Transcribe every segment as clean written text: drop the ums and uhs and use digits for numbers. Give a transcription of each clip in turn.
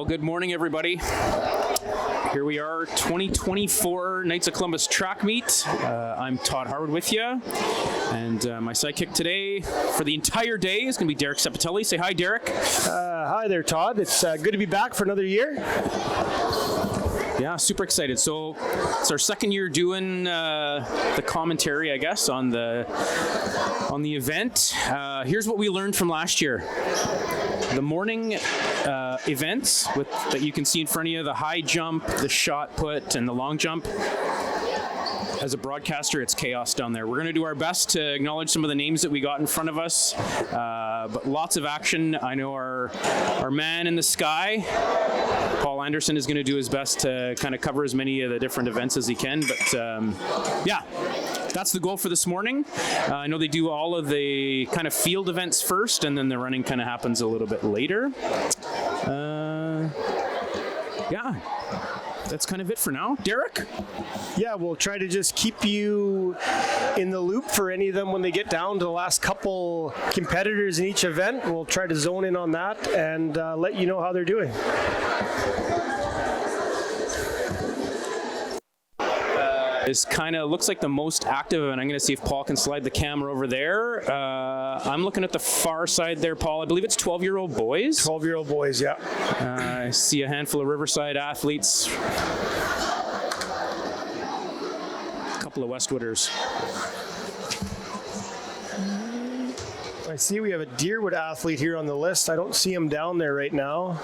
Well, good morning, everybody. Here we are, 2024 Knights of Columbus track meet. I'm Todd Harwood with you, and my sidekick today for the entire day is going to be Derek Sepatelli. Say hi, Derek. Hi there, Todd. It's good to be back for another year. Yeah, super excited. So it's our second year doing the commentary, I guess, on the event. Here's what we learned from last year. The morning events that you can see in front of you, the high jump, the shot put, and the long jump. As a broadcaster, it's chaos down there. We're going to do our best to acknowledge some of the names that we got in front of us, but lots of action. I know our man in the sky, Paul Anderson, is going to do his best to kind of cover as many of the different events as he can, but yeah. That's the goal for this morning. I know they do all of the kind of field events first, and then the running kind of happens a little bit later. Yeah, that's kind of it for now. Derek? Yeah, we'll try to just keep you in the loop for any of them when they get down to the last couple competitors in each event. We'll try to zone in on that and let you know how they're doing. Is kind of looks like the most active, and I'm going to see if Paul can slide the camera over there. I'm looking at the far side there, Paul. I believe it's 12-year-old boys. 12-year-old boys, yeah. I see a handful of Riverside athletes. A couple of Westwooders. I see we have a Deerwood athlete here on the list. I don't see him down there right now.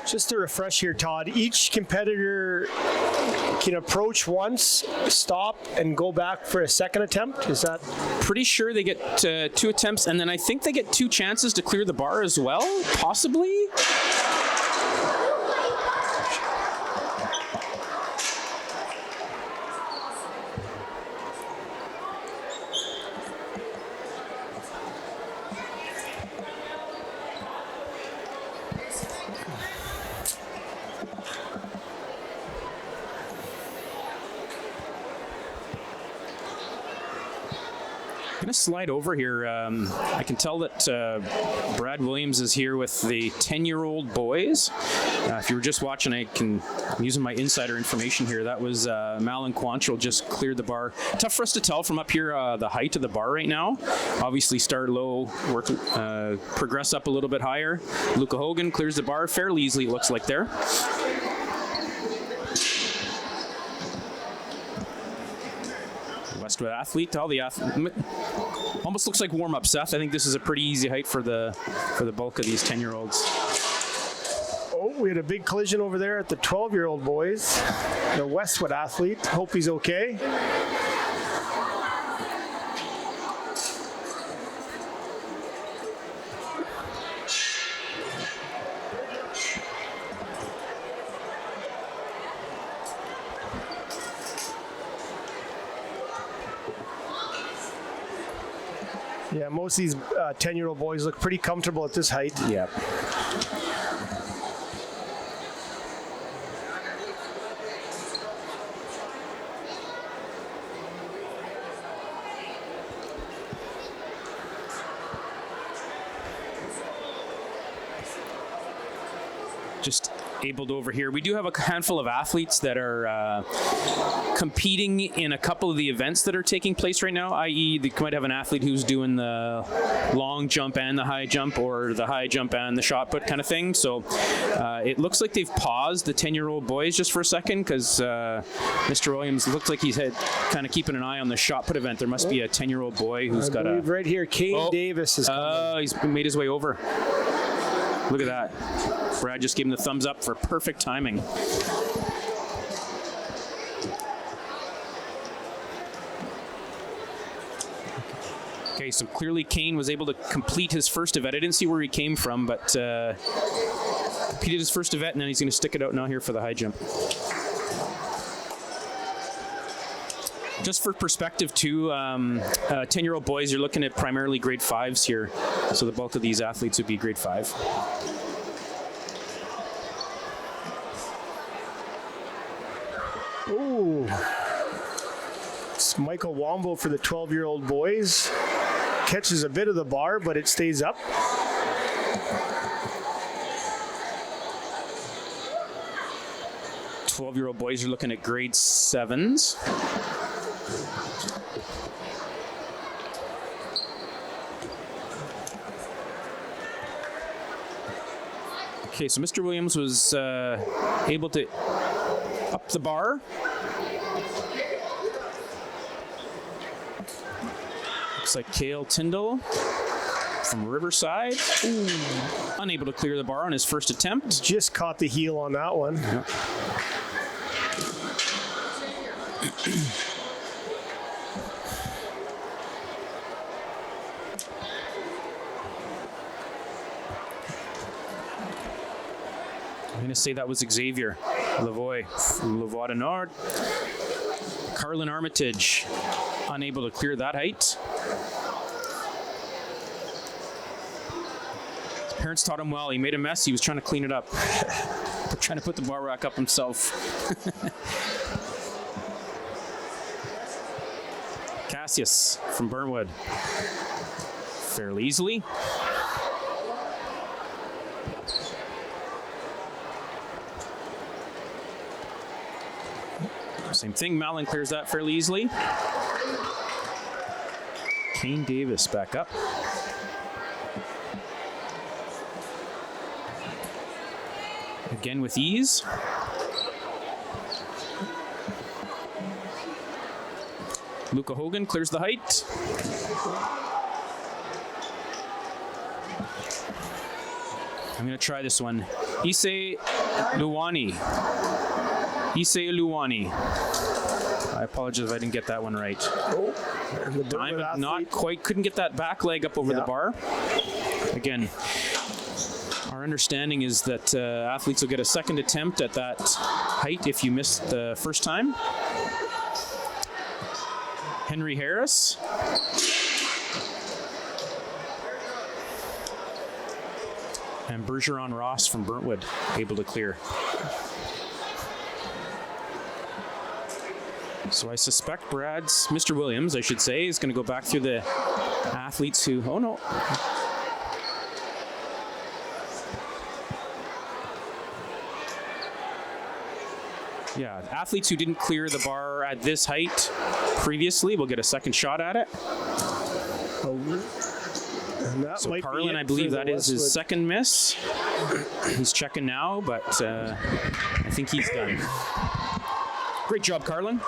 Just to refresh here, Todd, each competitor can approach once, stop, and go back for a second attempt. Is that? Pretty sure they get 2 attempts, and then I think they get 2 chances to clear the bar as well, possibly? I'm going to slide over here. I can tell that Brad Williams is here with the 10-year-old boys. If you were just watching, I'm using my insider information here. That was Malin Quantrill just cleared the bar. Tough for us to tell from up here the height of the bar right now. Obviously start low, progress up a little bit higher. Luca Hogan clears the bar fairly easily, it looks like there. Westwood athlete, almost looks like warm-up, Seth. I think this is a pretty easy height for the bulk of these 10-year-olds. Oh, we had a big collision over there at the 12-year-old boys. The Westwood athlete. Hope he's okay. Yeah, most of these 10-year-old boys look pretty comfortable at this height. Yeah. Just able to overhear. We do have a handful of athletes that are competing in a couple of the events that are taking place right now, i.e. they might have an athlete who's doing the long jump and the high jump, or the high jump and the shot put kind of thing. So it looks like they've paused the 10-year-old boys just for a second, because Mr. Williams looks like he's kind of keeping an eye on the shot put event. There must be a 10-year-old boy who's got a... right here, Kane Davis is coming. He's made his way over. Look at that. Brad just gave him the thumbs up for perfect timing. Okay, so clearly Kane was able to complete his first event. I didn't see where he came from, but completed his first event, and then he's going to stick it out now here for the high jump. Just for perspective, too, 10-year-old boys, you're looking at primarily grade 5s here. So the bulk of these athletes would be grade 5. Ooh. It's Michael Wombo for the 12-year-old boys. Catches a bit of the bar, but it stays up. Twelve-year-old boys are looking at grade 7s. Okay, so Mr. Williams was able to up the bar. Looks like Cale Tyndall from Riverside. Ooh. Unable to clear the bar on his first attempt. Just caught the heel on that one. Yeah. I'm going to say that was Xavier Lavoie from Lavoie Nord. Carlin Armitage, unable to clear that height. His parents taught him well. He made a mess. He was trying to clean it up. Trying to put the bar rack up himself. Cassius from Burnwood. Fairly easily. Same thing, Malin clears that fairly easily. Kane Davis back up. Again with ease. Luca Hogan clears the height. I'm going to try this one. Issei Luwani. Issei Luwani. I apologize if I didn't get that one right. Diamond not quite, couldn't get that back leg up over the bar. Again, our understanding is that athletes will get a second attempt at that height if you missed the first time. Henry Harris. And Bergeron Ross from Burntwood able to clear. So I suspect Mr. Williams, I should say, is going to go back through the athletes who, oh no. Yeah, athletes who didn't clear the bar at this height previously will get a second shot at it. So Carlin, I believe that is his second miss. He's checking now, but I think he's done. Great job, Carlin.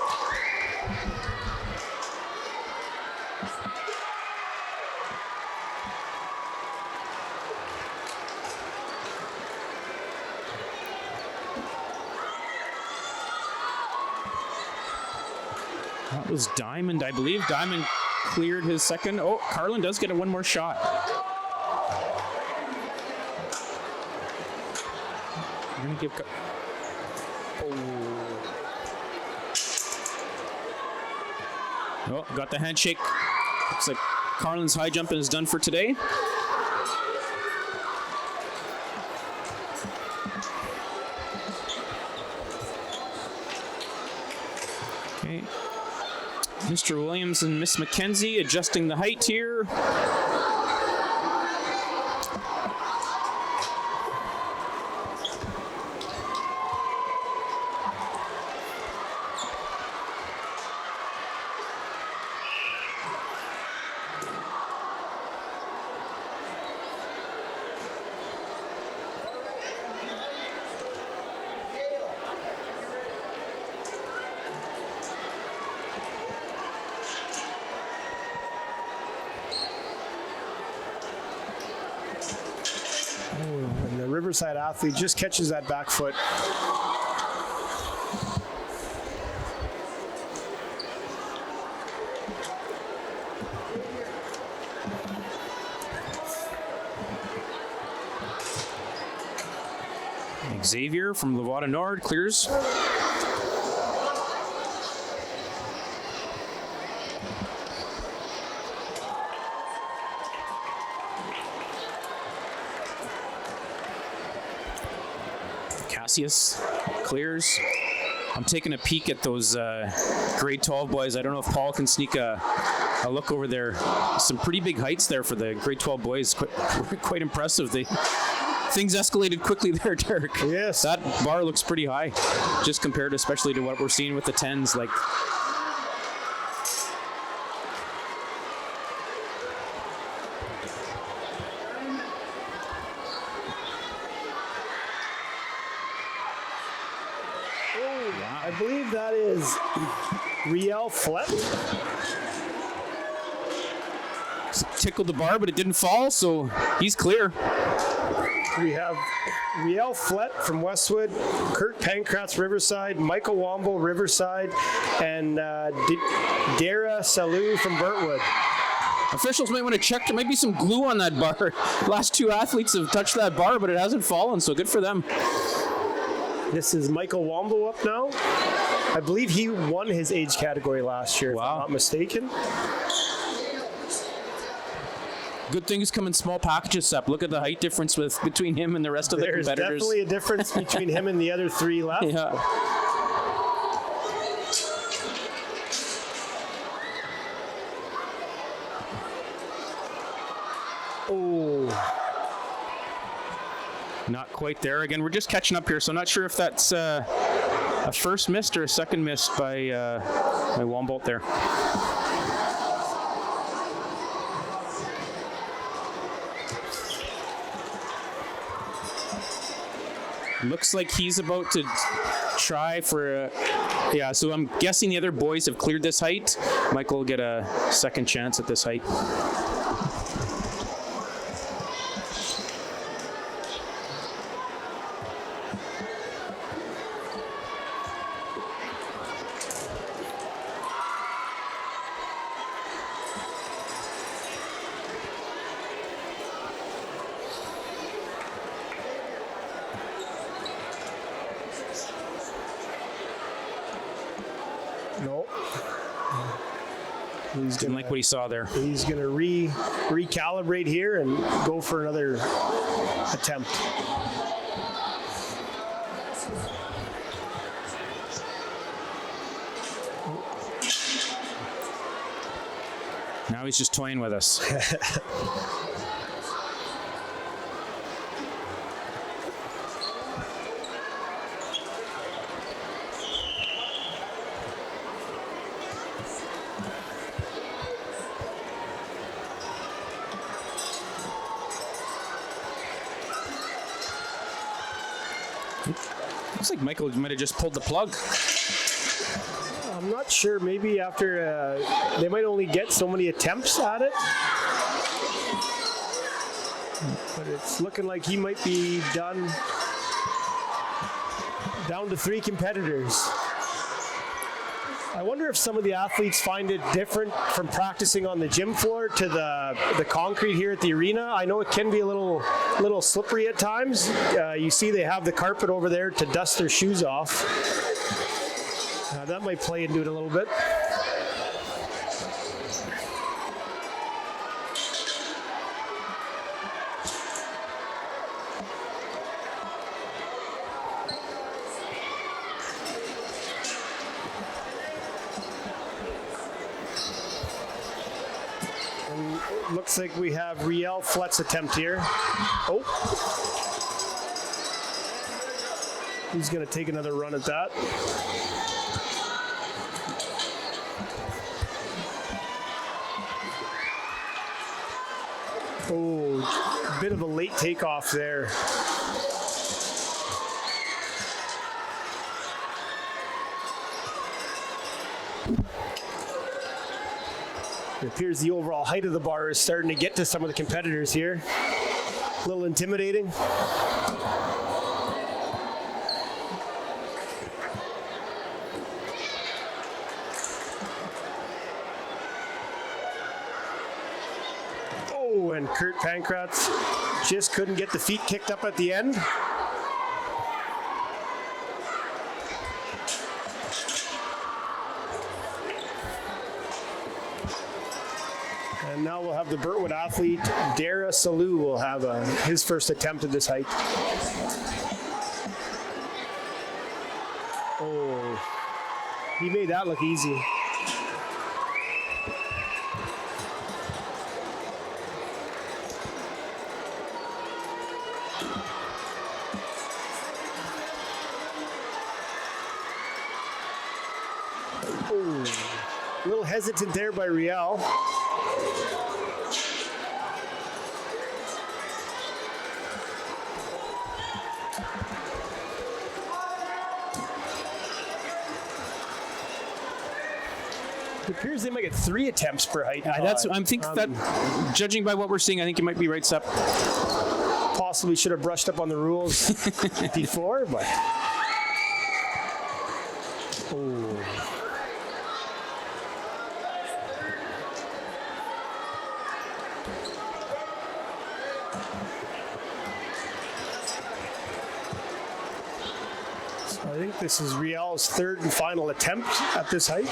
That was Diamond, I believe. Diamond cleared his second. Oh, Carlin does get one more shot. I'm going to give... Oh, got the handshake. Looks like Carlin's high jumping is done for today. Okay. Mr. Williams and Miss McKenzie adjusting the height here. Riverside athlete just catches that back foot. Xavier from Levada Nord clears. Cassius clears. I'm taking a peek at those grade 12 boys. I don't know if Paul can sneak a look over there. Some pretty big heights there for the grade 12 boys. Quite impressive. Things escalated quickly there, Derek. Yes. That bar looks pretty high, just compared especially to what we're seeing with the 10s. Like, I believe that is Riel Flett. tickled the bar, but it didn't fall, so he's clear. We have Riel Flett from Westwood, Kurt Pankratz Riverside, Michael Womble Riverside, and Dara Salou from Burntwood. Officials might want to check. There might be some glue on that bar. Last two athletes have touched that bar, but it hasn't fallen, so good for them. This is Michael Womble up now. I believe he won his age category last year, if I'm not mistaken. Good things come in small packages, Sep. Look at the height difference between him and the rest of the competitors. There's definitely a difference between him and the other three left. Yeah. Oh. Not quite there. Again, we're just catching up here, so I'm not sure if that's a first missed or a second missed by Wombolt there. Looks like he's about to try for yeah, so I'm guessing the other boys have cleared this height. Michael will get a second chance at this height. No. Didn't like what he saw there. He's going to recalibrate here and go for another attempt. Now he's just toying with us. Looks like Michael might have just pulled the plug. I'm not sure. Maybe after they might only get so many attempts at it. But it's looking like he might be down to 3 competitors. I wonder if some of the athletes find it different from practicing on the gym floor to the concrete here at the arena. I know it can be a little slippery at times. You see they have the carpet over there to dust their shoes off. That might play into it a little bit. Looks like we have Riel Flett's attempt here. Oh. He's going to take another run at that. Oh, a bit of a late takeoff there. It appears the overall height of the bar is starting to get to some of the competitors here. A little intimidating. Oh, and Kurt Pankratz just couldn't get the feet kicked up at the end. And now we'll have the Burtwood athlete, Dara Salou, will have his first attempt at this height. Oh, he made that look easy. Oh, a little hesitant there by Riel. It appears they might get 3 attempts per height. I'm thinking that, judging by what we're seeing, I think it might be right, Sep. Possibly should have brushed up on the rules before, but. Oh. So I think this is Riel's 3rd and final attempt at this height.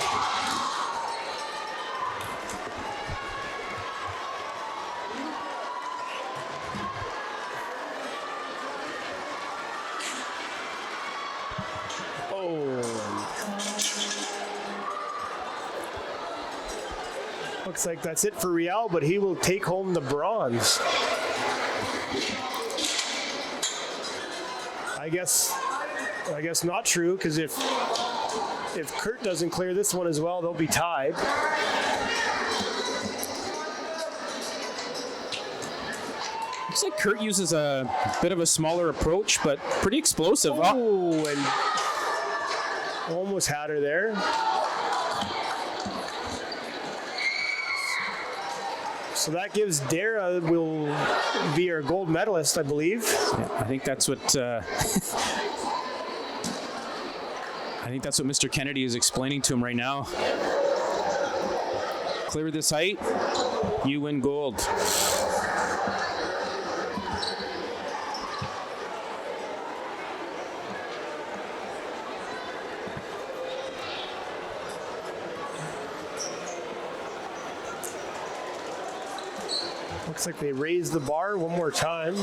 Looks like that's it for Riel, but he will take home the bronze. I guess not true, because if Kurt doesn't clear this one as well, they'll be tied. Looks like Kurt uses a bit of a smaller approach, but pretty explosive. Oh, and almost had her there. So that gives Dara will be our gold medalist, I believe. Yeah, I think that's what Mr. Kennedy is explaining to him right now. Clear this height, you win gold. Looks like they raised the bar one more time.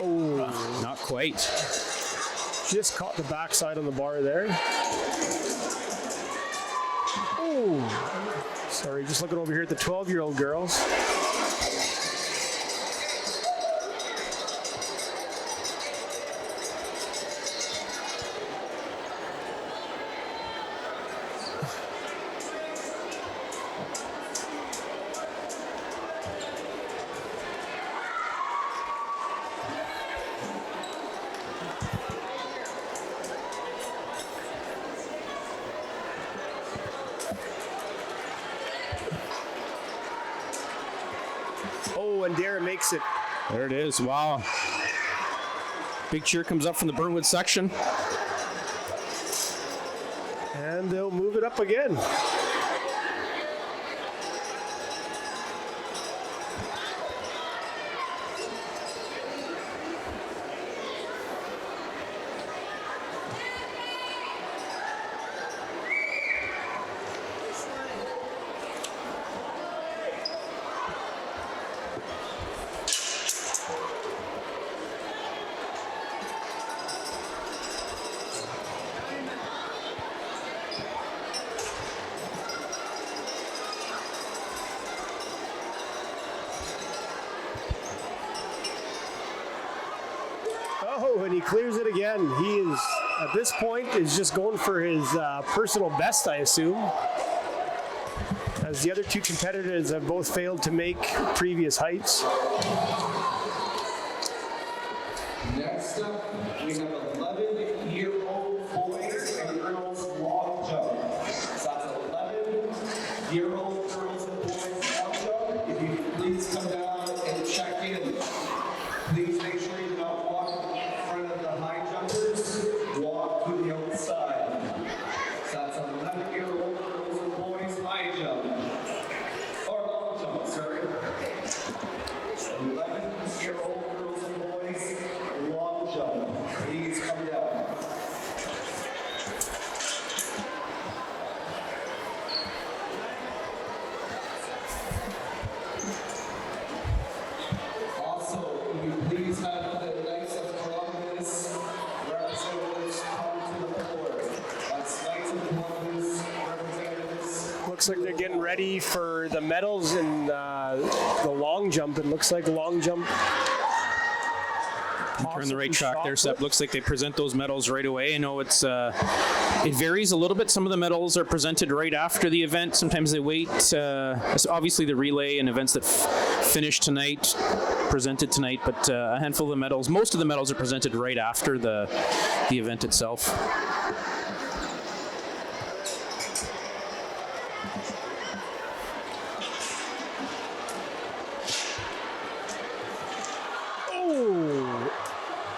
Oh, not quite. Just caught the backside on the bar there. Oh, sorry, just looking over here at the 12-year-old girls. And Dara makes it. There it is. Wow. Big cheer comes up from the Burntwood section. And they'll move it up again. Oh, and he clears it again. He is, at this point, is just going for his personal best, I assume. As the other 2 competitors have both failed to make previous heights. Next up, we have 11-year-old boys and girls long jump. So that's 11-year-old girls and boys long jump. If you could please come down and check sorry. 11-year-old girls and boys, long jump. Please come down. Also, will you please have the Knights of Columbus representatives come to the floor. That's Knights of Columbus representatives. Looks like they're getting ready for the medals in the long jump. It looks like the long jump. You're on the right track there, Sep. Looks like they present those medals right away. I know it's it varies a little bit. Some of the medals are presented right after the event. Sometimes they wait. Obviously, the relay and events that finish tonight presented tonight, but a handful of the medals, most of the medals are presented right after the event itself.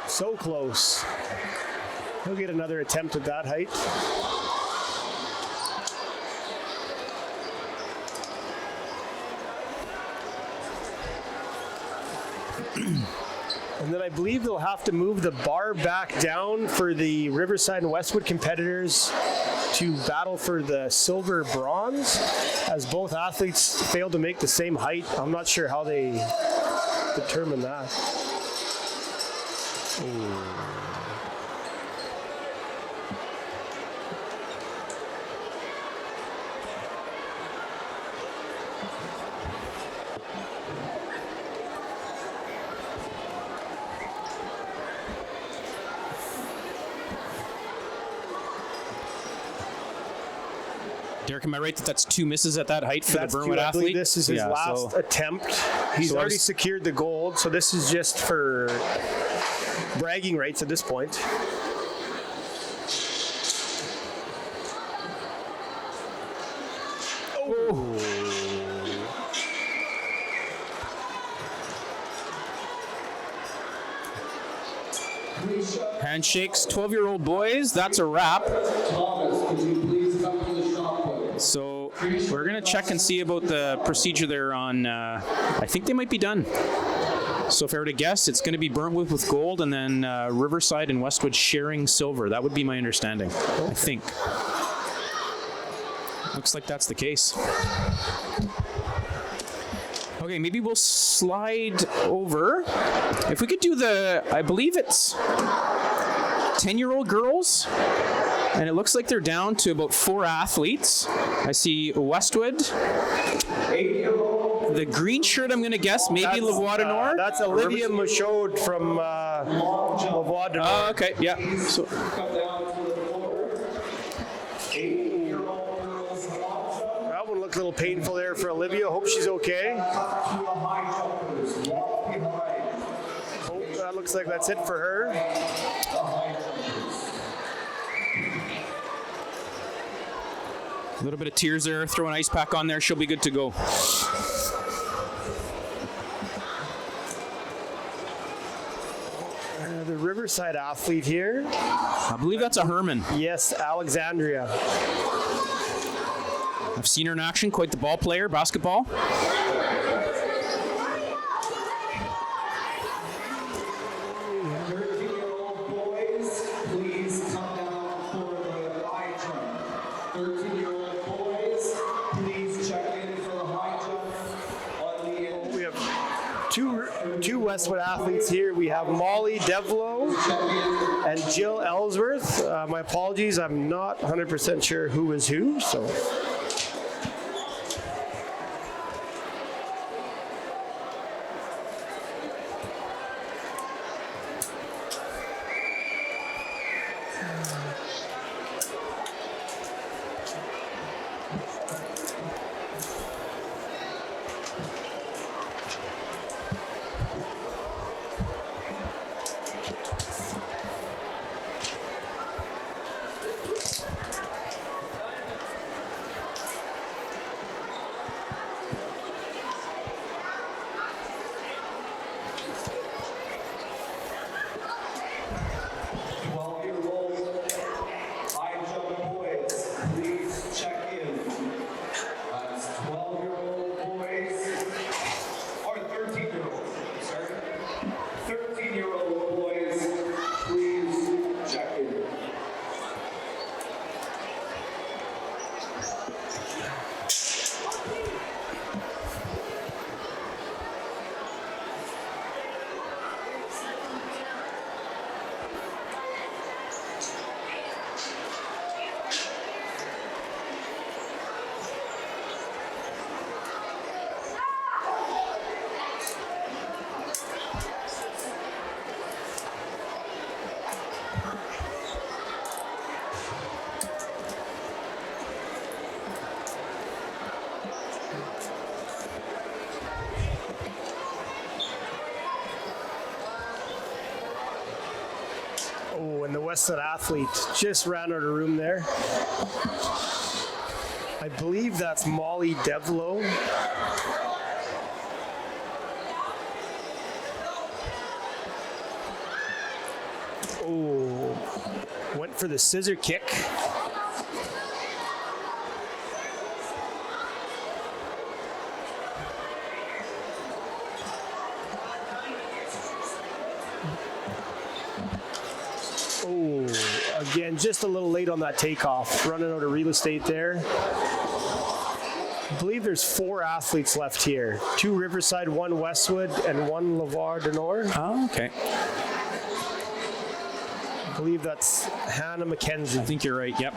So close. He'll get another attempt at that height. And then I believe they'll have to move the bar back down for the Riverside and Westwood competitors to battle for the silver bronze, as both athletes failed to make the same height. I'm not sure how they determine that. Derek, am I right that that's 2 misses at that height for That's the Burnwood I believe athlete? this is his last attempt. He's so already secured the gold, so this is just for bragging rights at this point. Handshakes, 12-year-old boys, that's a wrap. Thomas, could you please come to the shot put? So we're going to check and see about the procedure there on, I think they might be done. So if I were to guess, it's going to be Burnwood with gold and then Riverside and Westwood sharing silver. That would be my understanding, I think. Looks like that's the case. Okay, maybe we'll slide over. If we could do I believe it's 10-year-old girls, and it looks like they're down to about 4 athletes. I see Westwood. 8-year-old. The green shirt, I'm going to guess, maybe Lavoie du Nord. That's Olivia Michaud from Lavoie du Nord. Oh, okay, yeah. So, Come down to the floor. 8-year-old girls long jump. That one looked a little painful there for Olivia. Hope she's okay. Up to the high jumpers. Walk behind. Oh, that looks like that's it for her. The high jumpers. a little bit of tears there. Throw an ice pack on there. She'll be good to go. The Riverside athlete here. I believe that's a Herman. Yes, Alexandria. I've seen her in action. Quite the ball player, basketball. 13-year-old boys, please come down for the high jump. 13-year-old boys, please check in for the high jump on the end. We have two Westwood athletes here. We have Molly Devlow and Jill Ellsworth. My apologies, I'm not 100% sure who is who, so. Westwood athlete just ran out of room there. I believe that's Molly Devlo. Oh, went for the scissor kick. Oh, again, just a little late on that takeoff. Running out of real estate there. I believe there's 4 athletes left here. 2 Riverside, 1 Westwood, and 1 Lavar du Nord. Oh, okay. I believe that's Hannah McKenzie. I think you're right. Yep.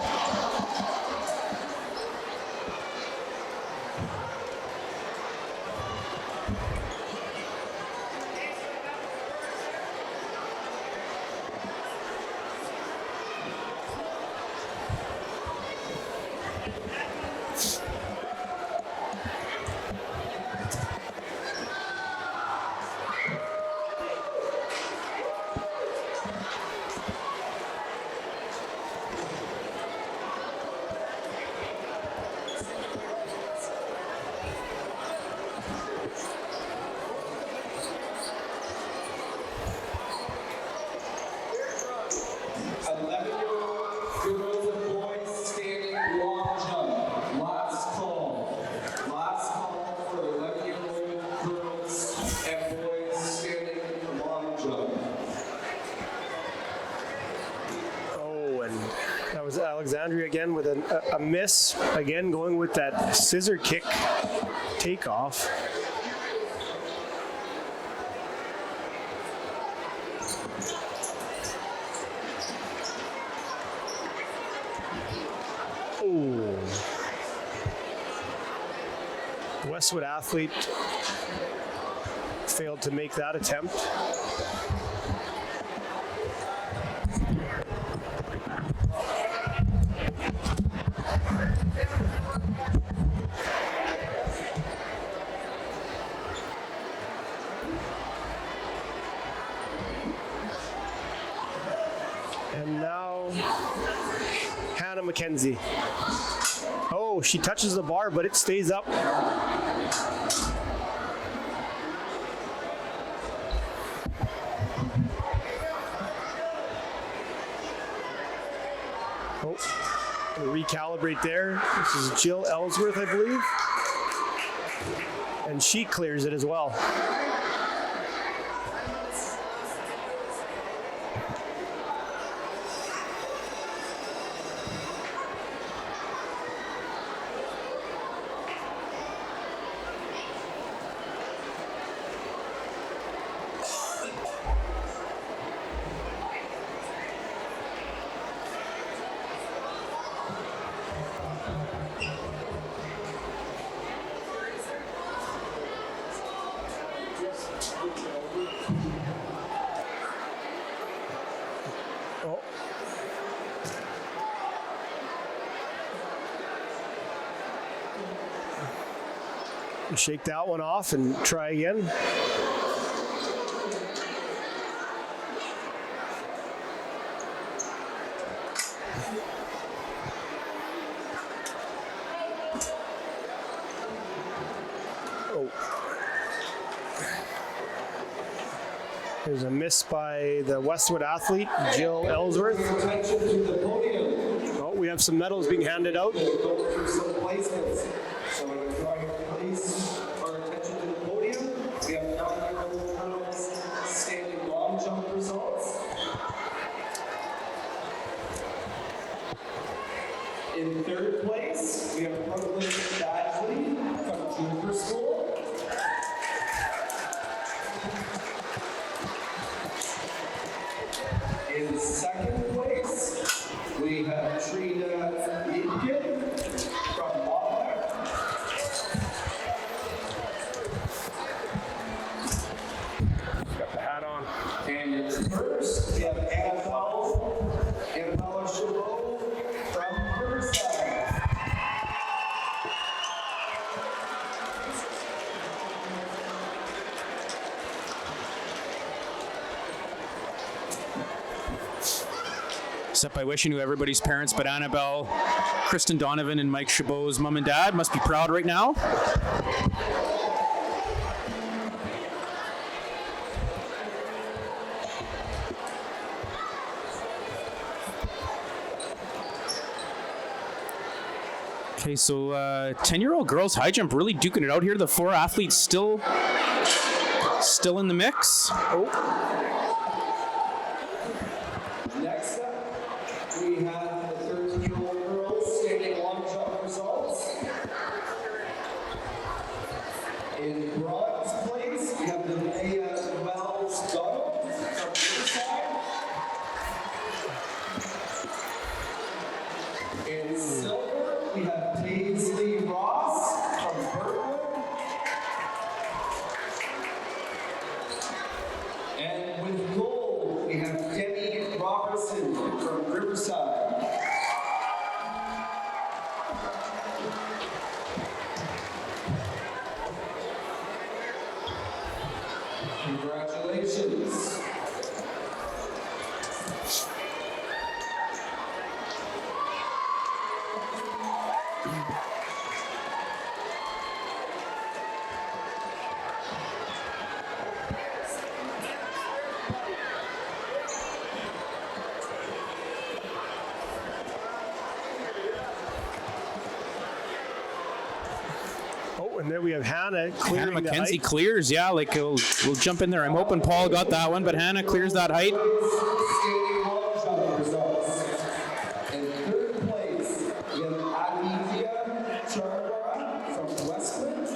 Alexandria again with a miss. Again, going with that scissor kick takeoff. Oh. Westwood athlete failed to make that attempt. And now Hannah McKenzie. Oh, she touches the bar, but it stays up. Oh, recalibrate there. This is Jill Ellsworth, I believe. And she clears it as well. Shake that one off and try again. Oh. There's a miss by the Westwood athlete, Jill Ellsworth. Oh, we have some medals being handed out. Our attention to the podium. We have 9-year-old girls standing long jump results. In 3rd place, we have Progran from Juniper School. In 2nd place, we have Trina Liebkin from Montana. Except by wishing to everybody's parents, but Annabelle, Kristen Donovan, and Mike Chabot's mom and dad must be proud right now. Okay, so 10-year-old girls high jump really duking it out here. The 4 athletes still in the mix. Next up, we have the 13-year-old girls standing long jump results. In bronze place, we have the Wells Donald from Riverside. In silver, we have Paisley Ross from Berkwood. And with gold, we have Demi Robertson from Riverside. Congratulations. Oh, and then we have Hannah clearing Hannah the McKenzie height. clears, yeah, like we'll jump in there. I'm hoping Paul got that one, but Hannah clears that height. Standing long jump results. In third place, we have Aditya Charbara from Westwood.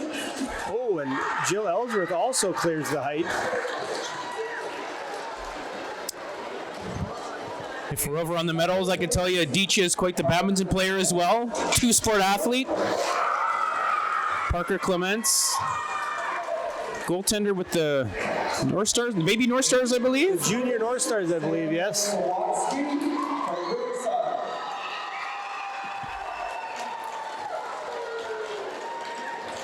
Oh, and Jill Ellsworth also clears the height. If we're over on the medals, I can tell you Aditya is quite the badminton player as well. 2-sport athlete. Parker Clements, goaltender with the North Stars, maybe North Stars, I believe. Junior North Stars, I believe, yes. Watsky from Riverside.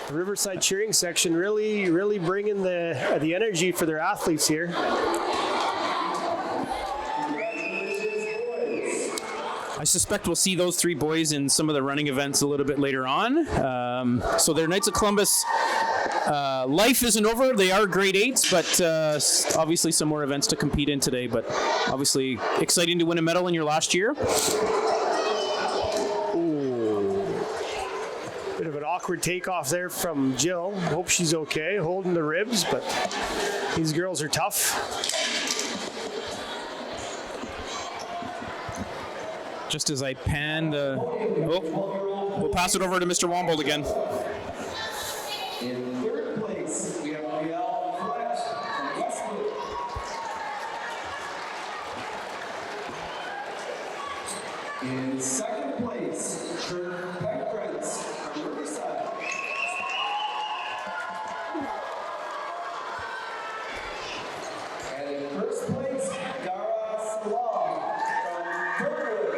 The Riverside cheering section really bringing the energy for their athletes here. I suspect we'll see those 3 boys in some of the running events a little bit later on. So their Knights of Columbus life isn't over. They are grade 8s, but obviously some more events to compete in today. But obviously exciting to win a medal in your last year. Bit of an awkward takeoff there from Jill. Hope she's okay, holding the ribs, but these girls are tough. Just as I pan we'll pass it over to Mr. Wombold again. In third place, we have Riel Flett from Westwood. In second place, Kurt Beckkrantz from Riverside. And in first place, Dara Salam from Berkwood.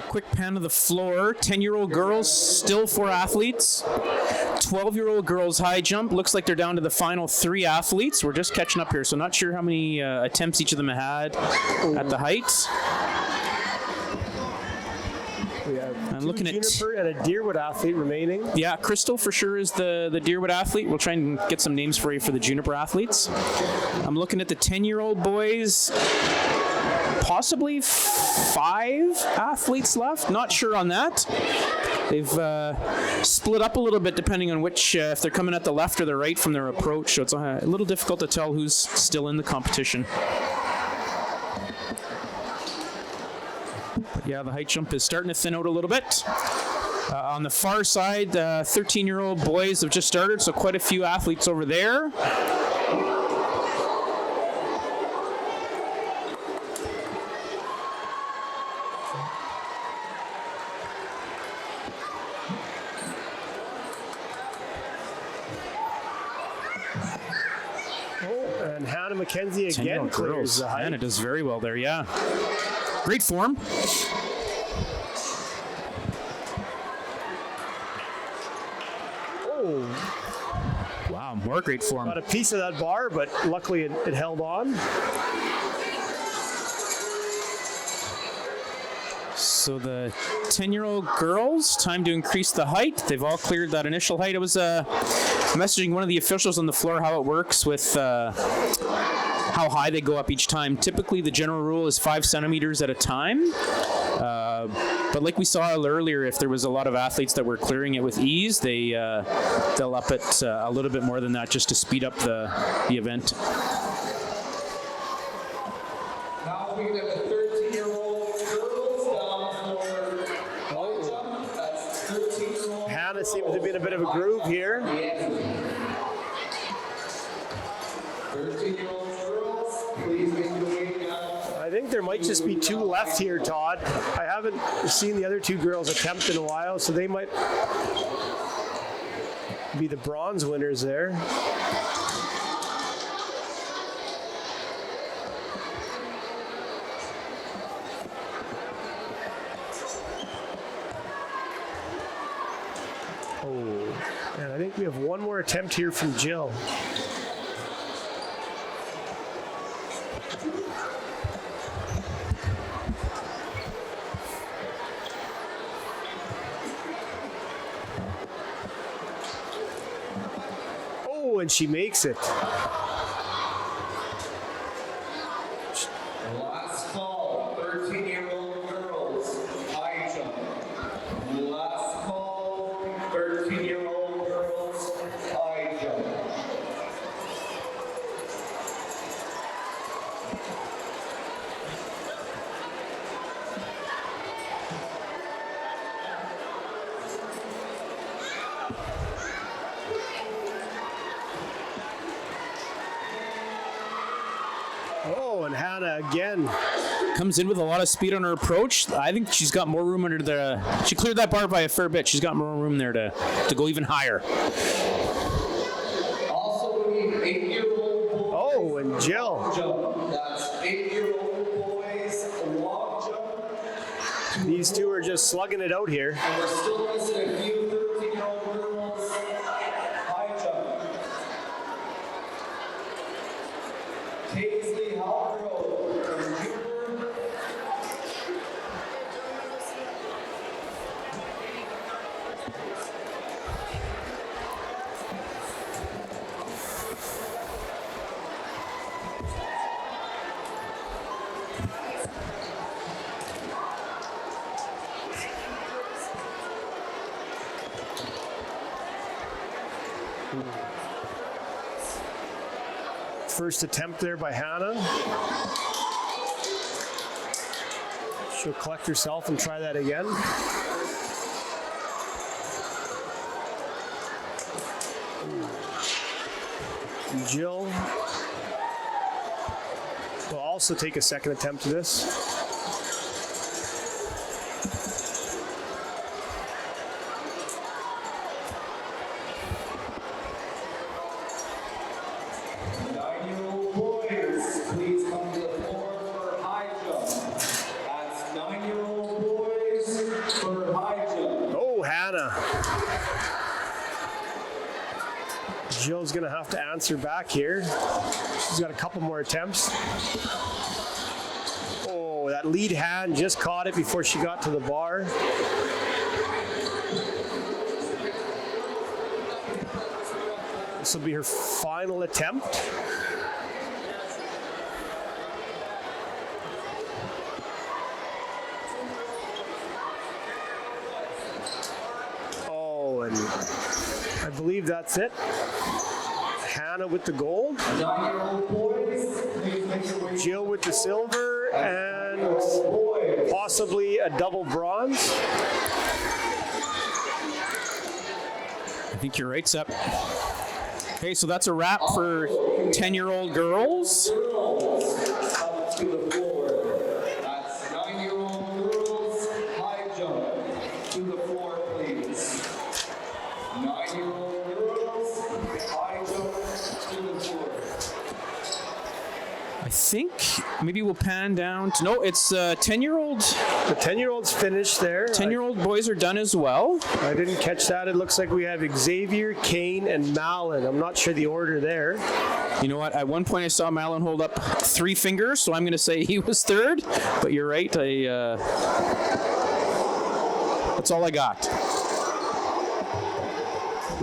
Quick pan of the floor. 10-year-old girls, still 4 athletes. 12-year-old girls high jump. Looks like they're down to the final 3 athletes. We're just catching up here, so not sure how many attempts each of them had at the height. We have I'm looking at Juniper and a Deerwood athlete remaining. Yeah, Crystal for sure is the Deerwood athlete. We'll try and get some names for you for the Juniper athletes. I'm looking at the 10-year-old boys. Possibly 5 athletes left. Not sure on that. They've split up a little bit depending on which, if they're coming at the left or the right from their approach. So it's a little difficult to tell who's still in the competition. But yeah, the height jump is starting to thin out a little bit. On the far side, 13-year-old boys have just started, so quite a few athletes over there. And Hannah McKenzie again clears the height. Hannah does very well there, yeah. Great form. more great form. Got a piece of that bar, but luckily it held on. So the 10-year-old girls, time to increase the height. They've all cleared that initial height. I was messaging one of the officials on the floor how it works with how high they go up each time. Typically, the general rule is 5 centimeters at a time. But like we saw earlier, if there was a lot of athletes that were clearing it with ease, they'll up it a little bit more than that just to speed up the event. Now we have the 13-year-old girls down for high jump. That's 13-year-old. Hannah seems to be in a bit of a groove here. 13-year-old girls, please make your way down. I think there might just be 2 left here, Todd. I haven't seen the other 2 girls attempt in a while, so they might be the bronze winners there. Oh, and I think we have one more attempt here from Jill. Oh, and she makes it. Last call, 13-year-old girls, high jump. Last call, 13-year-old girls, high jump. Oh, and Hannah again. Comes in with a lot of speed on her approach. I think she's got more room under the. She cleared that bar by a fair bit. She's got more room there to go even higher. Also, we need 8-year-old boys. Oh, and Jill. Jump. That's 8-year-old boys, long jump. These 2 are just slugging it out here. And we're still missing a few 13-year-old girls, high jump. Paisley Halgrove from Jupiter. First attempt there by Hannah. She'll collect herself and try that again. Jill will also take a second attempt at this. Jill's going to have to answer back here. She's got a couple more attempts. Oh, that lead hand just caught it before she got to the bar. This will be her final attempt. Oh, and I believe that's it. Hannah with the gold. 9-year-old boys, please make your way. Jill with the silver and possibly a double bronze. I think you're right, Sep. Okay, so that's a wrap for 10-year-old girls. Girls up to the floor. That's 9-year-old girls, high jump. To the floor, please. 9-year-old girls, high jump to the floor. I think maybe we'll pan down to, no, it's 10-year-old. The 10-year-olds finished there. 10-year-old boys are done as well. I didn't catch that. It looks like we have Xavier, Kane, and Malin. I'm not sure the order there. You know what? At one point I saw Malin hold up 3 fingers, so I'm going to say he was third. But you're right. That's all I got.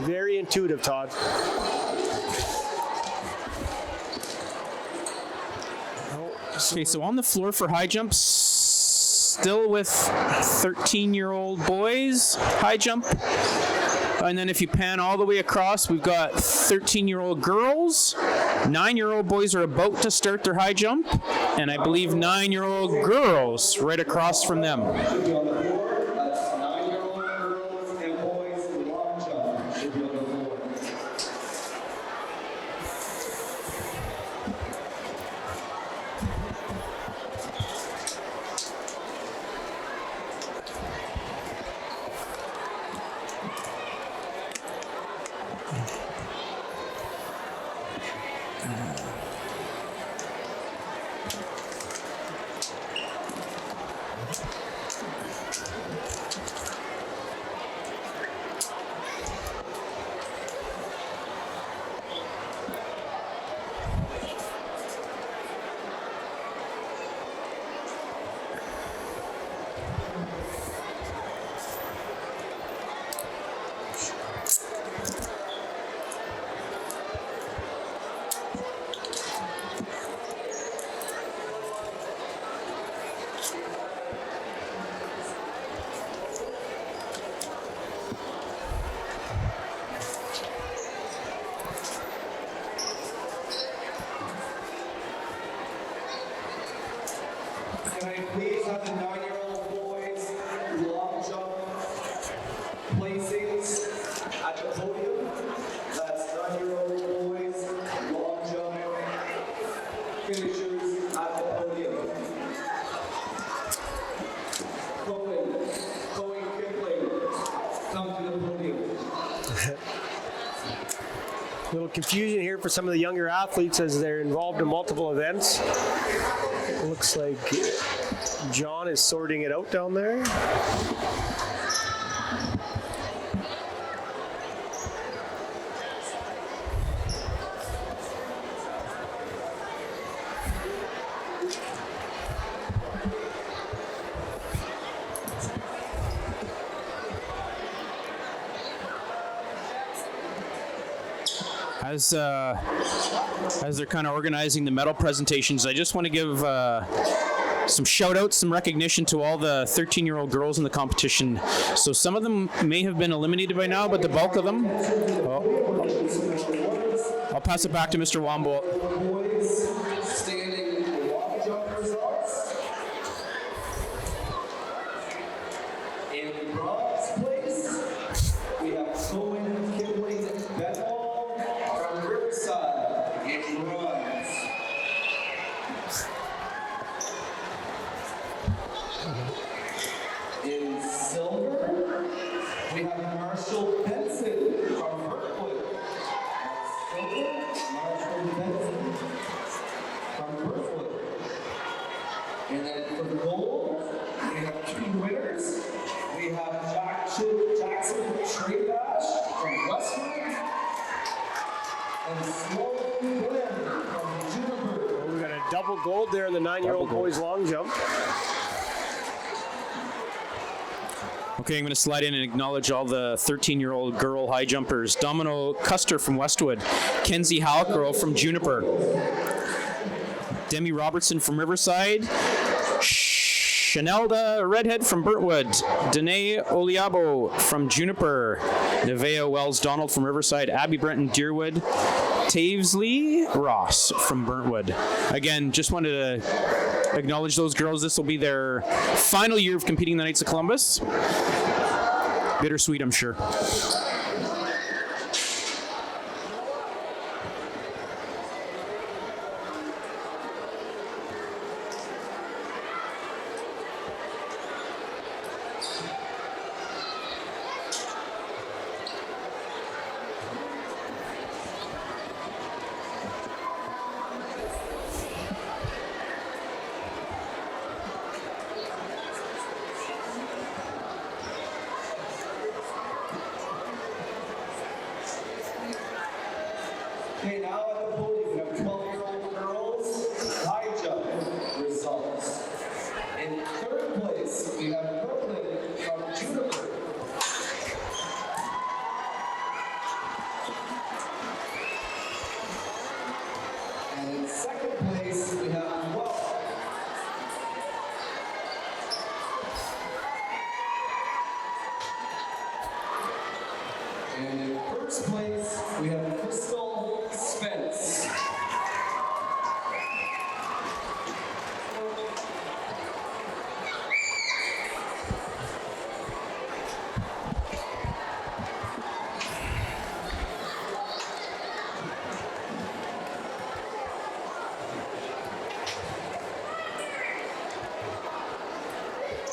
Very intuitive, Todd. Okay, so on the floor for high jumps, still with 13-year-old boys high jump. And then if you pan all the way across, we've got 13-year-old girls. 9-year-old boys are about to start their high jump. And I believe 9-year-old girls right across from them. Should be on the floor. That's 9-year-old girls and boys long jump should be on the floor. Can I please have the 9-year-old boys long jump placings at the podium? That's 9-year-old boys long jump finishers at the podium. Cohen Kipling, come to the podium. A little confusion here for some of the younger athletes as they're involved in multiple events. It looks like John is sorting it out down there. As they're kind of organizing the medal presentations, I just want to give some shout outs, some recognition to all the 13-year-old girls in the competition. So some of them may have been eliminated by now, but the bulk of them, I'll pass it back to Mr. Womble. Boys standing long jump results. In bronze place, we have Cohen Kipling Bedwall from Riverside in bronze. In silver, we have Marshall Benson from Berkwood. Marshall Benson from Berkwood. And then for gold, we have 2 winners. We have Jackson Traybash from Westwood and Sloan Glenn from Juniper. We got a double gold there in the 9-year-old boys long jump. Okay, I'm going to slide in and acknowledge all the 13-year-old girl high jumpers. Domino Custer from Westwood, Kenzie Halcrow from Juniper, Demi Robertson from Riverside, Chanelda Redhead from Burntwood, Danae Oliabo from Juniper, Nevea Wells Donald from Riverside, Abby Brenton Deerwood, Taves Lee Ross from Burntwood. Again, just wanted to acknowledge those girls. This will be their final year of competing in the Knights of Columbus. Bittersweet, I'm sure.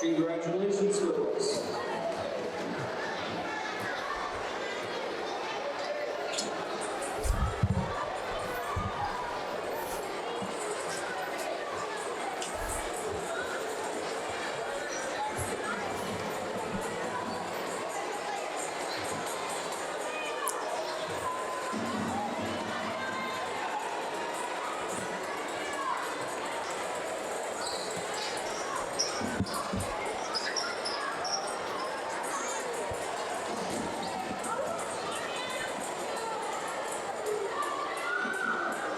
Congratulations, girls.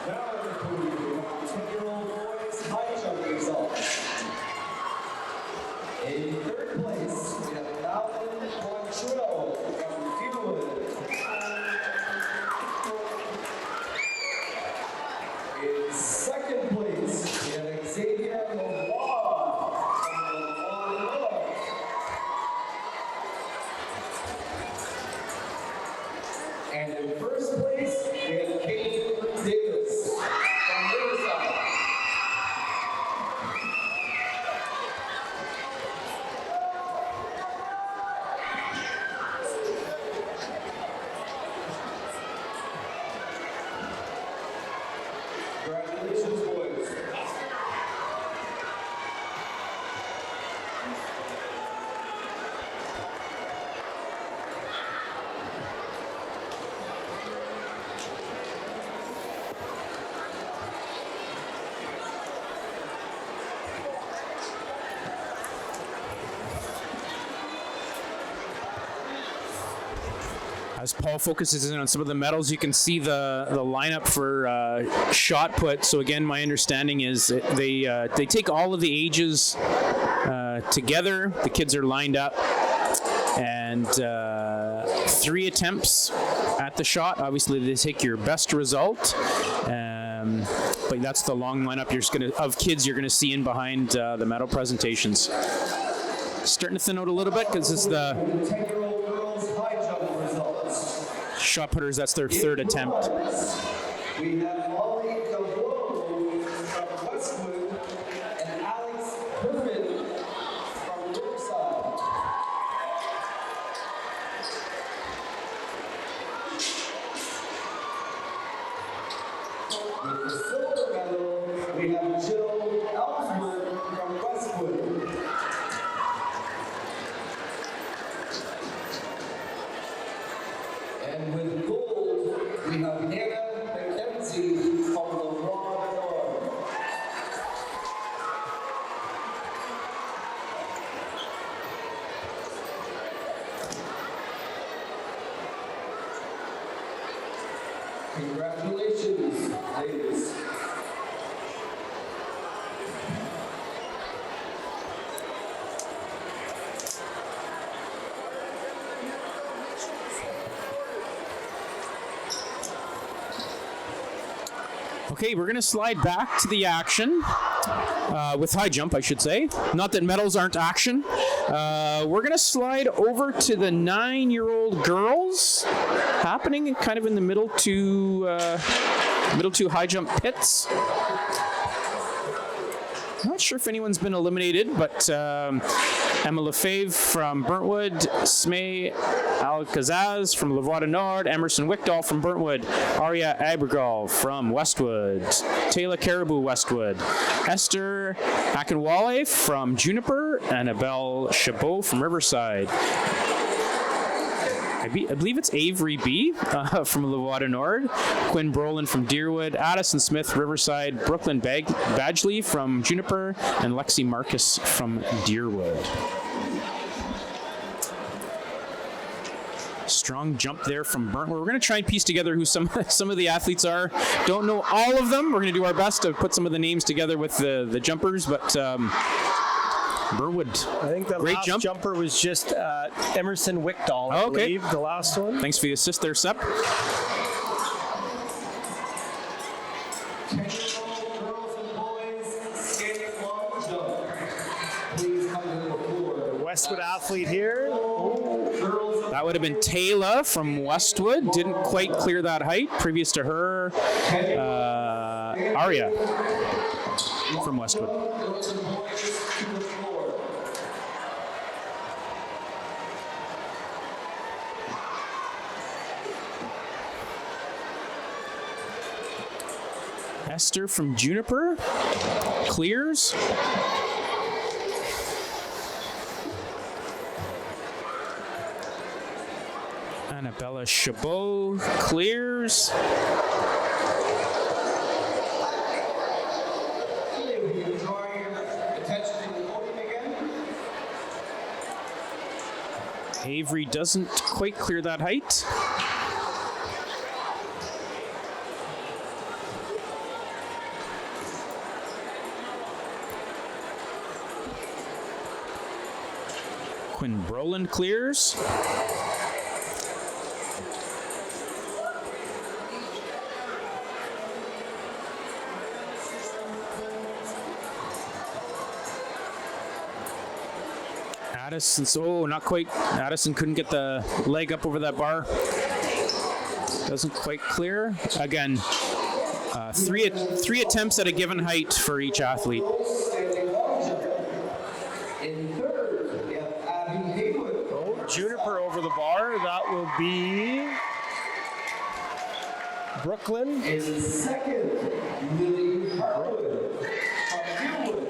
Now at the podium, 10-year-old boys high jump results. In third place, we have Alvin Quantrill from Deerwood. In second place, we have Xavier Lavoie from Lavoie North. And in first place, we have Kate Davis from Riverside. Congratulations, boys. As Paul focuses in on some of the medals, you can see the lineup for shot put. So again, my understanding is that they take all of the ages together. The kids are lined up, and 3 attempts at the shot. Obviously, they take your best result. But that's the long lineup of kids you're gonna see in behind the medal presentations. Starting to thin out a little bit because it's the 10-year-old girls high jump results. shot putters. That's their 3rd attempt. We have Molly Gavot from Westwood and Alex Herman from Riverside. With the silver medal, we have Jill Ellsworth from Westwood. And with gold, we have Hannah McKenzie from the Raw North. Congratulations, ladies. Okay, we're going to slide back to the action with high jump, I should say. Not that medals aren't action. We're going to slide over to the 9-year-old girls, happening kind of in the middle two high jump pits. Not sure if anyone's been eliminated, but Emma Lefebvre from Burntwood, Smay Alcazaz from Lavoie Nord, Emerson Wickdahl from Burntwood, Arya Abergal from Westwood, Taylor Caribou Westwood, Esther Akinwale from Juniper, Annabelle Chabot from Riverside. I believe it's Avery B. From Lavoie Nord, Quinn Brolin from Deerwood, Addison Smith, Riverside, Brooklyn Badgley from Juniper, and Lexi Marcus from Deerwood. Strong jump there from Burntwood. We're going to try and piece together who some of the athletes are. Don't know all of them. We're going to do our best to put some of the names together with the jumpers, but Burntwood, I think the great last jumper was just Emerson Wickdahl, I believe, the last one. Thanks for the assist there, Sep. 10-year-old girls and boys skating long jump. Please come to the floor. Westwood athlete here. That would have been Taylor from Westwood. Didn't quite clear that height. Previous to her, Arya from Westwood. Girls and boys to the floor. Esther from Juniper clears. Annabella Chabot clears. Avery doesn't quite clear that height. Quinn Brolin clears. Addison, so not quite. Addison couldn't get the leg up over that bar. Doesn't quite clear. Again, three attempts at a given height for each athlete. Juniper over the bar. That will be Brooklyn. In second, Lily Harwood from Gilwood.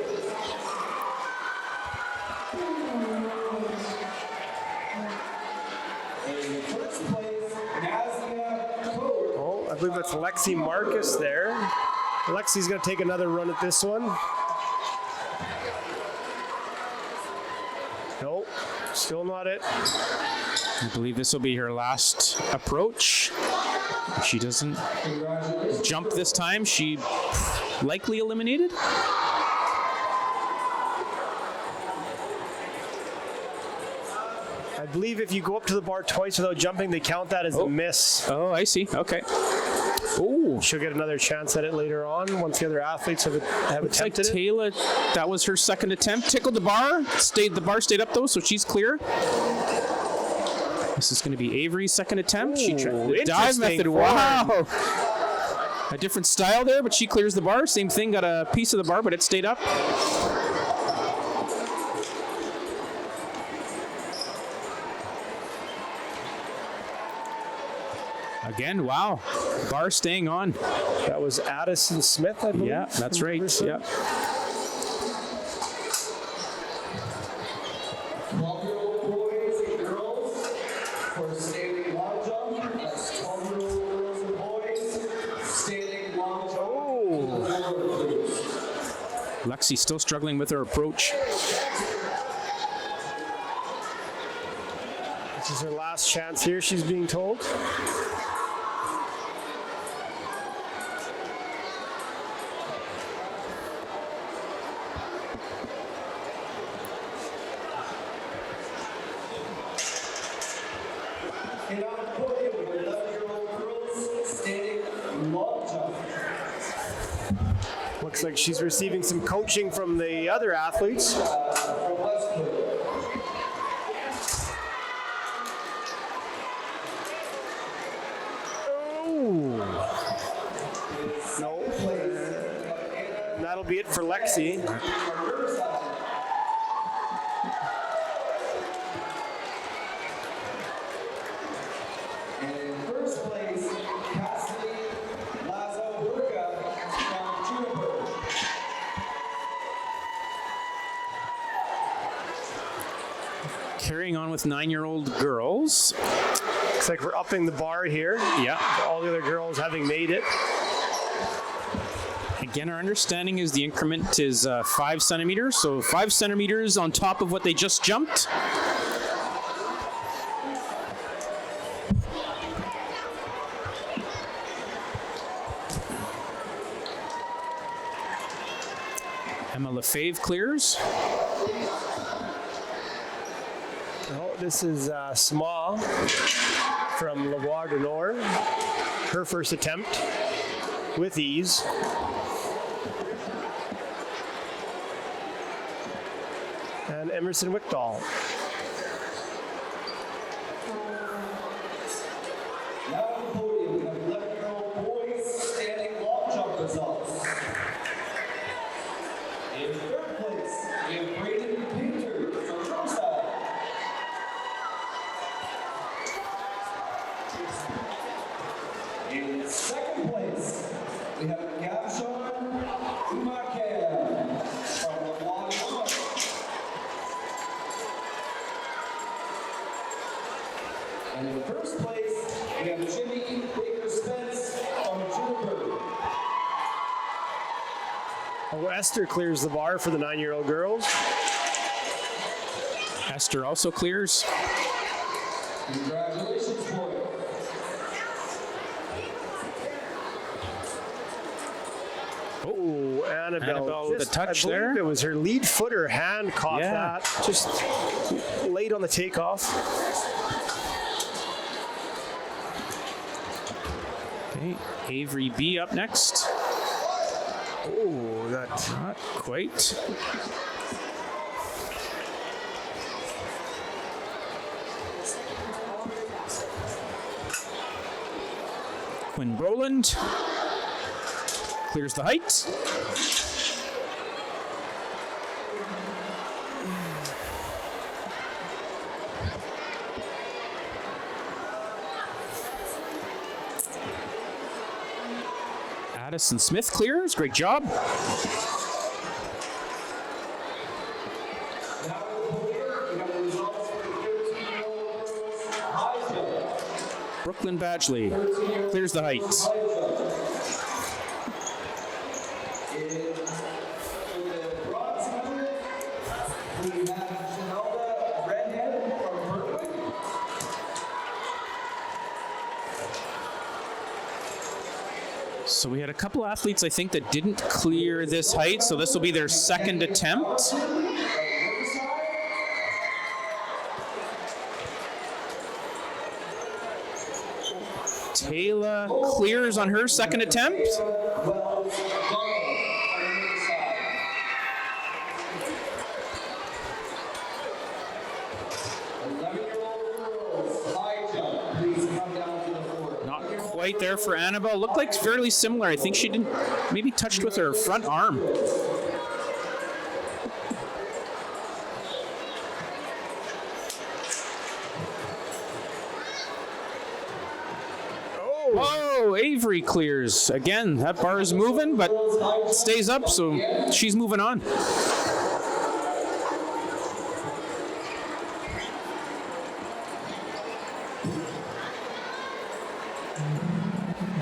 In first place, Nazia Code. Oh, I believe that's Lexi Marcus there. Lexi's going to take another run at this one. Nope, still not it. I believe this will be her last approach. If she doesn't jump this time, she likely eliminated. I believe if you go up to the bar twice without jumping, they count that as a miss. Oh, I see. Okay. Oh, She'll get another chance at it later on once the other athletes have looks like attempted it. Taylor, that was her second attempt. Tickled the bar. The bar stayed up though, so she's clear. This is going to be Avery's second attempt. She tried the dive interesting method. form. Wow. A different style there, but she clears the bar. Same thing, got a piece of the bar, but it stayed up. Again, wow. Bar staying on. That was Addison Smith, I believe. Yeah, that's right. Yeah. 12-year-old boys and girls for standing long jump. That's 12-year-old girls and boys standing long jump. Lexi still struggling with her approach. This is her last chance here, she's being told. And on the podium, 11-year-old girls standing long jump. Looks like she's receiving some coaching from the other athletes. From Westwood. Oh. No. And that'll be it for Lexi. And in first place, Cassidy Lazo-Burka from Juniper. Carrying on with 9-year-old girls. Looks like we're upping the bar here. Yeah. All the other girls having made it. Again, our understanding is the increment is 5 centimeters, so 5 centimeters on top of what they just jumped. Emma Lefebvre clears. Oh, this is Sma from Le Bois du Nord. Her first attempt with ease. And Emerson Wickdahl. Now on the podium, we have 11-year-old boys standing long jump results. In third place, we have Braden Painter from Roseville. In second place, we have Gavshon Oh, Esther clears the bar for the 9-year-old girls. Esther also clears. Congratulations, boy. Oh, Annabelle with a touch I believe there. It was her lead foot or hand caught Yeah. that. Just late on the takeoff. Okay, Avery B up next. Oh, that. Not quite. Quinn Broland clears the height. Addison Smith clears. Great job. Brooklyn Badgley clears the height. So we had a couple athletes, I think, that didn't clear this height, so this will be their second attempt. Taylor clears on her second attempt. Not quite there for Annabelle. Looked like fairly similar. I think she didn't, maybe touched with her front arm. Oh, Avery clears. Again, that bar is moving, but stays up, so she's moving on.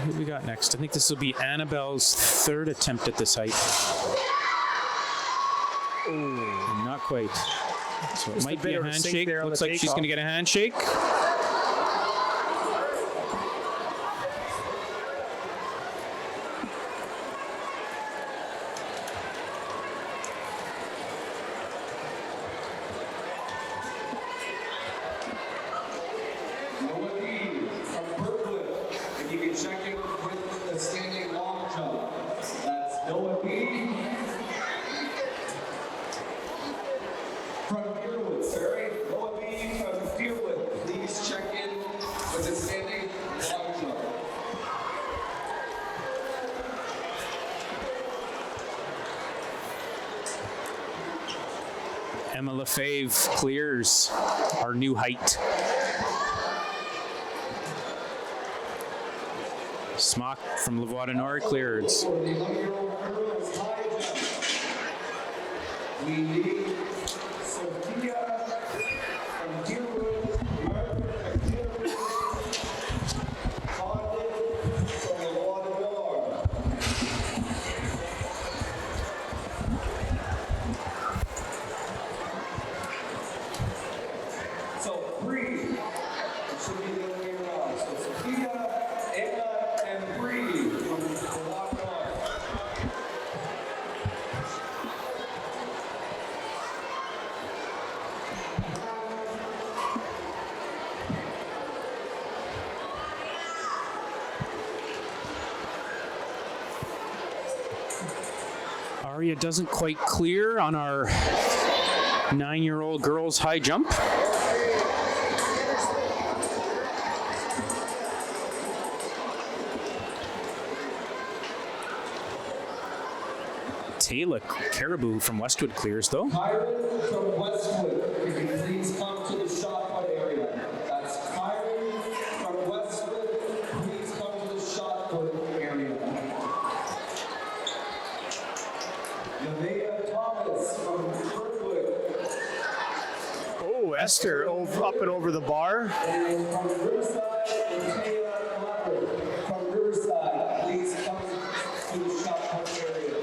Who do we got next? I think this will be Annabelle's third attempt at this height. Oh, not quite. So it might be a handshake. Looks like she's going to get a handshake. Emma Lefebvre clears our new height. Smock from Lavoie Nord clears. We need Sophia from Deerwood, Condon from Lavoie Nord. So Bree, it should be the other way around. So Sophia, Emma, and Bree from Lavoie Nord. Aria doesn't quite clear on our 9-year-old girls high jump. Taylor Caribou from Westwood clears though. Kyron from Westwood, if you please come to the shot put area. That's Kyron from Westwood, please come to the shot put area. Nevaeh Thomas from Kirkwood, Oh, Esther up and over the bar. and from Riverside, Taylor Clapper from Riverside, please come to the shot put area.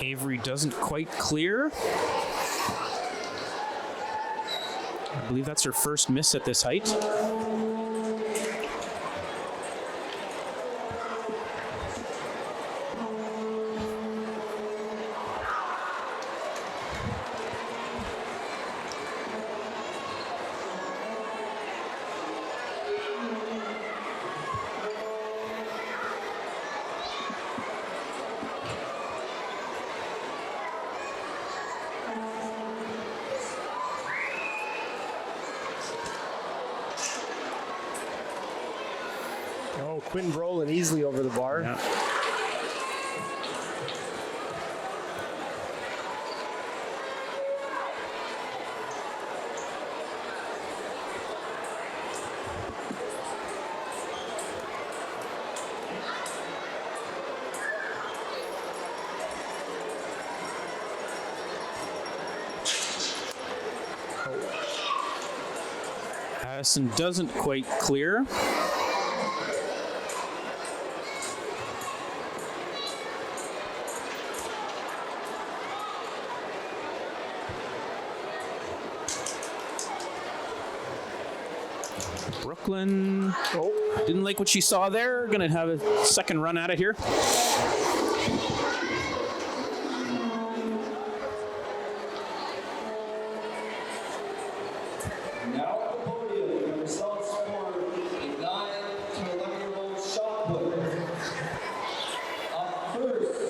Avery doesn't quite clear. I believe that's her first miss at this height. Oh, Quinn Brolin easily over the bar. Yeah. Addison doesn't quite clear. Brooklyn didn't like what she saw there. Gonna have a second run at it here. Now at the podium, the results for the 9 to 11-year-old shot put. Up first,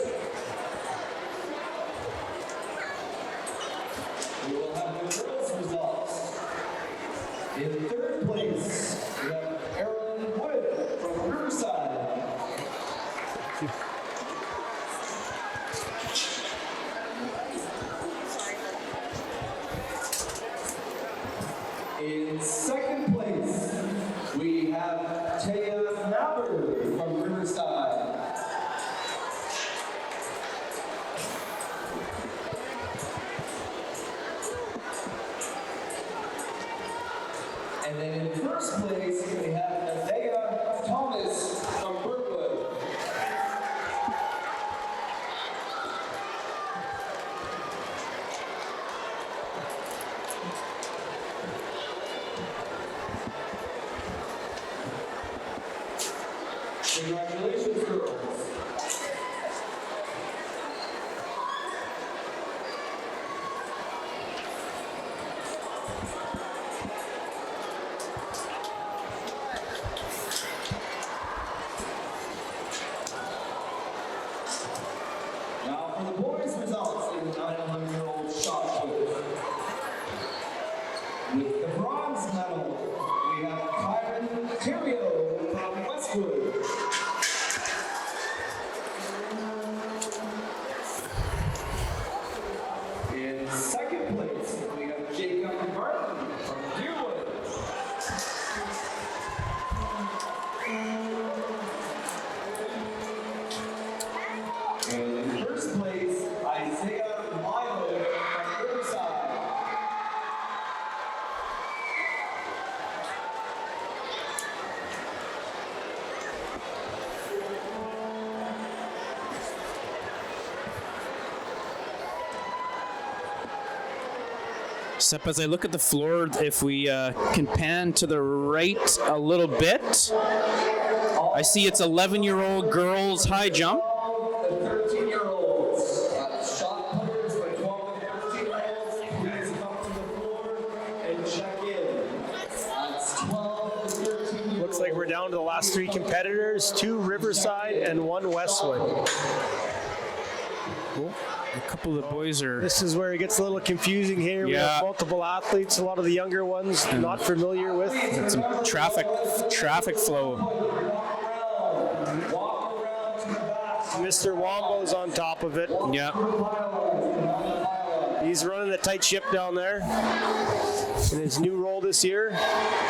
we will have the girls' results. In third place, we have Erin Wood from Riverside. In second place, we have Taya Naber from Riverside. And then in first place, we have Nevaeh Thomas from Brookwood. Congratulations, girls. Now for the boys' results in the 9 to 11-year-old shot put. With the bronze medal, we have Kyron Terrio from Westwood. In second place, we have Jacob Martin from Deerwood. And in first place, Isaiah Milo from Riverside. Except as I look at the floor, if we can pan to the right a little bit, I see it's 11-year-old girls high jump. The 13-year-olds, shot putters for 12 and 13-year-olds, please come to the floor and check in. That's 12 and 13-year-olds. Looks like we're down to the last three competitors, 2 Riverside and 1 Westwood. A couple of the boys are. This is where it gets a little confusing here. We Yeah. have multiple athletes, a lot of the younger ones not familiar with. Some traffic flow. Walk around to the back. Mr. Wombo's on top of it. Yeah. He's running the tight ship down there. In his new role this year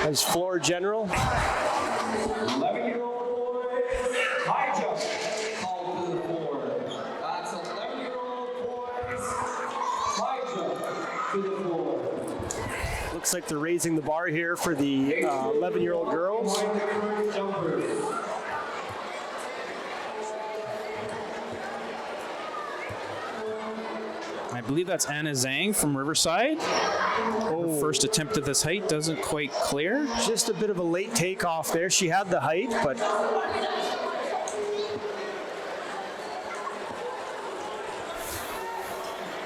as floor general. 11-year-old boys, high jump, called to the floor. That's 11-year-old boys, high jump to the floor. Looks like they're raising the bar here for the 11-year-old girls. Jumpers. believe that's Anna Zhang from Riverside. Her first attempt at this height doesn't quite clear. Just a bit of a late takeoff there. She had the height, but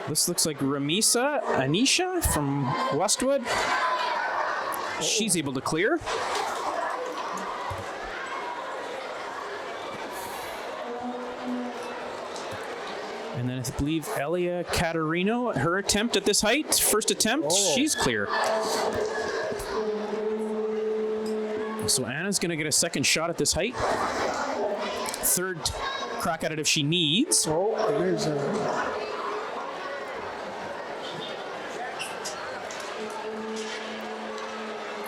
This looks like Anisha from Westwood. She's able to clear. And then I believe Elia Caterino, her attempt at this height, first attempt, she's clear. So Anna's going to get a second shot at this height. Third crack at it if she needs. there's a...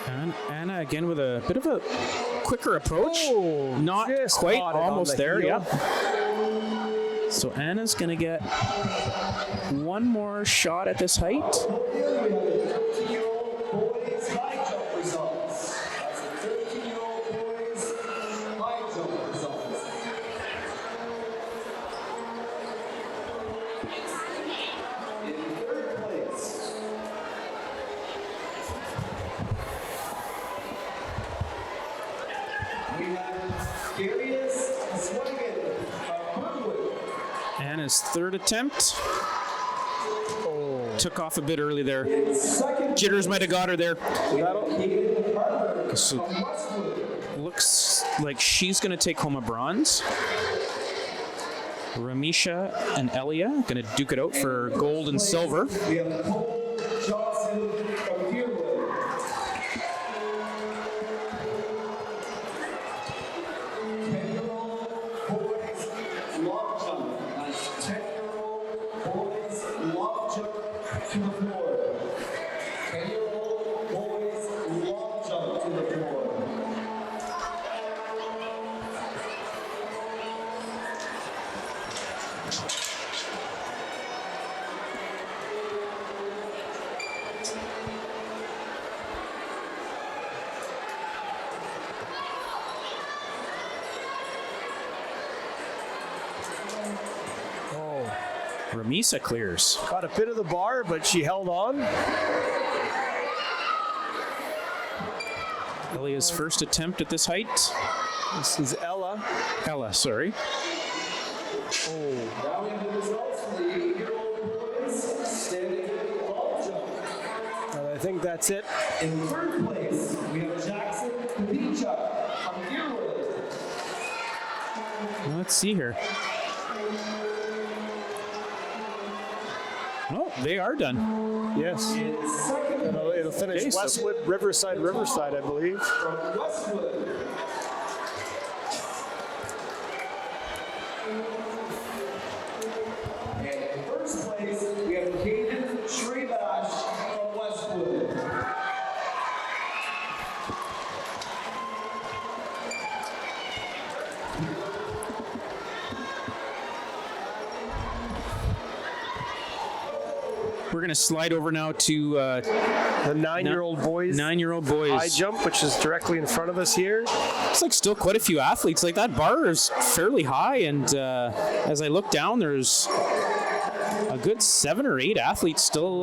And Anna again with a bit of a quicker approach. Not just quite, caught it on almost the there, heel. yeah. So Anna's going to get one more shot at this height. 13-year-old boys high jump results. That's the 13-year-old boys high jump results. In third place, we have Darius Swanigan of Goodwood. Anna's third attempt. Took off a bit early there. Second, Jitters might have got her there. Keegan Harper So of Westwood. looks like she's going to take home a bronze. Ramisha and Elia going to duke it out for gold and silver. We have Cole Johnson from Deerwood. 10-year-old boys long jump. That's 10-year-old boys long jump to the floor. 10-year-old boys long jump to the floor. Ramisa clears. Got a bit of the bar, but she held on. Elia's first attempt at this height. This is Ella. Ella, sorry. Now we have the results for the 8-year-old boys standing long jump. And I think that's it. In third place, we have Jackson Kubichuk from Deerwood. Let's see here. Oh, they are done. Yes. In second It'll finish Okay, so- Westwood, Riverside, I believe. from Westwood. And in first place, we have Caden Shrebash from Westwood. We're going to slide over now to The 9-year-old boys 9-year-old boys. high jump, which is directly in front of us here. Looks like still quite a few athletes. Like that bar is fairly high, and as I look down, there's a good 7 or 8 athletes still.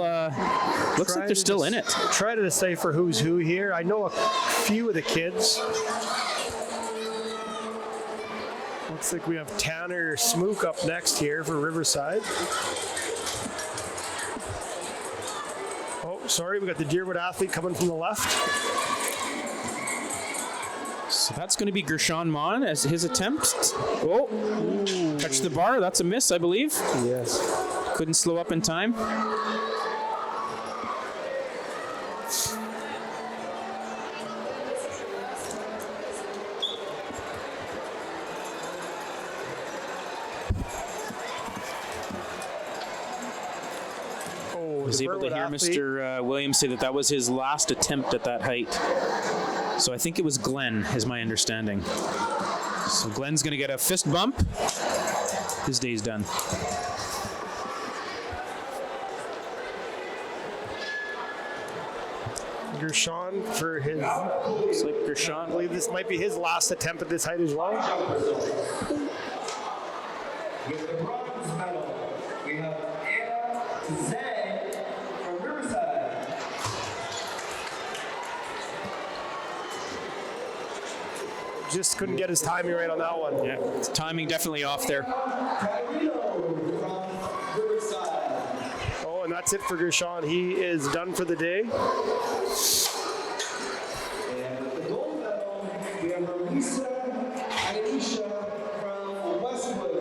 Looks like they're still in it. Try to decipher who's who here. I know a few of the kids. Looks like we have Tanner Smook up next here for Riverside. Oh, sorry, we got the Deerwood athlete coming from the left. So that's going to be Gershon Mon as his attempt. Oh, touched the bar. That's a miss, I believe. Yes. Couldn't slow up in time. I was able to hear Mr. Williams say that that was his last attempt at that height. So I think it was Glenn, is my understanding. So Glenn's going to get a fist bump. His day's done. Gershon for his, Looks like I Gershon. believe this might be his last attempt at this height as well. With the bronze medal, we have Anna Zay from Riverside. Just couldn't get his timing right on that one. Yeah, timing definitely off there. Carino from Riverside. Oh, and that's it for Gershon. He is done for the day. And with the gold medal, we have Lisa Aisha from Westwood.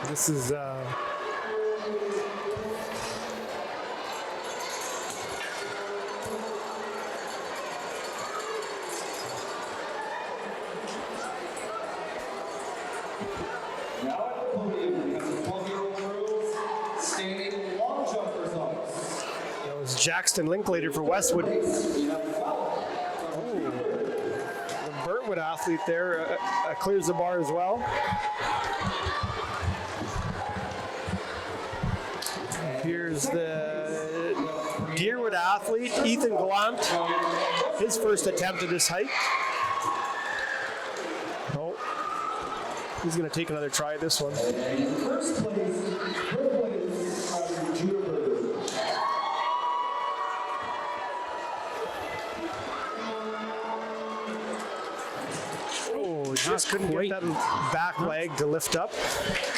This is Now at the podium, we have the 12-year-old girls standing long jump results. that was Jackson Linklater for Westwood. We have Fowler from The Burntwood athlete there clears the bar as well. Here's the Deerwood athlete, Ethan Gallant. His first attempt at this height. Oh, he's going to take another try at this one. first place, third place from Juniper. Oh, just couldn't quite. get that back leg to lift up.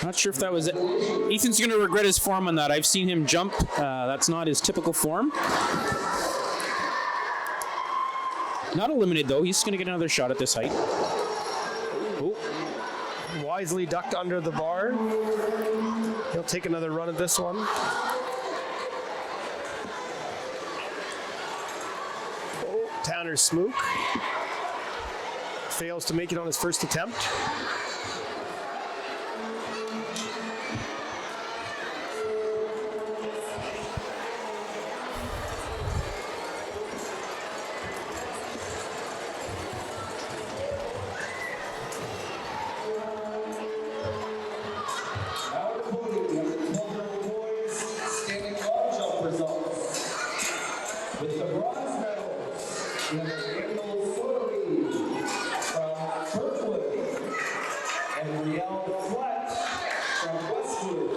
Not sure if that was it. Ethan's going to regret his form on that. I've seen him jump. That's not his typical form. Not eliminated, though. He's going to get another shot at this height. Oh, Wisely ducked under the bar. He'll take another run at this one. Oh, Tanner Smook fails to make it on his first attempt. Now at the podium, we have the 12-year-old boys standing long jump results. With the bronze medals, we have Daniel Sorley from Kirkwood and Riel Fleck from Westwood.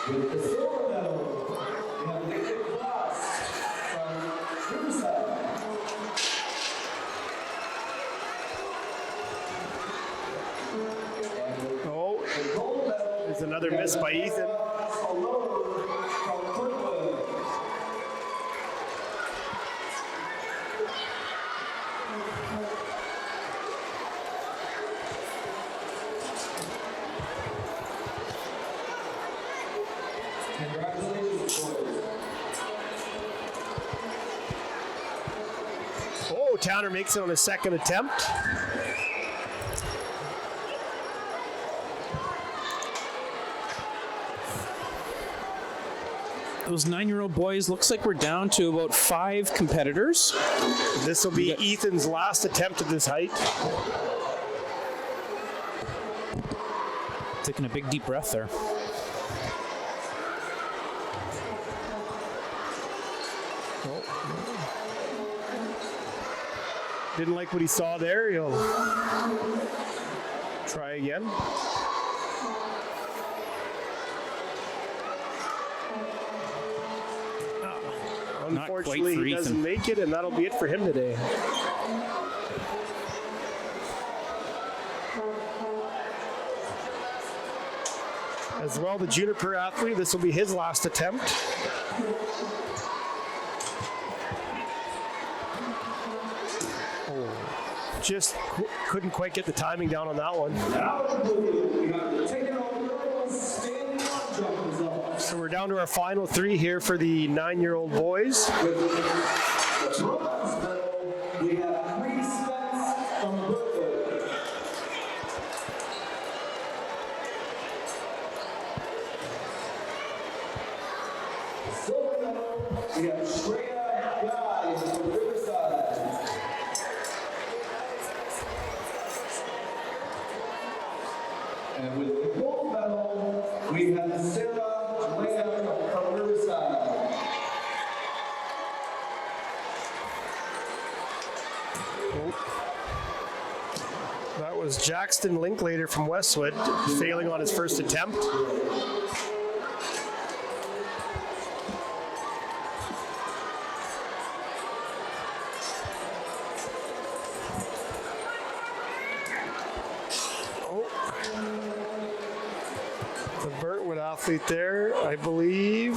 With the silver medal, we have Nick Glass from Riverside. Oh, The gold medal there's another miss by Ethan. Alone from Kirkwood. Congratulations, boys. Oh, Tanner makes it on his second attempt. those 9-year-old boys, looks like we're down to about 5 competitors. This will be Ethan's last attempt at this height. Taking a big deep breath there. Didn't like what he saw there. He'll try again. Not quite Unfortunately, for he Ethan. doesn't make it, and that'll be it for him today. As well, the Juniper athlete, this will be his last attempt. Just couldn't quite get the timing down on that one. Now at the podium, we have the taken on girls standing long jump results. So we're down to our final 3 here for the 9-year-old boys. With The bronze medal, we have 3 Spence from Brooklyn. Silver medal, we have Shreya Guy from Riverside. And with the gold medal, we have Sarah Lamb from Riverside. That was Jackson Linklater from Westwood, failing on his first attempt. The Burntwood athlete there, I believe.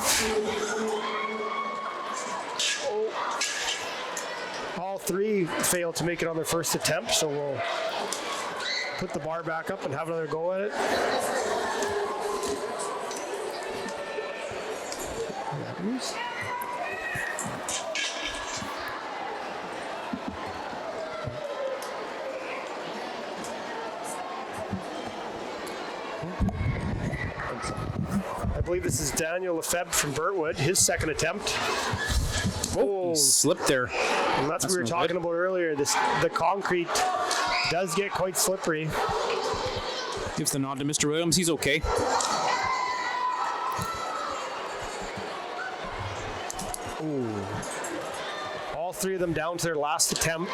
All 3 failed to make it on their first attempt, so we'll put the bar back up and have another go at it. I believe this is Daniel Lefebvre from Burntwood, his second attempt. Oh, he slipped there. And that's what we were talking about earlier. The concrete does get quite slippery. Gives the nod to Mr. Williams. He's okay. Ooh. All 3 of them down to their last attempt.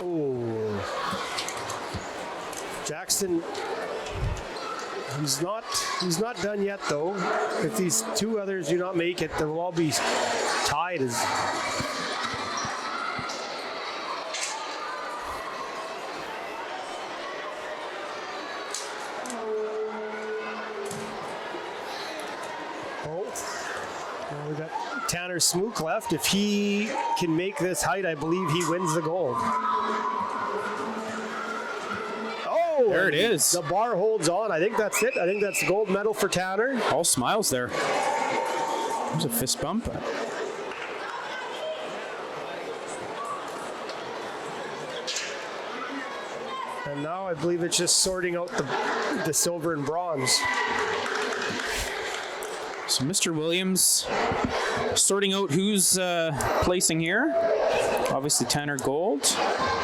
Ooh. Jackson, he's not done yet though. If these 2 others do not make it, they will all be tied as well, we got Tanner Smook left. If he can make this height, I believe he wins the gold. Oh, There it is. The bar holds on. I think that's it. I think that's the gold medal for Tanner. All smiles there. There's a fist bump. And now I believe it's just sorting out the silver and bronze. So Mr. Williams sorting out who's placing here. Obviously Tanner gold.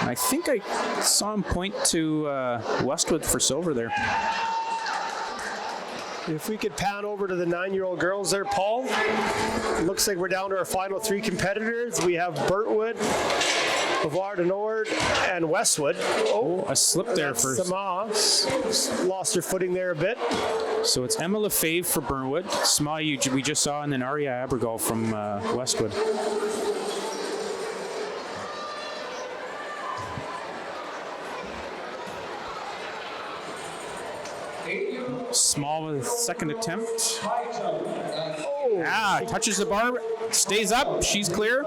I think I saw him point to Westwood for silver there. If we could pan over to the 9-year-old girls there, Paul. It looks like we're down to our final 3 competitors. We have Burntwood, Brevard du Nord, and Westwood. Oh, a slip there for Sama. Lost her footing there a bit. So it's Emma Lefebvre for Burntwood, Sma we just saw, and then Arya Abergall from Westwood. Small with second attempt. Touches the bar, stays up, she's clear.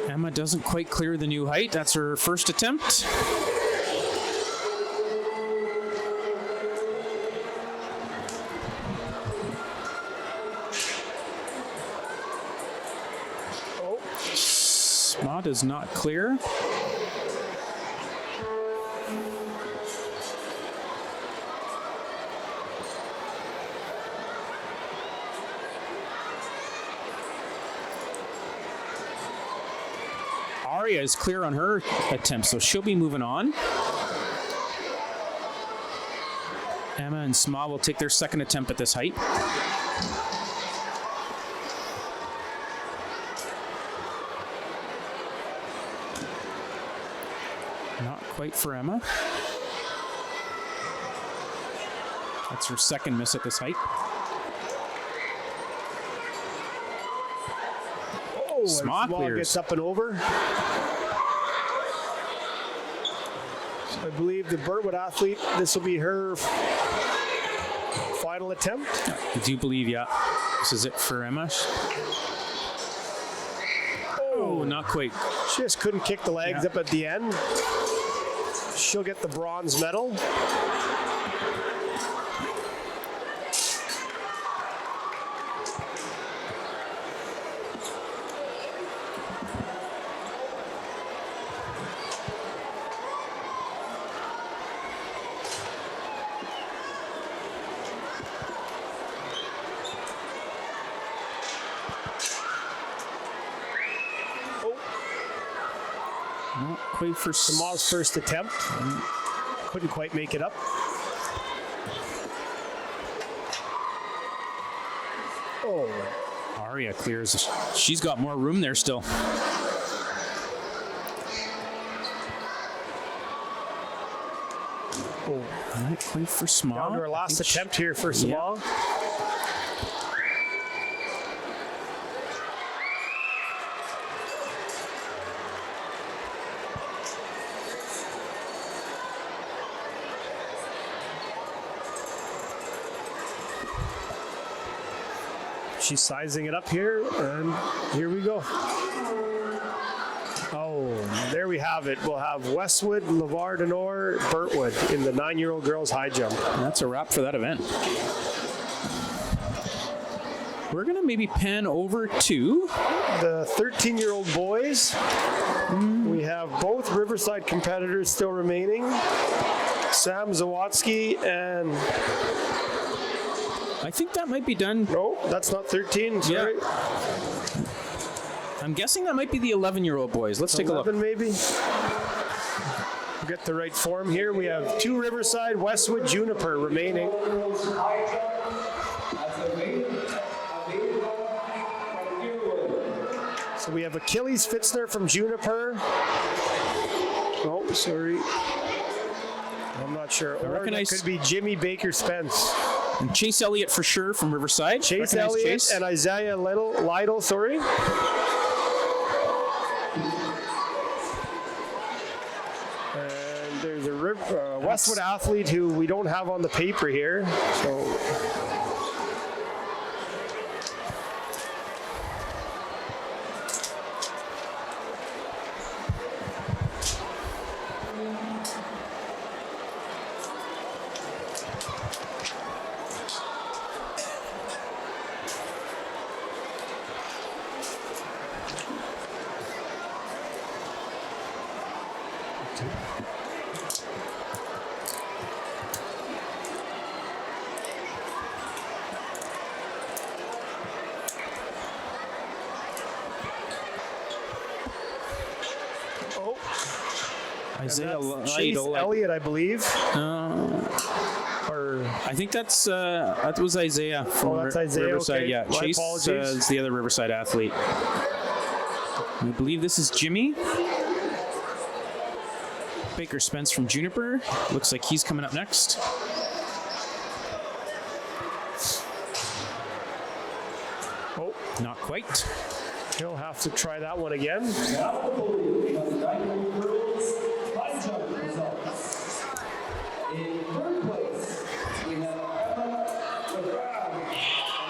Emma doesn't quite clear the new height. That's her first attempt. Sma does not clear. Arya is clear on her attempt, so she'll be moving on. Emma and Sma will take their second attempt at this height. Not quite for Emma. That's her second miss at this height. Oh, Sma and clears. gets up and over. So I believe the Burtwood athlete, this will be her final attempt. I do believe, yeah. This is it for Emma. Oh, not quite. She just couldn't kick the legs up at the end. She'll get the bronze medal. Not quite for Sama's first attempt. Couldn't quite make it up. Oh, Aria clears. She's got more room there still. Not quite for Sma. down to our last attempt here for Sama. She's sizing it up here, and here we go. Oh, there we have it. We'll have Westwood, LeVar Denor, Burtwood in the 9-year-old girls high jump. And that's a wrap for that event. We're going to maybe pan over to The 13-year-old boys. We have both Riverside competitors still remaining. Sam Zawatsky and... I think that might be done. No, that's not 13. Sorry. I'm guessing that might be the 11-year-old boys. Let's take a 11 look. maybe. Get the right form here. We have 2 Riverside, Westwood, Juniper remaining. So we have Achilles Fitzner from Juniper. Oh, sorry. I'm not sure. Or recognize- that could be Jimmy Baker Spence. And Chase Elliott for sure from Riverside. Chase Recognize Elliott Chase. and Isaiah Lytle, sorry. And there's a Westwood athlete who we don't have on the paper here. So Isaiah Chase Lytle. Elliott, I believe. Or I think that was Isaiah from that's Isaiah, Riverside. okay. Yeah, My Chase apologies. is the other Riverside athlete. I believe this is Jimmy Baker Spence from Juniper. Looks like he's coming up next. oh, Not quite. he'll have to try that one again. Now the podium of the 9-year-old girls high jump results. In third place, we have Emma Progran and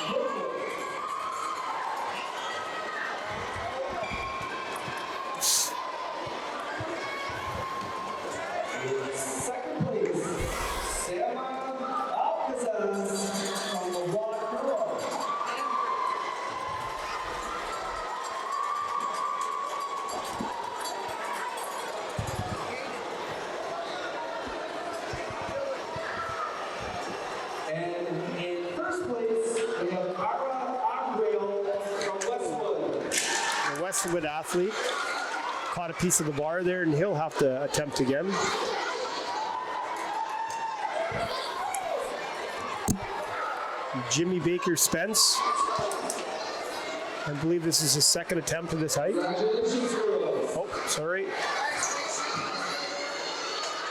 Progran. In second place, Sama Alcazar from the Water Girls. And in first place, we have Ara Agrail from Westwood. The Westwood athlete caught a piece of the bar there, and he'll have to attempt again. Jimmy Baker Spence. I believe this is his second attempt at this height. Oh, sorry.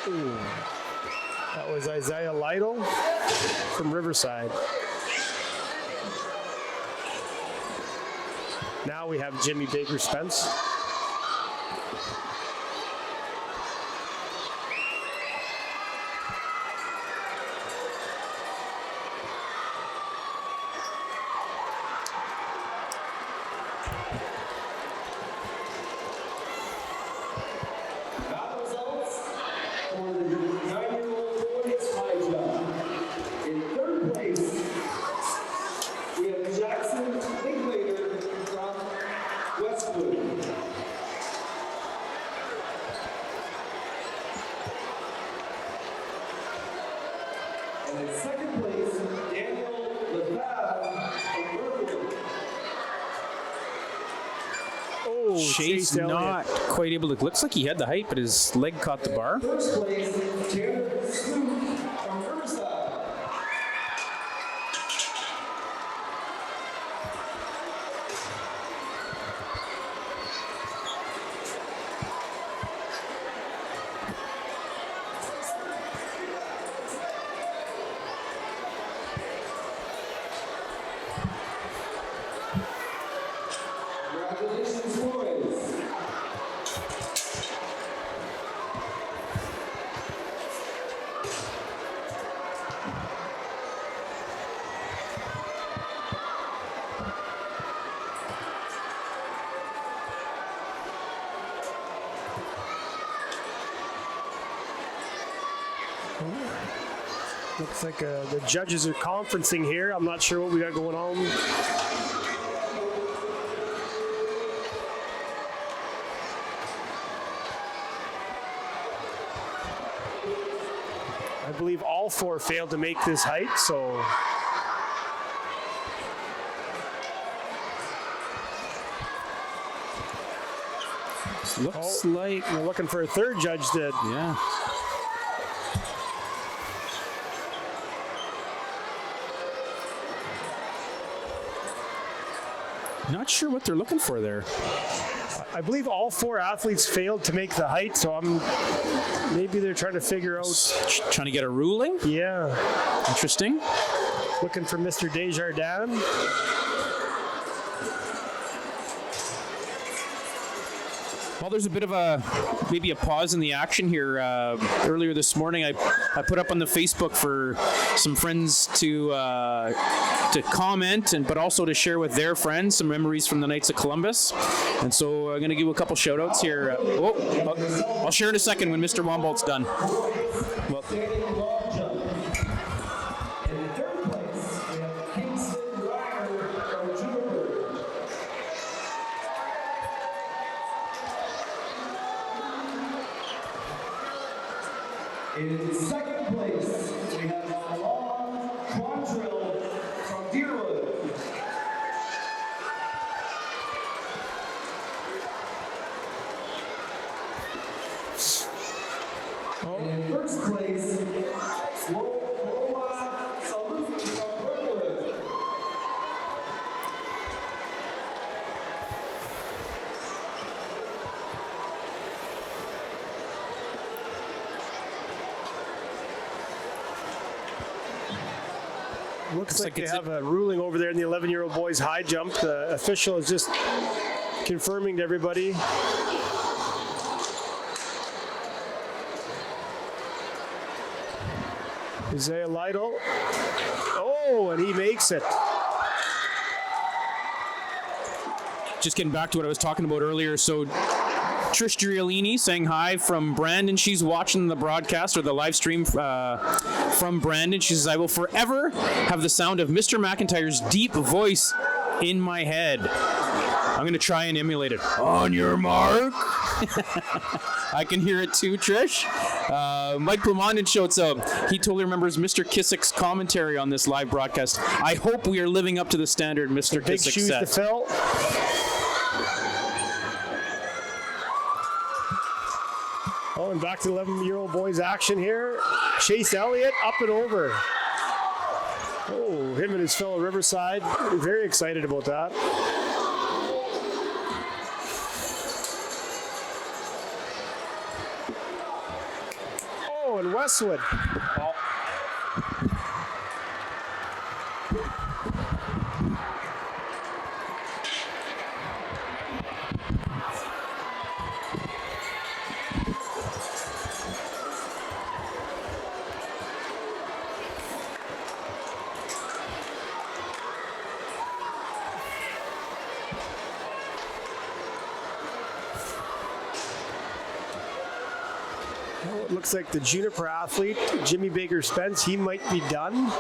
Ooh. That was Isaiah Lytle from Riverside. Now we have Jimmy Baker Spence. Chase not quite able to. Looks like he had the height, but his leg caught the bar. First place, Tanner Snoop from Riverside. Congratulations, boys. Looks like the judges are conferencing here. I'm not sure what we got going on. I believe all four failed to make this height, so Looks like we're looking for a third judge to. yeah. Not sure what they're looking for there. I believe all four athletes failed to make the height, so maybe they're trying to figure out. Trying to get a ruling? Yeah, Interesting. looking for Mr. Desjardins. Well, there's a bit of maybe a pause in the action here. Earlier this morning, I put up on the Facebook for some friends to comment but also to share with their friends some memories from the Knights of Columbus. And so I'm going to give a couple shout outs here. I'll share in a second when Mr. Wombolt's done. Well, Standing long jump. In third place, we have Kingston Ryder from Juniper. In second place, we have Alon Quantrill from Deerwood. And in first place, Lola Salute from Brookwood. Looks like they it's have a ruling over there in the 11-year-old boys high jump. The official is just confirming to everybody. Isaiah Lytle. Oh, and he makes it. just getting back to what I was talking about earlier. So Trish Giuliani saying hi from Brandon. She's watching the broadcast or the live stream from Brandon. She says, I will forever have the sound of Mr. McIntyre's deep voice in my head. I'm going to try and emulate it. On your mark. I can hear it too, Trish. Mike Plumondon showed up. He totally remembers Mr. Kissick's commentary on this live broadcast. I hope we are living up to the standard Mr. Big Kissick shoes set. to fill. Oh, and back to 11-year-old boys action here. Chase Elliott up and over. Oh, him and his fellow Riverside, very excited about that. Oh, and Westwood. Well, it looks like the Juniper athlete, Jimmy Baker Spence, he might be done.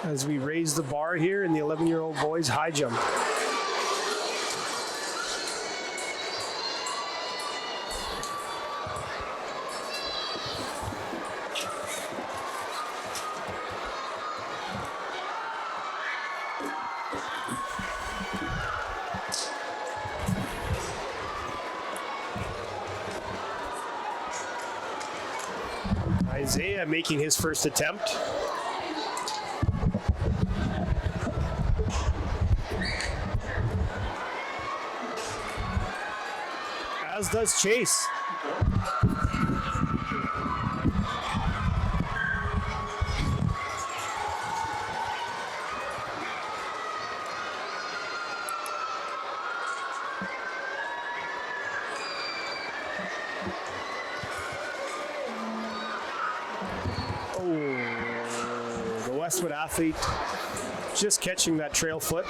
As we raise the bar here in the 11-year-old boys high jump. Isaiah making his first attempt. As does Chase. Westwood athlete just catching that trail foot.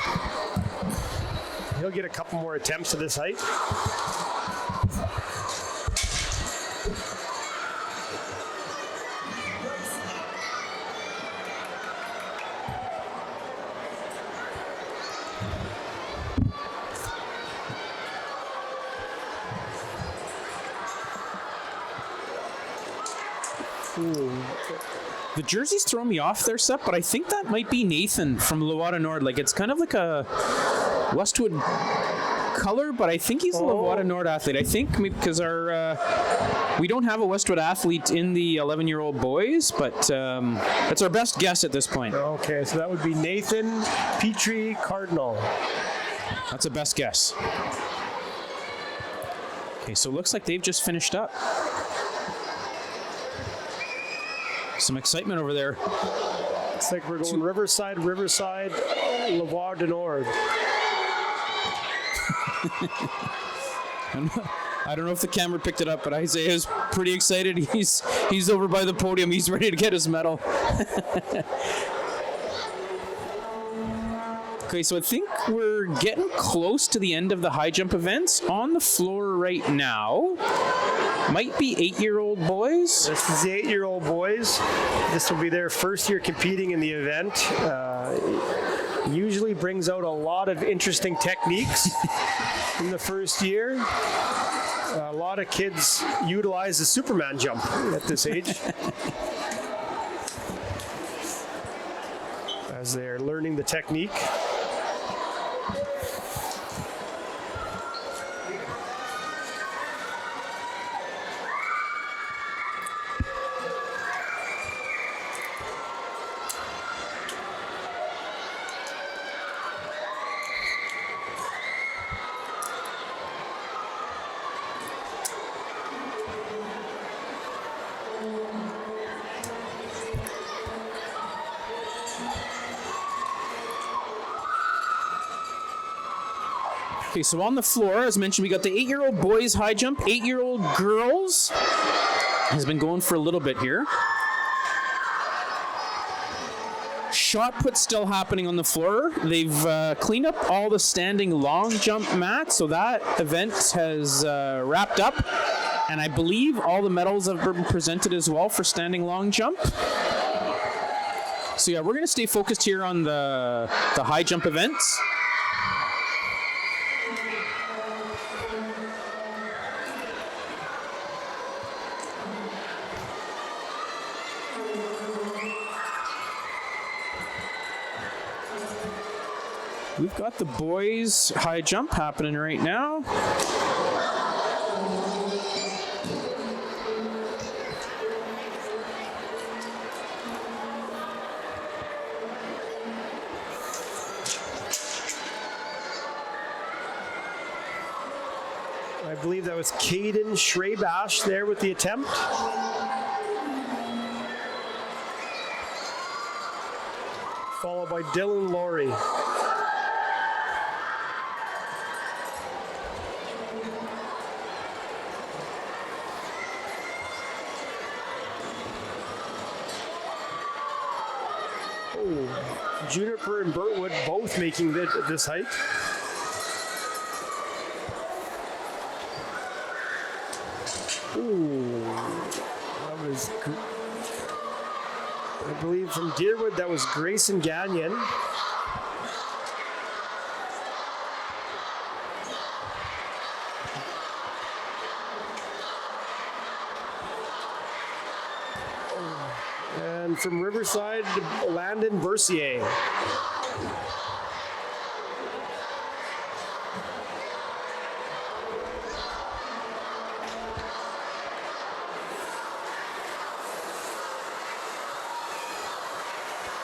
He'll get a couple more attempts to this height. The jerseys throw me off there, Sep, but I think that might be Nathan from Lawada Nord. Like, it's kind of like a Westwood color, but I think he's a Lawada Nord athlete. I think because we don't have a Westwood athlete in the 11-year-old boys, but that's our best guess at this point. Okay, so that would be Nathan Petrie Cardinal. That's a best guess. Okay, so it looks like they've just finished up. Some excitement over there. Looks like we're going Riverside, Lavoir du Nord. I don't know if the camera picked it up, but Isaiah's pretty excited. He's over by the podium. He's ready to get his medal. Okay, so I think we're getting close to the end of the high jump events. On the floor right now might be 8-year-old boys. This is the 8-year-old boys. This will be their first year competing in the event. Usually brings out a lot of interesting techniques in the first year. A lot of kids utilize the Superman jump at this age. As they're learning the technique. Okay, so on the floor, as mentioned, we got the 8-year-old boys high jump. 8-year-old girls has been going for a little bit here. Shot put still happening on the floor. They've cleaned up all the standing long jump mats, so that event has wrapped up. And I believe all the medals have been presented as well for standing long jump. So yeah, we're going to stay focused here on the high jump events. We've got the boys high jump happening right now. I believe that was Caden Schrabash there with the attempt. Followed by Dylan Laurie. Oh, Juniper and Burtwood both making this height. Ooh, that was, I believe from Deerwood, that was Grayson Gagnon. And from Riverside, Landon Bercier.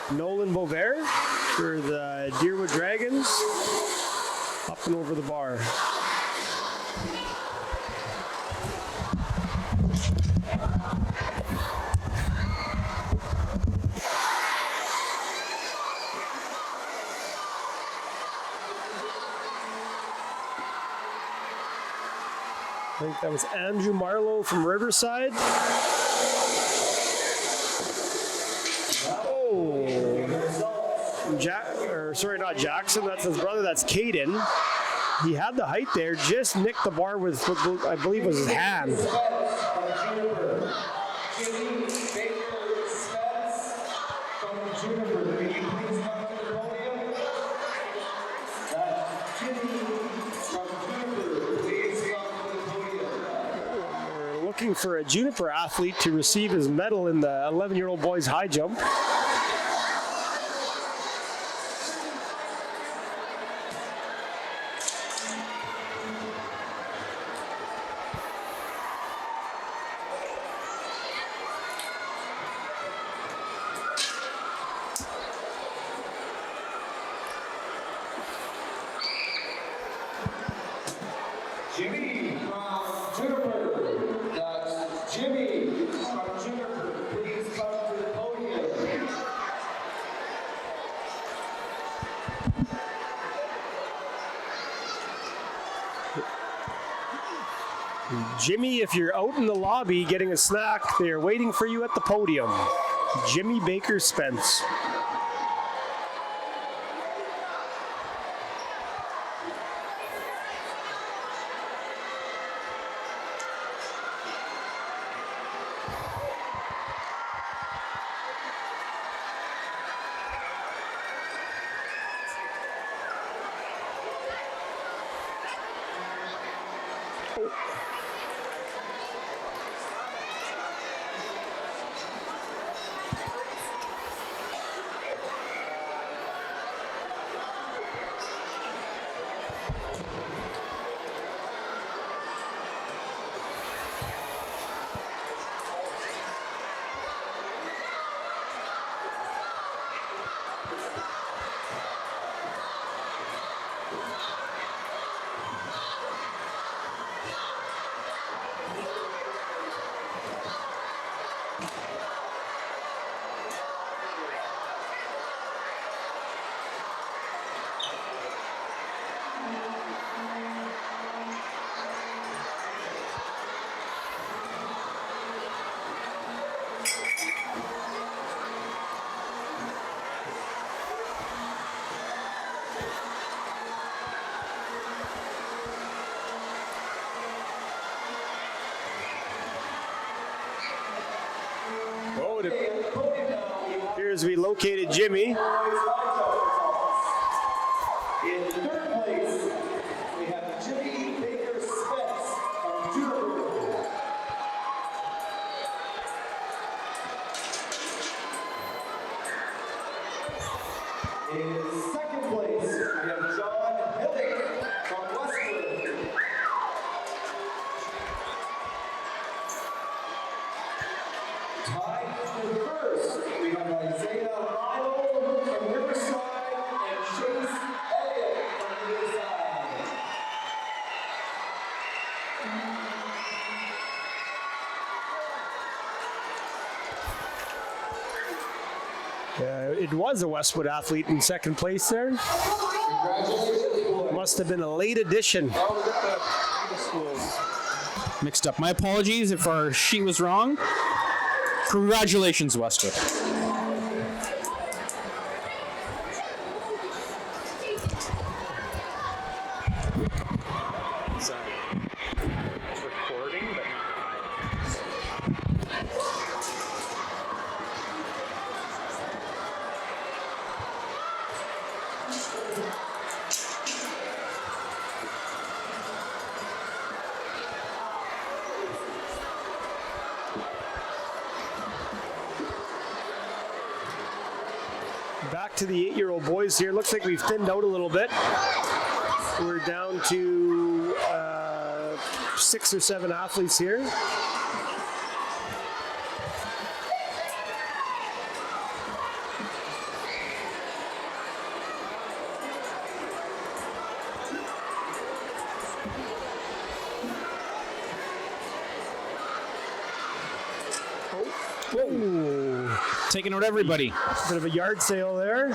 Nolan Bovair for the Deerwood Dragons, up and over the bar. I think that was Andrew Marlowe from Riverside. Sorry, not Jackson, that's his brother, that's Caden. He had the height there, just nicked the bar with what I believe was his hand. We're looking for a Juniper athlete to receive his medal in the 11-year-old boys high jump. Jimmy from Juniper. That's Jimmy from Juniper. Please come to the podium. Jimmy, if you're out in the lobby getting a snack, they're waiting for you at the podium. Jimmy Baker Spence. Here's we located Jimmy. In third place, we have Jimmy Baker Spence from Juniper. In second place, we have John Hillick from Westwood. Tied for first, we have Isaiah Lyle from Riverside and Chase Elliott from Riverside. It was a Westwood athlete in second place there. Must have been a late addition. Mixed up. My apologies if our sheet was wrong. Congratulations, Westwood. Recording, but Back to the 8-year-old boys here. Looks like we've thinned out a little bit. We're down to 6 or 7 athletes here. Whoa. taking out everybody. Bit of a yard sale there.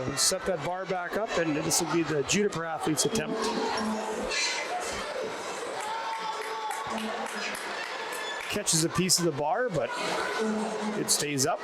We'll set that bar back up, and this will be the Juniper athlete's attempt. Catches a piece of the bar, but it stays up.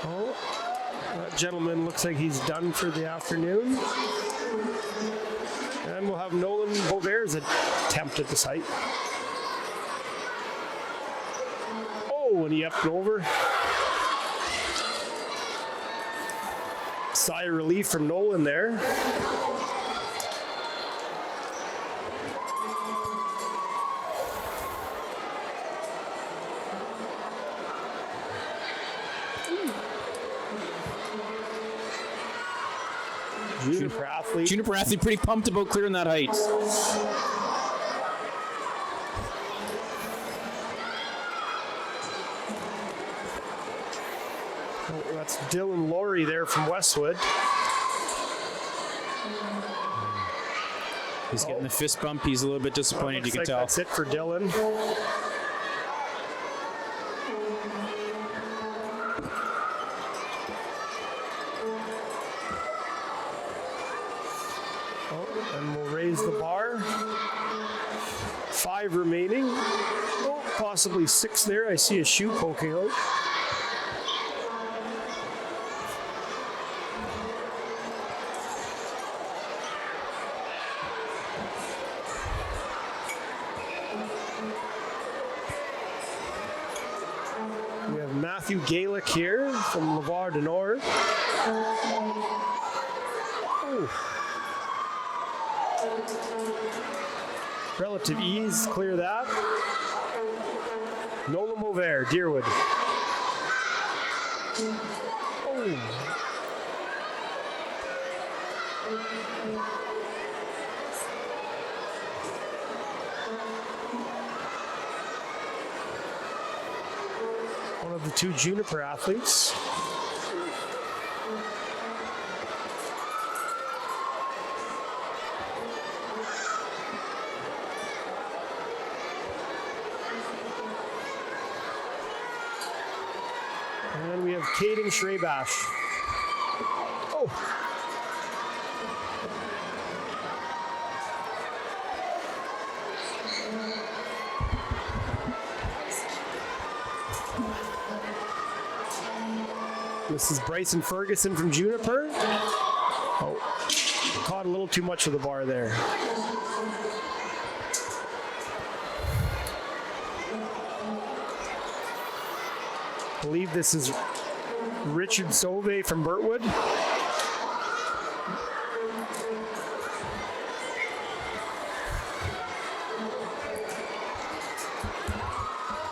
Oh, that gentleman looks like he's done for the afternoon. And we'll have Nolan Beauvair's attempt at the site. Oh, and he upped and over. Sigh of relief from Nolan there. Juniper athlete pretty pumped about clearing that height. Oh, that's Dylan Laurie there from Westwood. He's getting the fist bump. He's a little bit disappointed, you can tell. That's it for Dylan. And we'll raise the bar. 5 remaining. Oh, possibly 6 there. I see a shoe poking out. We have Matthew Galick here from Lavar du Nord. Oh. Relative ease, clear that. Nolan Beauvair, Deerwood. Oh. One of the 2 Juniper athletes. And we have Caden Schrabash. Oh. This is Bryson Ferguson from Juniper. Oh, caught a little too much of the bar there. I believe this is Richard Sauve from Burtwood.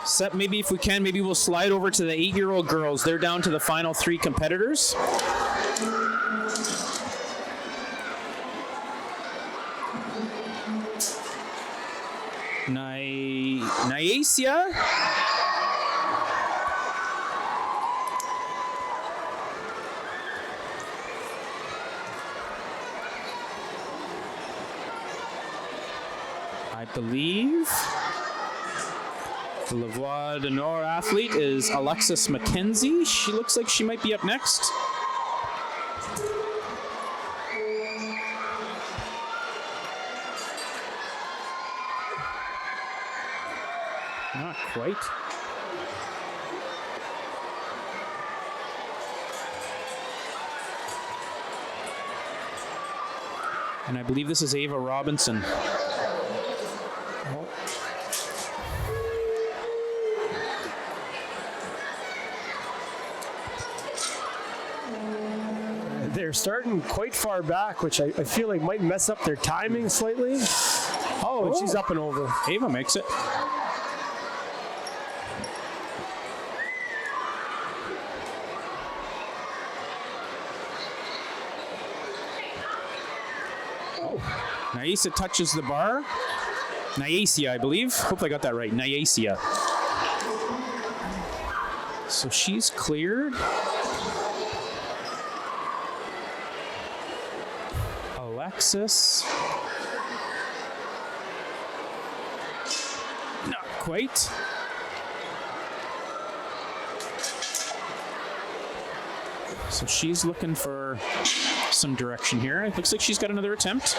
Sep, maybe if we can, maybe we'll slide over to the 8-year-old girls. They're down to the final 3 competitors. Nyasia. I believe the Lavoie de Nord athlete is Alexis McKenzie. She looks like she might be up next. Not quite. And I believe this is Ava Robinson. They're starting quite far back, which I feel like might mess up their timing slightly. Oh, and she's up and over. Ava makes it. Nyasia touches the bar. Nyasia, I believe. Hope I got that right. Nyasia. So she's cleared. Alexis. Not quite. So she's looking for some direction here. It looks like she's got another attempt.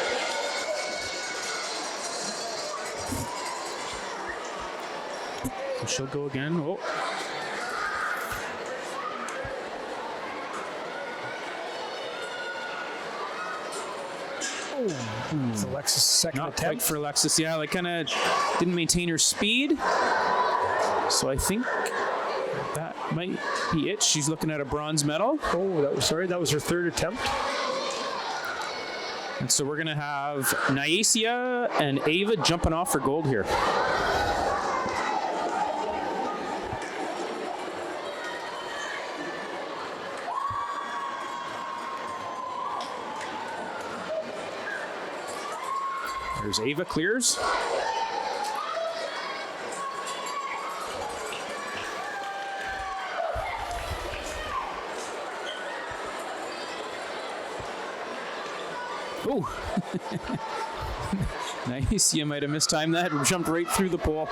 So she'll go again. Oh. It's Alexis' second Not attempt. quite for Alexis. Yeah, like kind of didn't maintain her speed. So I think that might be it. She's looking at a bronze medal. Oh, that was her third attempt. And so we're going to have Nyasia and Ava jumping off for gold here. There's Ava clears. Oh, Nyasia might have mistimed that and jumped right through the pole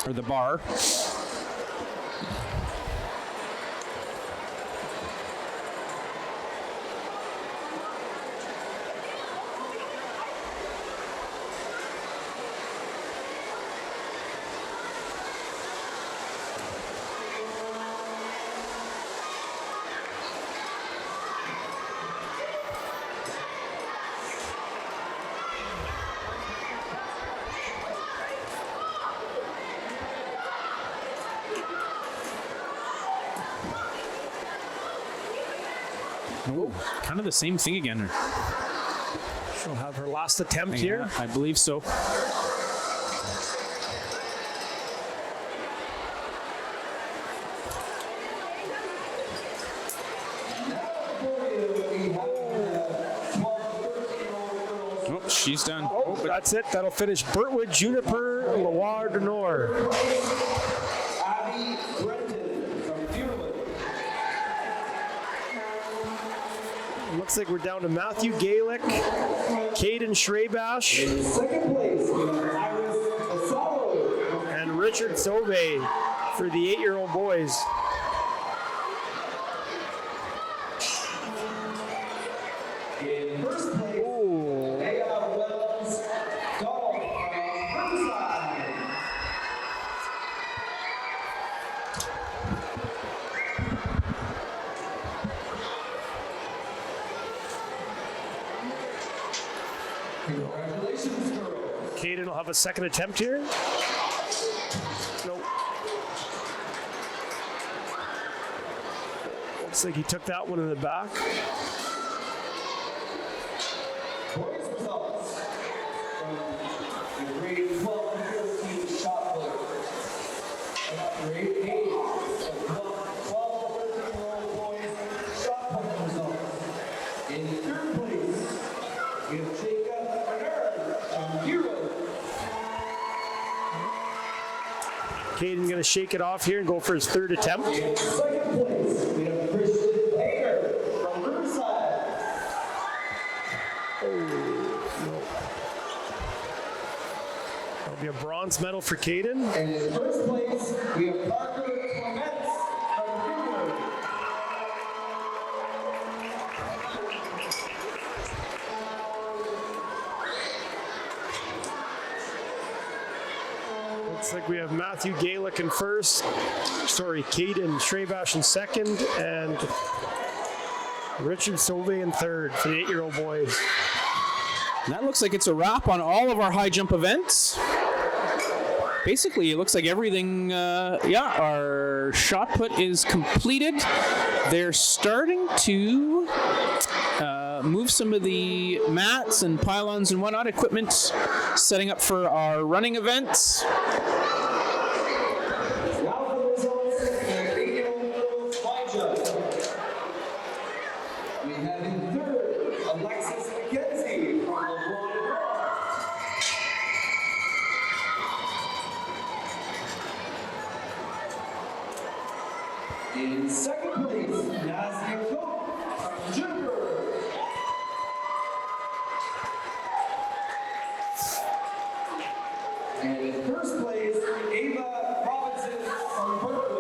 or the bar. Oh, kind of the same thing again. She'll have her last attempt here. I believe so. Oh, she's done. Oh, that's it. That'll finish Birtwood, Juniper, Loire du Nord. Abby Brenton from Dearwood. Looks like we're down to Matthew Galick, Caden Schrabash, Second place, we have Iris Asalo. and Richard Sauve for the 8-year-old boys. In first place, Aya Wells Dahl from Riverside. Congratulations, girls. Caden will have a second attempt here. Nope. Looks like he took that one in the back. from the grade 12 to 13 shot put. And grade 8, the 12 to 13-year-old boys shot put results. In third place, we have Jacob Bernard from Euro. Caden going to shake it off here and go for his third attempt. In second place, we have Christian Baker from Riverside. That'll be a bronze medal for Caden. And in first place, we have Parker Clements from Greenwood. Looks like we have Matthew Galick in first. Sorry, Caden Schrabash in second, and Richard Sauvé in third for the 8-year-old boys. And that looks like it's a wrap on all of our high jump events. Basically, it looks like everything, our shot put is completed. They're starting to move some of the mats and pylons and whatnot, equipment, setting up for our running events. Now for the results in the 8-year-old girls high jump. We have in third, Alexis McKenzie from LeBron. In second place, Nazia Cook from Juniper. And in first place, Ava Robinson from Berkeley.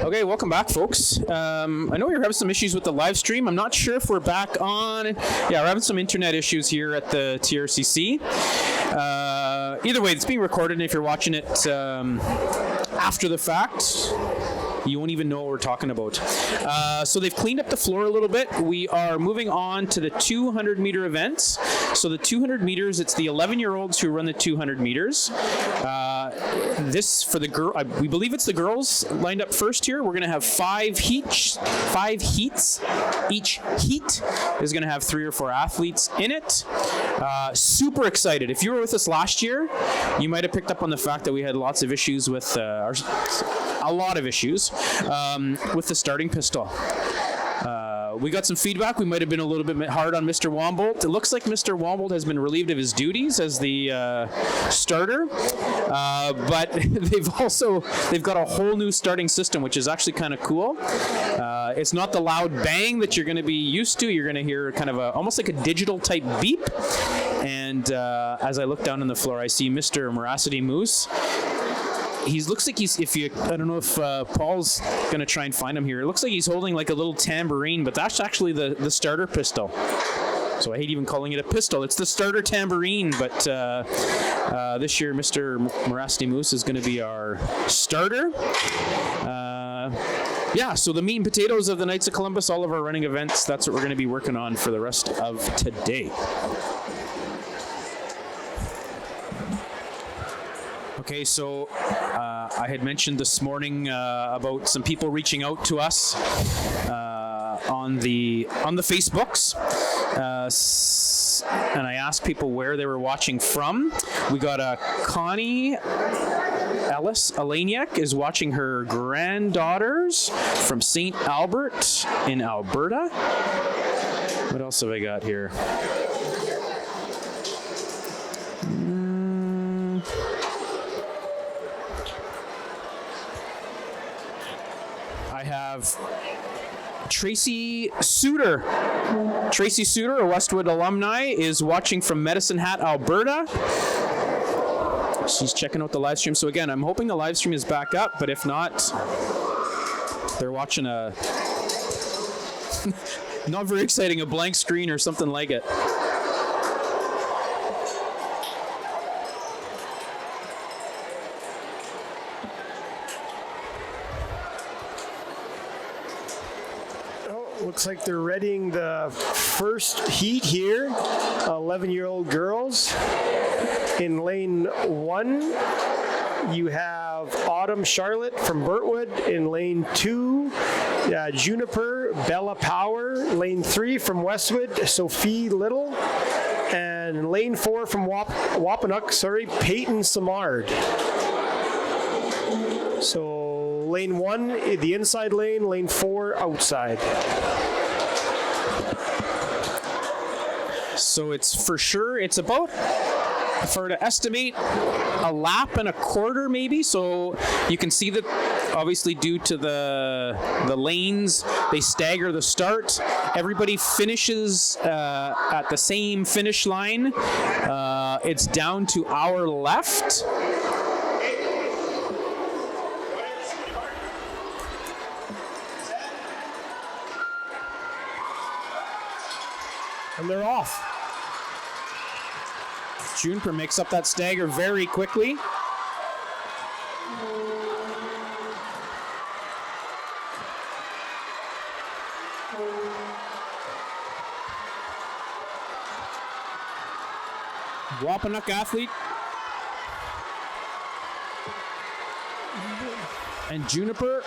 Okay, welcome back, folks. I know we were having some issues with the live stream. I'm not sure if we're back on. Yeah, we're having some internet issues here at the TRCC. Either way, it's being recorded, and if you're watching it after the fact, you won't even know what we're talking about. So they've cleaned up the floor a little bit. We are moving on to the 200-meter events. So the 200 meters, it's the 11-year-olds who run the 200 meters. This for the girl, we believe it's the girls lined up first here. We're going to have 5 heats. Each heat is going to have 3 or 4 athletes in it. Super excited. If you were with us last year, you might have picked up on the fact that we had lots of issues with a lot of issues with the starting pistol. We got some feedback. We might have been a little bit hard on Mr. Wombold. It looks like Mr. Wombold has been relieved of his duties as the starter, but they've got a whole new starting system, which is actually kind of cool. It's not the loud bang that you're going to be used to. You're going to hear kind of almost like a digital type beep. And as I look down on the floor, I see Mr. Moracity Moose. Looks like I don't know if Paul's going to try and find him here. It looks like he's holding like a little tambourine, but that's actually the starter pistol. So I hate even calling it a pistol. It's the starter tambourine, but this year Mr. Moracity Moose is going to be our starter. So the meat and potatoes of the Knights of Columbus, all of our running events, that's what we're going to be working on for the rest of today. Okay, so I had mentioned this morning about some people reaching out to us on the Facebooks, and I asked people where they were watching from. We got a Connie Ellis Alaniak is watching her granddaughters from St. Albert in Alberta. What else have I got here? I have Tracy Suter. Tracy Suter, a Westwood alumni, is watching from Medicine Hat, Alberta. She's checking out the live stream. So again, I'm hoping the live stream is back up, but if not, they're watching a not very exciting, a blank screen or something like it. Looks like they're readying the first heat here. 11-year-old girls. In lane 1, you have Autumn Charlotte from Burtwood. In lane 2, Juniper Bella Power. Lane 3 from Westwood, Sophie Little. And in lane 4 from Wapanuk, Peyton Samard. So lane 1, the inside lane, lane 4, outside. So it's for sure, it's about, for to estimate, a lap and a quarter maybe. So you can see that obviously due to the lanes, they stagger the start. Everybody finishes at the same finish line. It's down to our left. And they're off. Juniper makes up that stagger very quickly. Wapanuk athlete. And Juniper.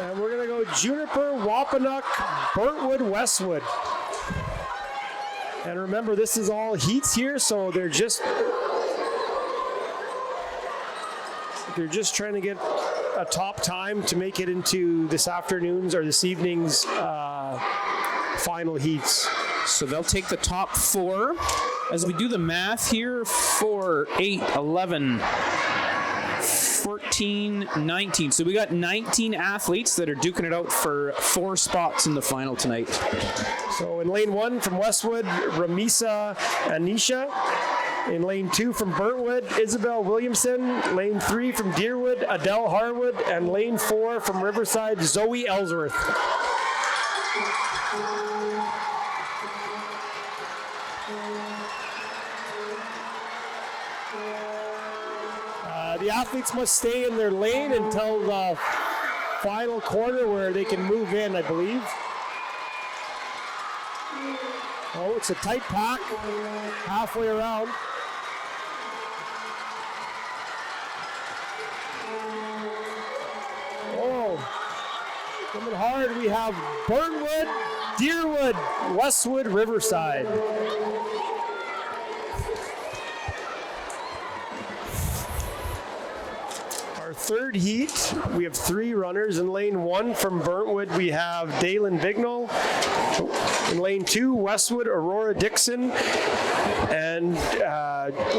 And we're going to go Juniper, Wapanuk, Burtwood, Westwood. And remember, this is all heats here, so they're just trying to get a top time to make it into this afternoon's or this evening's final heats. So they'll take the top 4. As we do the math here, 4, 8, 11, 14, 19. So we got 19 athletes that are duking it out for 4 spots in the final tonight. So in lane 1 from Westwood, Ramisa Anisha. In lane 2 from Burtwood, Isabel Williamson. Lane 3 from Deerwood, Adele Harwood. And lane 4 from Riverside, Zoe Ellsworth. The athletes must stay in their lane until the final quarter where they can move in, I believe. Oh, it's a tight pack halfway around. Oh, coming hard. We have Burnwood, Deerwood, Westwood, Riverside. third heat, we have 3 runners. In lane 1 from Burntwood, we have Dalen Bignell. In lane 2, Westwood, Aurora Dixon. And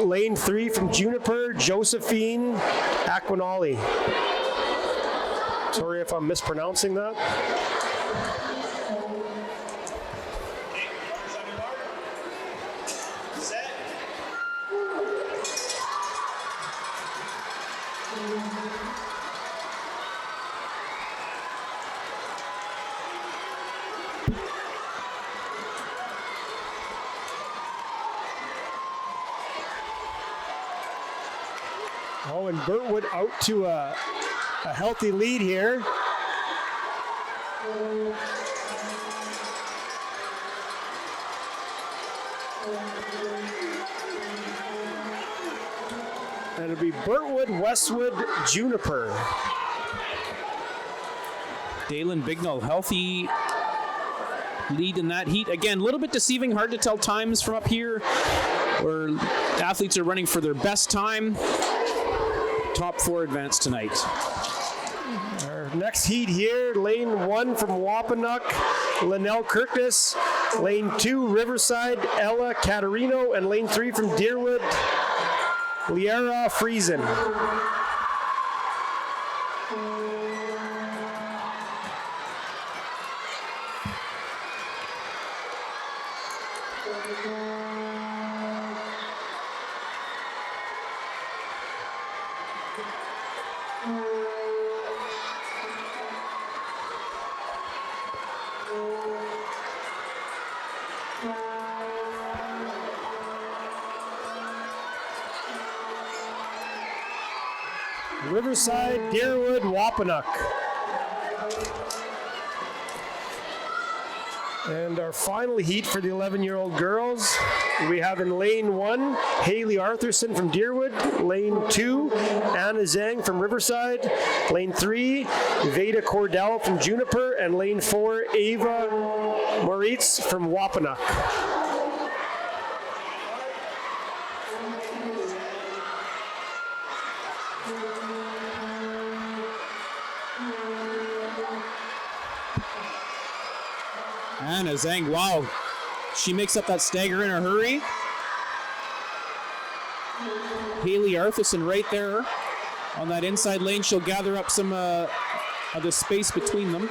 lane 3 from Juniper, Josephine Aquinali. Sorry if I'm mispronouncing that. Oh, and Burntwood out to a healthy lead here. And it'll be Burntwood, Westwood, Juniper. Dalen Bignell, healthy lead in that heat. Again, a little bit deceiving, hard to tell times from up here where athletes are running for their best time. Top 4 advance tonight. Our next heat here, lane 1 from Wapanuck, Linnell Kirkness. Lane 2, Riverside, Ella Catarino. And lane 3 from Deerwood, Liara Friesen. Riverside, Deerwood, Wapanuck. And our final heat for the 11-year-old girls, we have in lane 1, Haley Arthurson from Deerwood. Lane 2, Anna Zhang from Riverside. Lane 3, Veda Cordell from Juniper. And lane 4, Ava Moritz from Wapanuck. Anna Zhang, wow. She makes up that stagger in a hurry. Haley Arthurson right there on that inside lane. She'll gather up some of the space between them.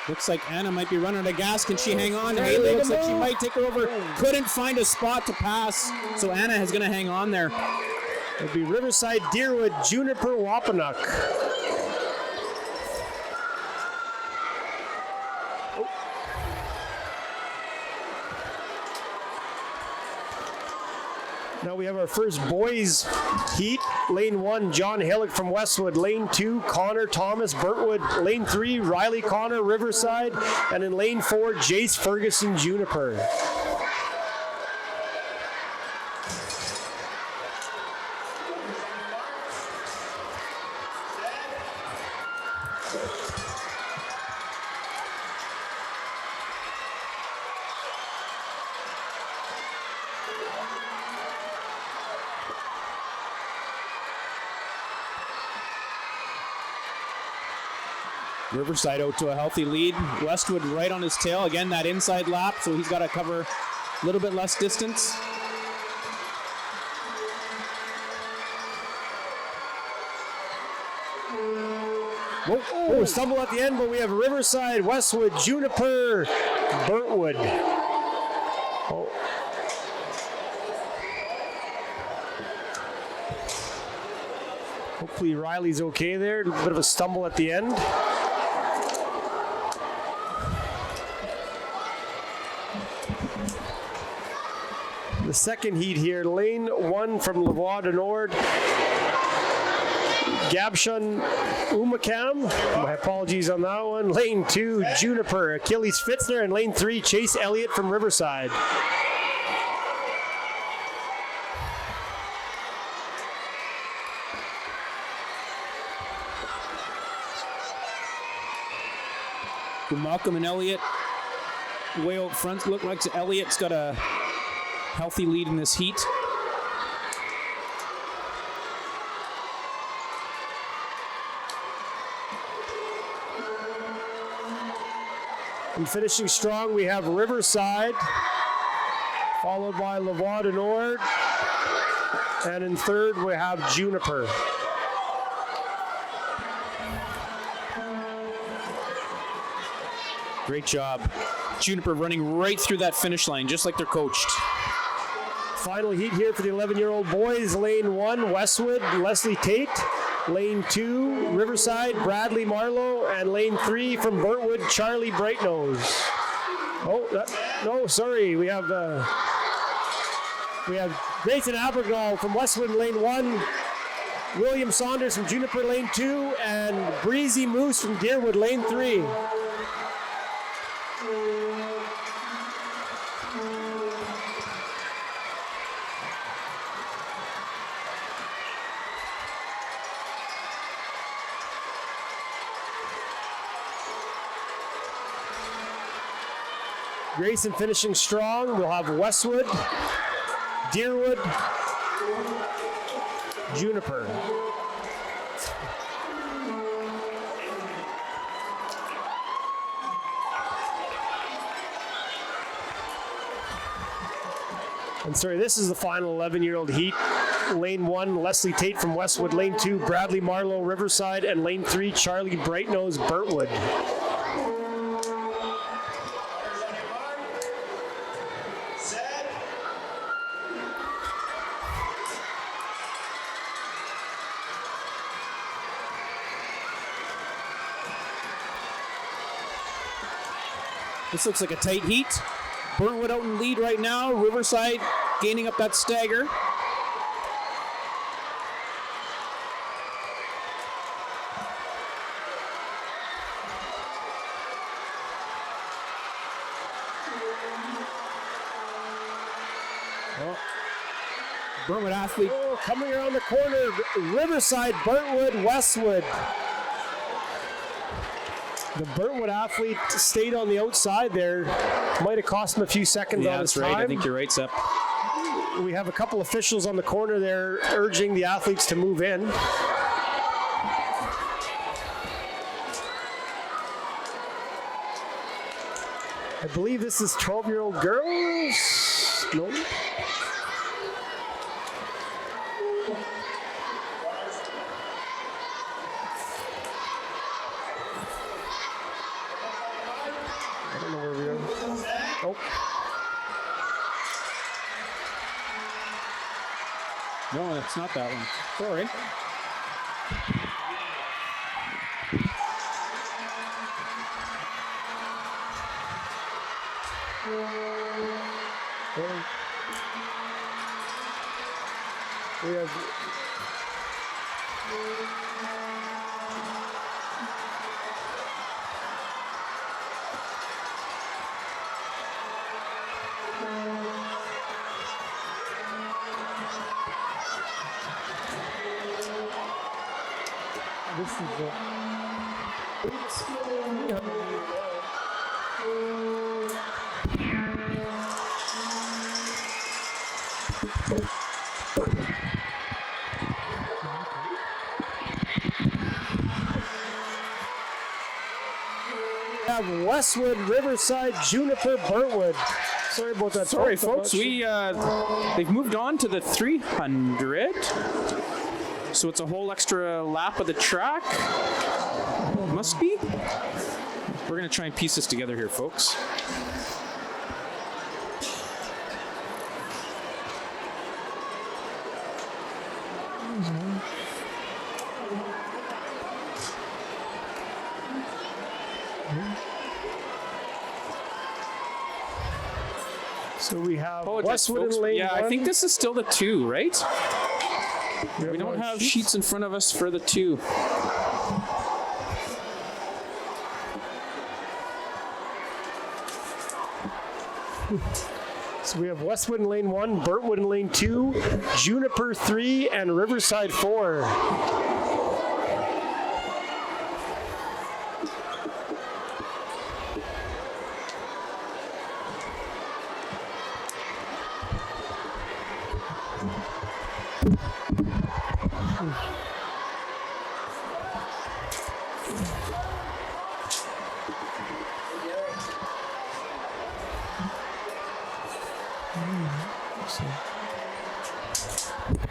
Looks like Anna might be running out of gas. Can she hang on? Haley looks like she might take her over. Couldn't find a spot to pass, so Anna is going to hang on there. It'll be Riverside, Deerwood, Juniper, Wapanuck. Now we have our first boys heat. Lane 1, John Hillick from Westwood. Lane 2, Connor Thomas, Burntwood. Lane 3, Riley Connor, Riverside. And in lane 4, Jace Ferguson, Juniper. Riverside out to a healthy lead. Westwood right on his tail. Again, that inside lap, so he's got to cover a little bit less distance. Oh, stumble at the end, but we have Riverside, Westwood, Juniper, Burntwood. Oh. Hopefully Riley's okay there. A bit of a stumble at the end. The second heat here, lane 1 from Lavoie du Nord. Gabshon Umakam, my apologies on that one. Lane 2, Juniper, Achilles Fitzner, and lane 3, Chase Elliott from Riverside. Malcolm and Elliott way out front. Look like Elliott's got a healthy lead in this heat. And finishing strong, we have Riverside, followed by Lavoie du Nord, and in third we have Juniper. Great job. Juniper running right through that finish line, just like they're coached. Final heat here for the 11-year-old boys. Lane 1, Westwood, Leslie Tate. Lane 2, Riverside, Bradley Marlowe. And lane 3 from Burtwood, Charlie Brightnose. No, sorry. We have Grayson Abergall from Westwood, lane 1. William Saunders from Juniper, lane 2. And Breezy Moose from Deerwood, lane 3. Grayson finishing strong. We'll have Westwood, Deerwood, Juniper. And sorry, this is the final 11-year-old heat. Lane 1, Leslie Tate from Westwood. Lane 2, Bradley Marlowe, Riverside. And lane 3, Charlie Brightnose, Burtwood. This looks like a tight heat. Burtwood out in lead right now. Riverside gaining up that stagger. Burtwood athlete. Oh, coming around the corner, Riverside, Burtwood, Westwood. The Burtwood athlete stayed on the outside there. Might have cost him a few seconds on his that's right. time. I think you're right, Sep. We have a couple officials on the corner there urging the athletes to move in. I believe this is 12-year-old girls. No. I don't know where we are. Nope. No, it's not that one. Sorry. We have this is the have Westwood, Riverside, Juniper, Burtwood. Sorry about that. Sorry, folks. They've moved on to the 300. So it's a whole extra lap of the track. Must be. We're going to try and piece this together here, folks. So we have Apologize, Westwood folks. in lane Yeah, 1. I think this is still the 2, right? We don't have sheets in front of us for the 2. So we have Westwood in lane 1, Burtwood in lane 2, Juniper 3, and Riverside 4.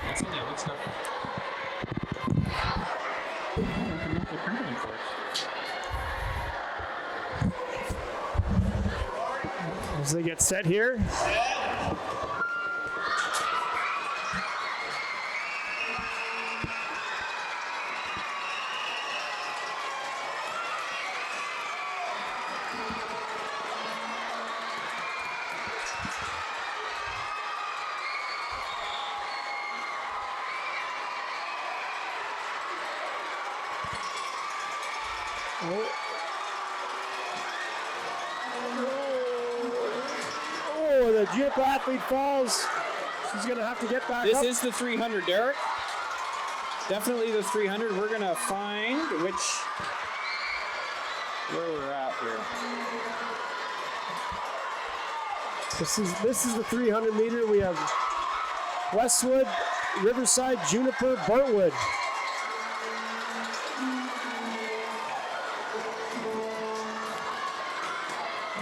That's only good stuff. As they get set here. Oh, the Juniper athlete falls. She's going to have to get back This up. is the 300, Derek. Definitely the 300. We're going to find where we're at here. This is the 300 meter. We have Westwood, Riverside, Juniper, Burntwood.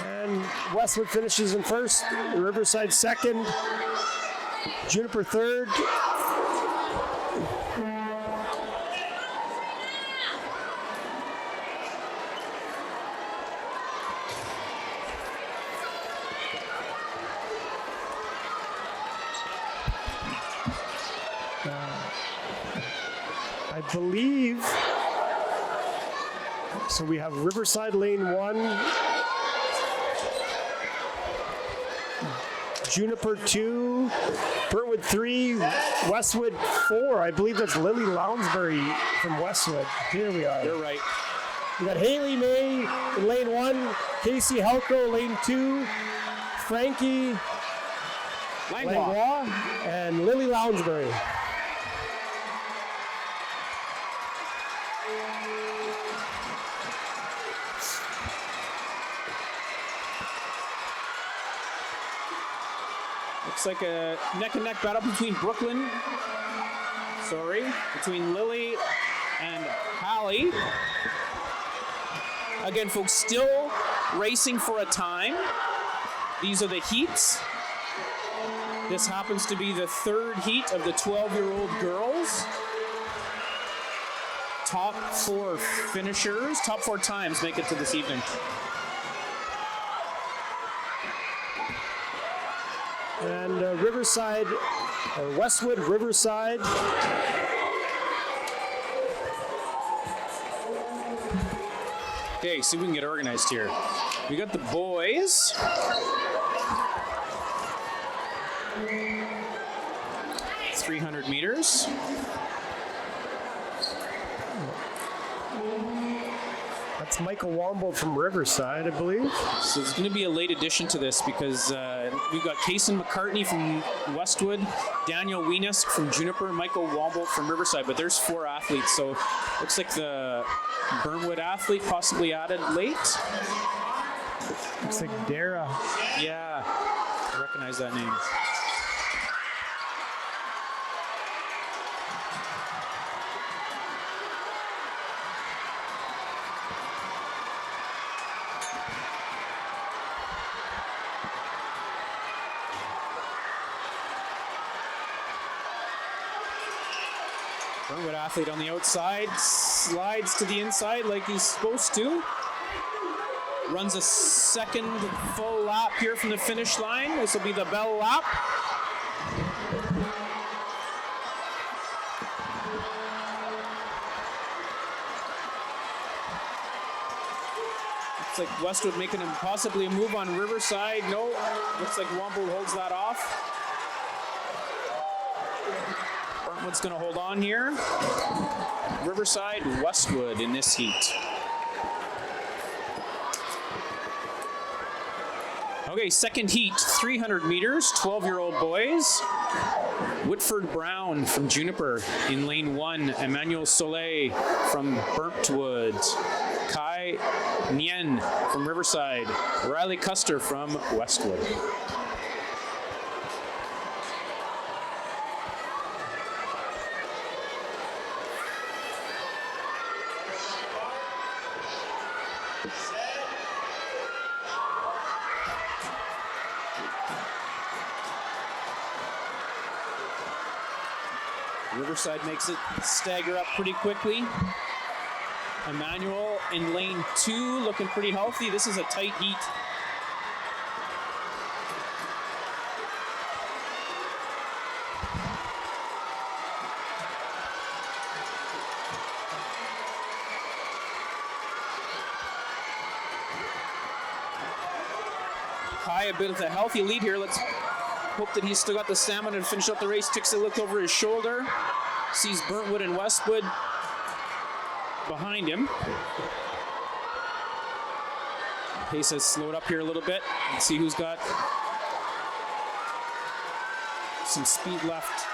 And Westwood finishes in first, Riverside second, Juniper third. I believe, so we have Riverside lane 1, Juniper 2, Burntwood 3, Westwood 4. I believe that's Lily Lounsbury from Westwood. Here we are. You're right. We got Haley May in lane 1, Casey Helco lane 2, Frankie Langlois, and Lily Lounsbury. Looks like a neck-and-neck battle between between Lily and Hallie. Again, folks, still racing for a time. These are the heats. This happens to be the third heat of the 12-year-old girls. Top 4 finishers, top 4 times make it to this evening. And Riverside, or Westwood, Riverside. Okay, see if we can get organized here. We got the boys. .300 meters. That's Michael Womble from Riverside, I believe. So there's going to be a late addition to this because we've got Kason McCartney from Westwood, Daniel Wienusk from Juniper, Michael Womble from Riverside, but there's 4 athletes, so looks like the Burntwood athlete possibly added late. Looks like Dara. Yeah, I recognize that name. Burntwood athlete on the outside, slides to the inside like he's supposed to. Runs a second full lap here from the finish line. This will be the bell lap. Looks like Westwood making possibly a move on Riverside. No, looks like Womble holds that off. Burntwood's going to hold on here. Riverside, Westwood in this heat. Okay, second heat, 300 meters, 12-year-old boys. Whitford Brown from Juniper in lane 1. Emmanuel Soleil from Burntwood. Kai Nien from Riverside. Riley Custer from Westwood. Riverside makes it stagger up pretty quickly. Emmanuel in lane 2 looking pretty healthy. This is a tight heat. High a bit of a healthy lead here. Let's hope that he's still got the stamina to finish up the race. Takes a look over his shoulder. Sees Burntwood and Westwood behind him. Pace has slowed up here a little bit. Let's see who's got some speed left.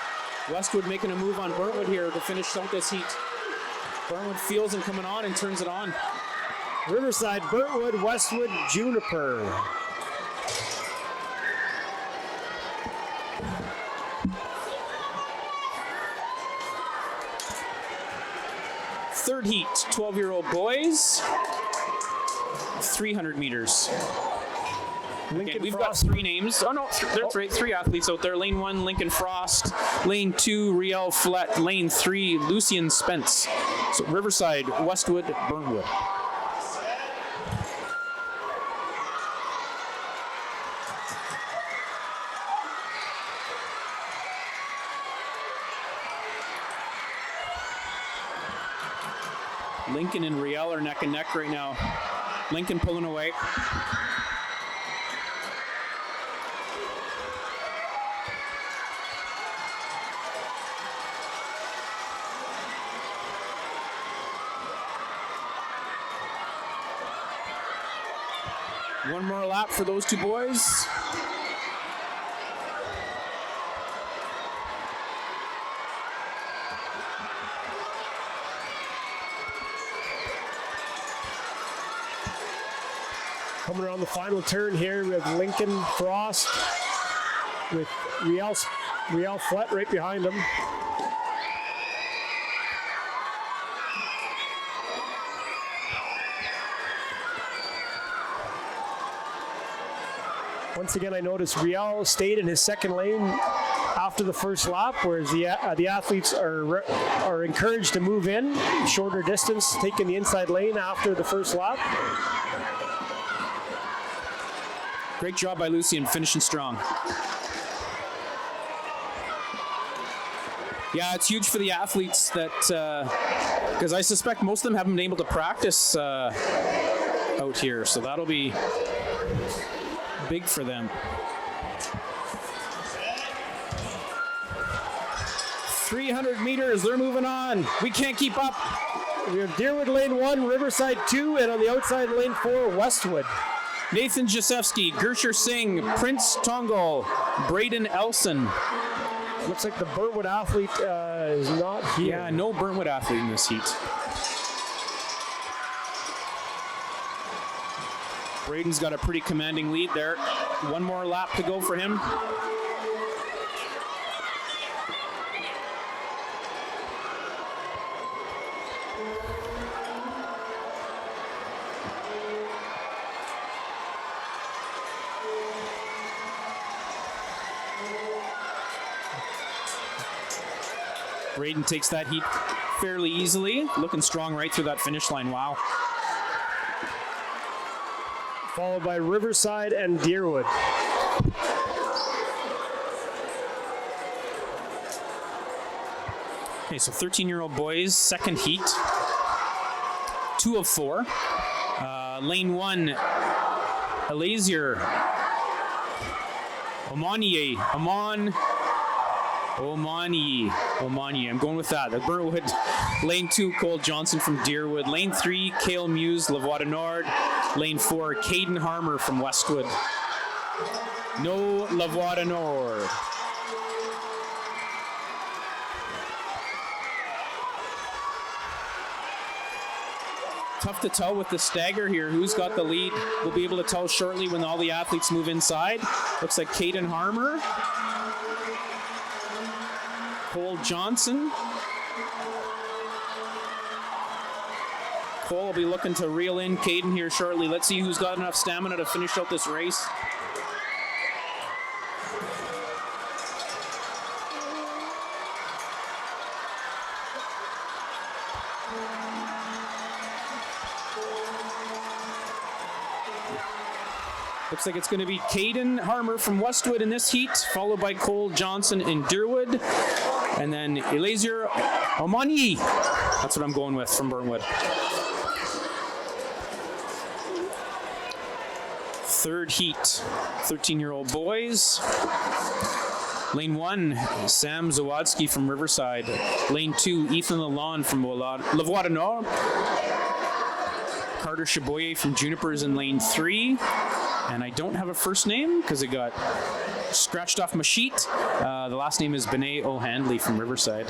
Westwood making a move on Burntwood here to finish out this heat. Burntwood feels him coming on and turns it on. Riverside, Burntwood, Westwood, Juniper. Third heat, 12-year-old boys, 300 meters. Okay, we've got 3 names. Oh no, that's right, 3 athletes out there. Lane 1, Lincoln Frost. Lane 2, Riel Flett. Lane 3, Lucian Spence. So Riverside, Westwood, Burntwood. Lincoln and Riel are neck and neck right now. Lincoln pulling away. One more lap for those 2 boys. Coming around the final turn here, we have Lincoln Frost with Riel Flett right behind him. Once again, I noticed Riel stayed in his second lane after the first lap, whereas the athletes are encouraged to move in shorter distance, taking the inside lane after the first lap. Great job by Lucian, finishing strong. Yeah, it's huge for the athletes that, because I suspect most of them haven't been able to practice out here, so that'll be big for them. 300 meters, they're moving on. We can't keep up. We have Deerwood lane 1, Riverside 2, and on the outside lane 4, Westwood. Nathan Jasewski, Gersher Singh, Prince Tongol, Braden Elson. Looks like the Burntwood athlete is not here. Yeah, no Burntwood athlete in this heat. Braden's got a pretty commanding lead there. One more lap to go for him. Braden takes that heat fairly easily. Looking strong right through that finish line. Wow. Followed by Riverside and Deerwood. Okay, so 13-year-old boys, second heat. 2 of 4. Lane 1, Elazier. Omani. I'm going with that. The Burntwood. Lane 2, Cole Johnson from Deerwood. Lane 3, Cale Muse, Lavoie Nord. Lane 4, Caden Harmer from Westwood. No Lavoie Nord. Tough to tell with the stagger here who's got the lead. We'll be able to tell shortly when all the athletes move inside. Looks like Caden Harmer. Cole Johnson. Cole will be looking to reel in Caden here shortly. Let's see who's got enough stamina to finish out this race. Looks like it's going to be Caden Harmer from Westwood in this heat, followed by Cole Johnson in Deerwood, and then Elazier Omani. That's what I'm going with from Burnwood. Third heat, 13-year-old boys. Lane 1, Sam Zawadski from Riverside. Lane 2, Ethan Lalonde from Lavoie du Nord. Carter Chaboyer from Junipers in lane 3. And I don't have a first name because it got scratched off my sheet. The last name is Benet O'Handley from Riverside.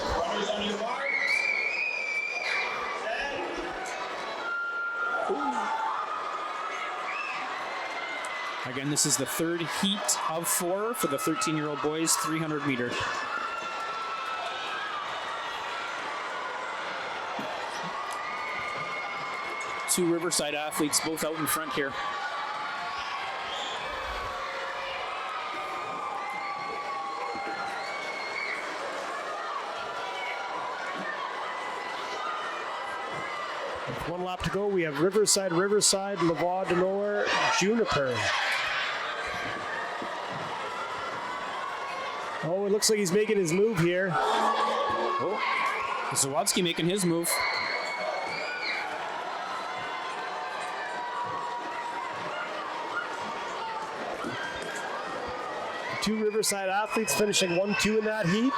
Again, this is the third heat of 4 for the 13-year-old boys, 300 meter. Two Riverside athletes both out in front here. One lap to go. We have Riverside, Lavoie du Nord, Juniper. Oh, it looks like he's making his move here. Oh, Zawadski making his move. Two Riverside athletes finishing 1-2 in that heat,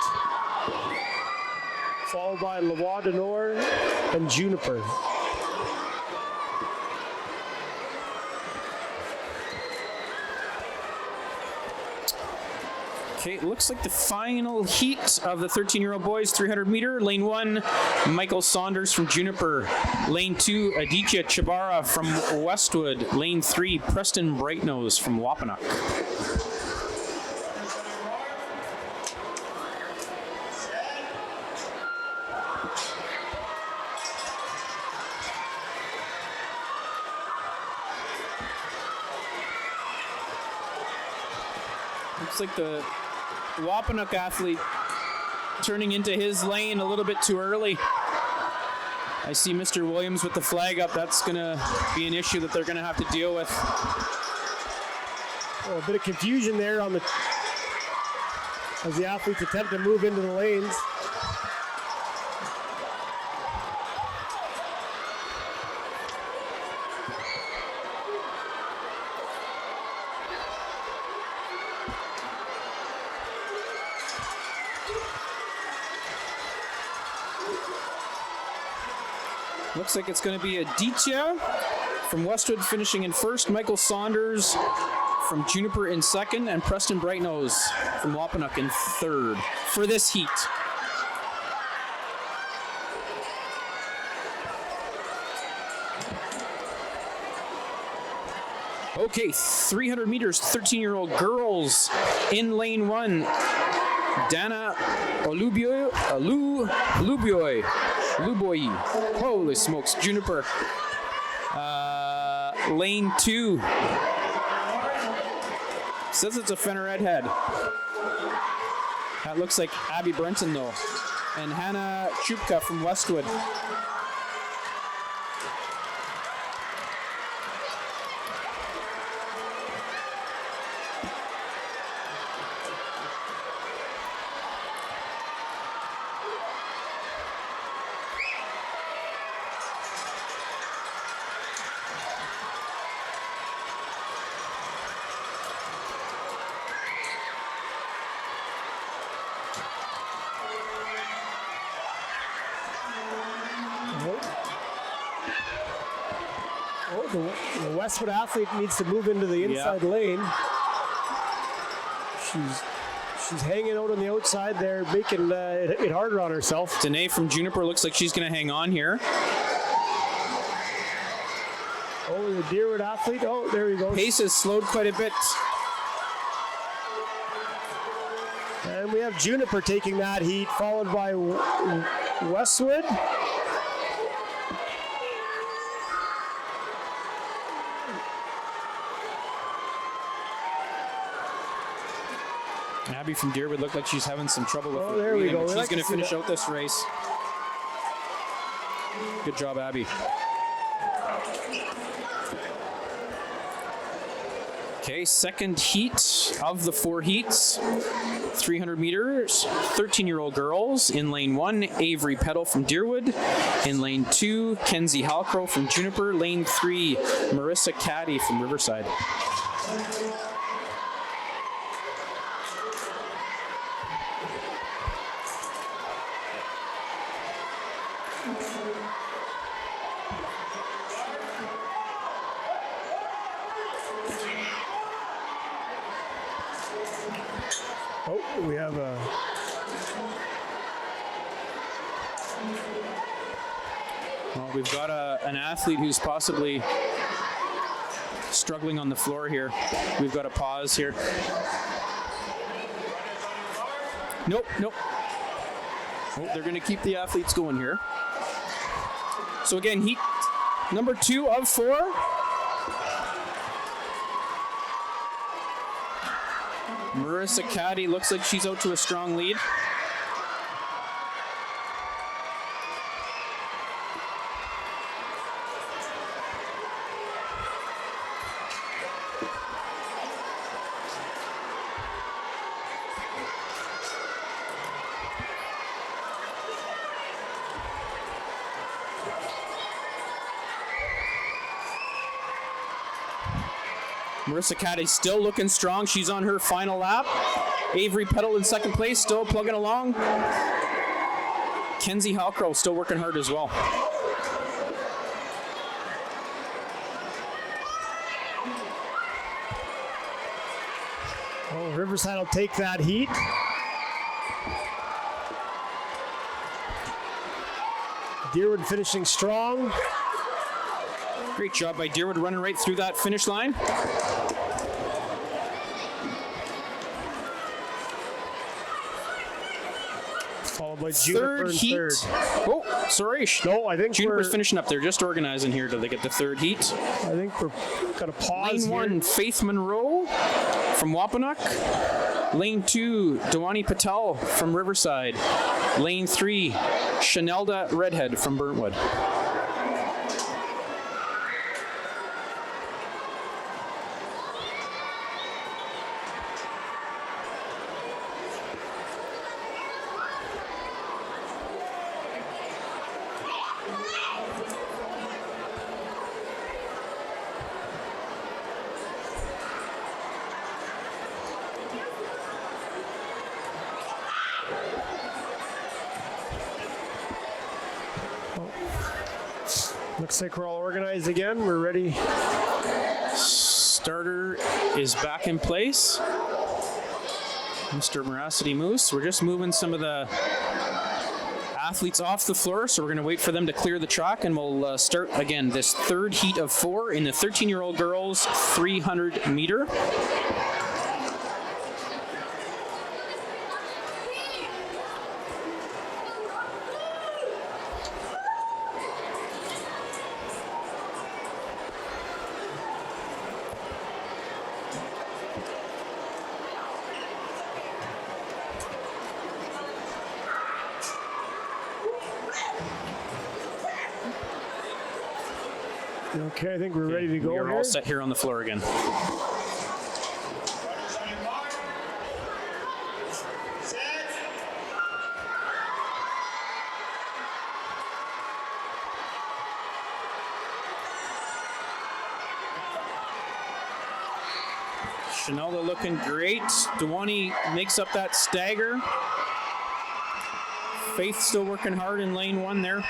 followed by Lavoie du Nord and Juniper. Okay, it looks like the final heat of the 13-year-old boys, 300 meter. Lane 1, Michael Saunders from Juniper. Lane 2, Aditya Chabara from Westwood. Lane 3, Preston Brightnose from Wapanuck. Looks like the Wapanuck athlete turning into his lane a little bit too early. I see Mr. Williams with the flag up. That's going to be an issue that they're going to have to deal with. Oh, a bit of confusion there on the as the athletes attempt to move into the lanes. Looks like it's going to be Aditya from Westwood finishing in first, Michael Saunders from Juniper in second, and Preston Brightnose from Wapanuck in third for this heat. Okay, 300 meters, 13-year-old girls in lane 1. Dana Oluboy. Holy smokes, Juniper. Lane 2. Says it's a Fenner Redhead. That looks like Abby Brenton though. And Hannah Chupka from Westwood. The Westwood athlete needs to move into the inside lane. She's hanging out on the outside there, making it harder on herself. Danae from Juniper looks like she's going to hang on here. Oh, the Deerwood athlete. Oh, there he goes. Pace has slowed quite a bit. And we have Juniper taking that heat, followed by Westwood. Abby from Deerwood looked like she's having some trouble with Oh, her there we breathing, go. but We she's like to going to see finish that. out this race. Good job, Abby. Okay, second heat of the 4 heats. 300 meters, 13-year-old girls. In lane 1, Avery Peddle from Deerwood. In lane 2, Kenzie Halcrow from Juniper. Lane 3, Marissa Caddy from Riverside. Oh, we have a. Well, we've got an athlete who's possibly struggling on the floor here. We've got to pause here. Nope. Oh, they're going to keep the athletes going here. So again, heat number 2 of 4. Marissa Caddy looks like she's out to a strong lead. Marissa Caddy still looking strong. She's on her final lap. Avery Peddle in second place, still plugging along. Kenzie Halcrow still working hard as well. Oh, Riverside will take that heat. Deerwood finishing strong. Great job by Deerwood running right through that finish line. Followed by Juniper Third in heat. third. Oh, sorry. No, I think Juniper's we're finishing up. They're just organizing here till they get the third heat. I think we're gonna pause Lane 1, here. Faith Monroe from Wapanuck. Lane 2, Dewani Patel from Riverside. Lane 3, Chanelda Redhead from Burntwood. Looks like we're all organized again. We're ready. Starter is back in place. Mr. Moracity Moose. We're just moving some of the athletes off the floor, so we're going to wait for them to clear the track, and we'll start again this third heat of 4 in the 13-year-old girls 300 meter. Okay, I think we're ready to go We're here. all set here on the floor again. Chanelda looking great. Dewani makes up that stagger. Faith still working hard in lane 1 there.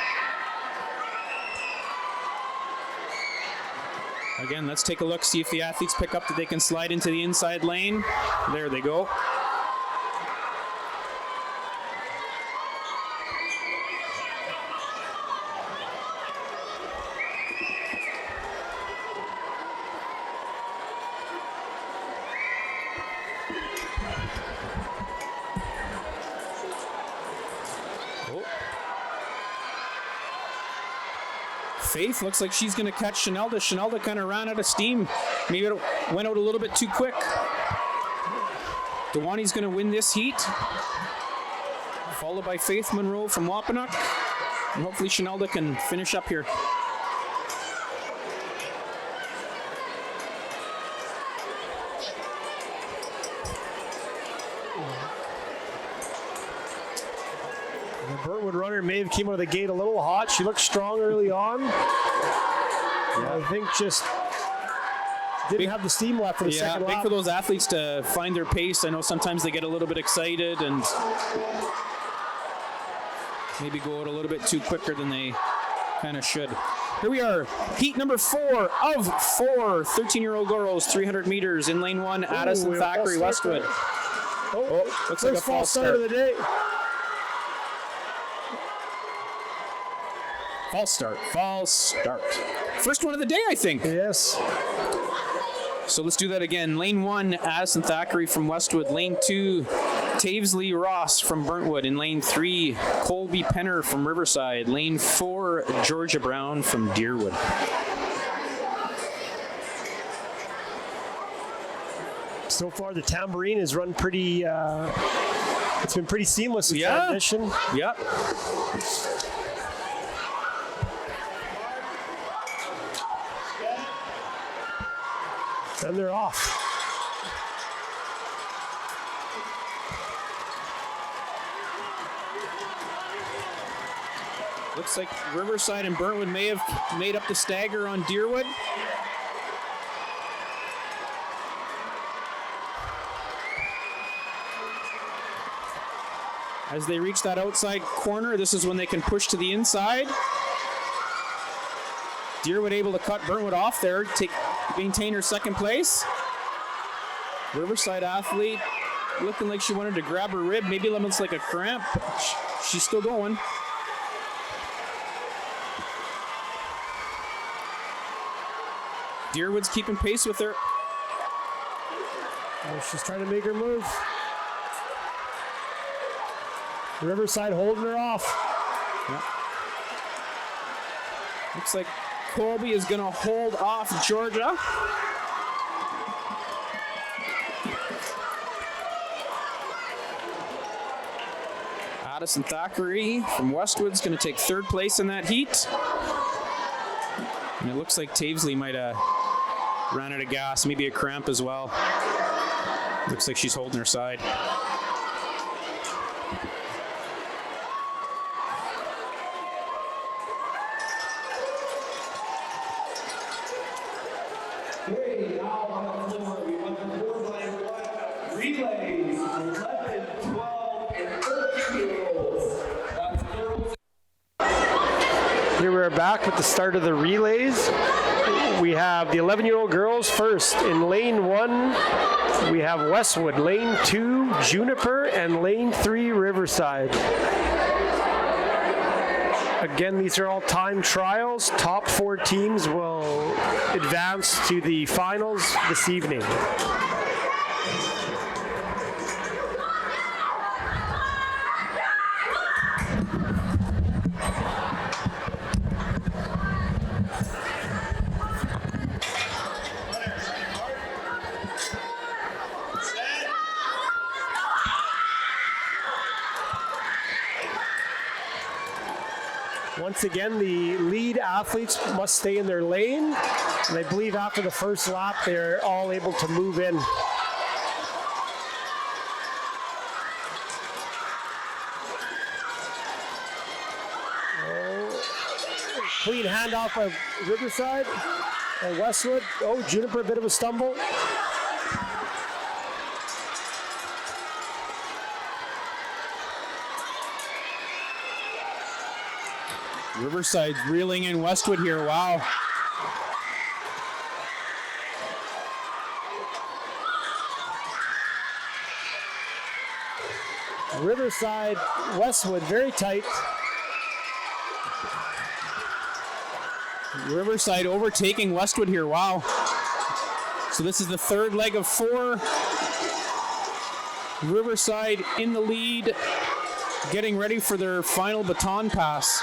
Again, let's take a look, see if the athletes pick up that they can slide into the inside lane. There they go. Faith looks like she's going to catch Chanelda. Chanelda kind of ran out of steam. Maybe it went out a little bit too quick. Dewani's going to win this heat, followed by Faith Monroe from Wapanuk, and hopefully Chanelda can finish up here. The Burntwood runner may have came out of the gate a little hot. She looked strong early on. I think just didn't have the steam left for the second lap. Big for those athletes to find their pace. I know sometimes they get a little bit excited and maybe go out a little bit too quicker than they kind of should. Here we are, heat number 4 of 4 13-year-old girls, 300 meters in lane 1, Addison Thackeray Westwood. Looks like a false start of the day. False start. First one of the day, I think. Yes. So let's do that again. Lane 1, Addison Thackeray from Westwood. Lane 2, Tavesley Ross from Burntwood. In lane 3, Colby Penner from Riverside. Lane 4, Georgia Brown from Deerwood. So far, the tambourine has run pretty. It's been pretty seamless in transition. Yeah. And they're off. Looks like Riverside and Burntwood may have made up the stagger on Deerwood. As they reach that outside corner, this is when they can push to the inside. Deerwood able to cut Burntwood off there, maintain her second place. Riverside athlete looking like she wanted to grab her rib, maybe almost like a cramp. She's still going. Deerwood's keeping pace with her. Oh, she's trying to make her move. Riverside holding her off. Yep. Looks like Colby is going to hold off Georgia. Addison Thackeray from Westwood's going to take third place in that heat. And it looks like Tavesley might have ran out of gas, maybe a cramp as well. Looks like she's holding her side. Okay, now on the floor, we want the board line one relays, 11, 12, and 13-year-olds. That's girls. Here we are back with the start of the relays. We have the 11-year-old girls first. In lane 1, we have Westwood. Lane 2, Juniper, and lane 3, Riverside. Again, these are all time trials. Top 4 teams will advance to the finals this evening. Once again, the lead athletes must stay in their lane, and I believe after the first lap, they're all able to move in. Clean handoff of Riverside and Westwood. Oh, Juniper, a bit of a stumble. Riverside reeling in Westwood here. Wow. Riverside, Westwood, very tight. Riverside overtaking Westwood here. Wow. So this is the third leg of 4. Riverside in the lead, getting ready for their final baton pass.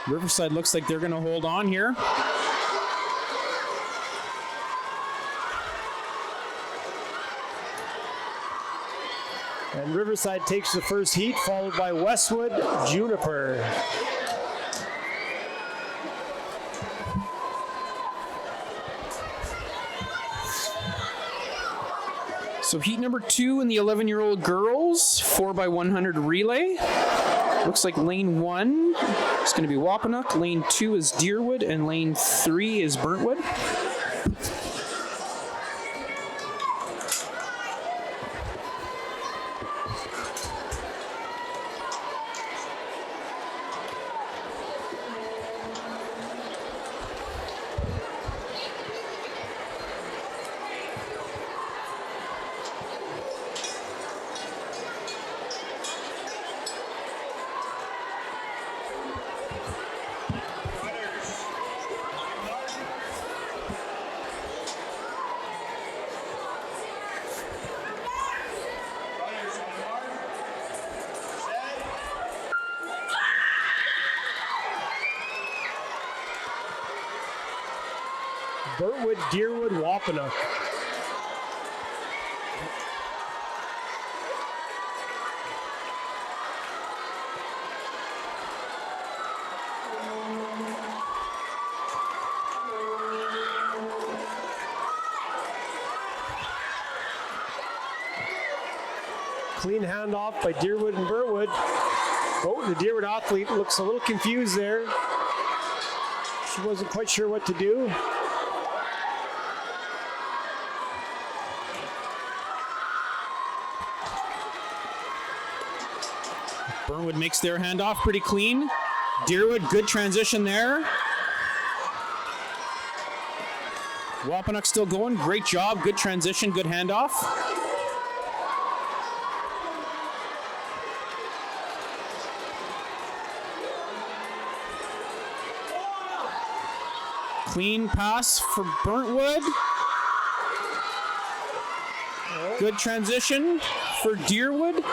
Riverside looks like they're going to hold on here. And Riverside takes the first heat, followed by Westwood Juniper. So heat number 2 in the 11-year-old girls, 4x100 relay. Looks like lane 1 is going to be Wampanoag, lane 2 is Deerwood, and lane 3 is Burntwood. Burntwood, Deerwood, Wampanoag. Clean handoff by Deerwood and Burntwood. Oh, the Deerwood athlete looks a little confused there. She wasn't quite sure what to do. Burntwood makes their handoff pretty clean. Deerwood, good transition there. Wampanoag still going. Great job. Good transition. Good handoff. Clean pass for Burntwood. Good transition for Deerwood.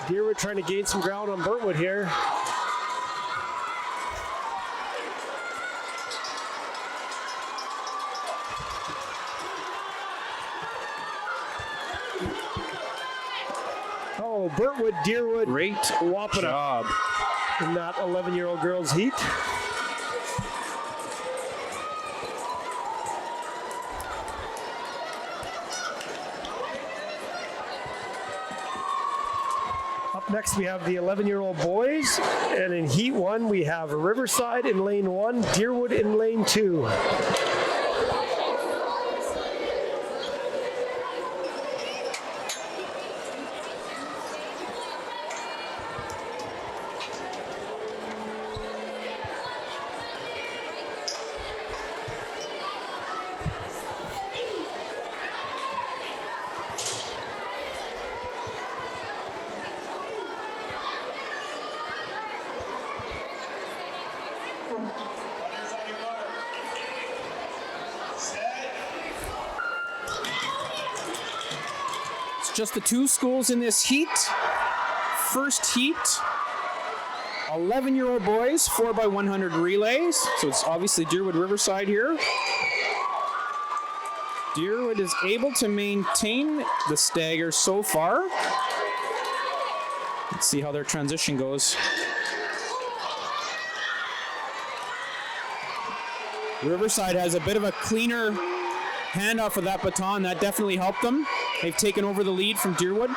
Deerwood trying to gain some ground on Burntwood here. Oh, Burntwood, Deerwood, Great Wampanoag job. in that 11-year-old girls heat. Up next, we have the 11-year-old boys, and in heat 1, we have Riverside in lane 1, Deerwood in lane 2. Just the 2 schools in this heat. First heat, 11-year-old boys, 4x100 relays. So it's obviously Deerwood Riverside here. Deerwood is able to maintain the stagger so far. Let's see how their transition goes. Riverside has a bit of a cleaner handoff of that baton. That definitely helped them. They've taken over the lead from Deerwood.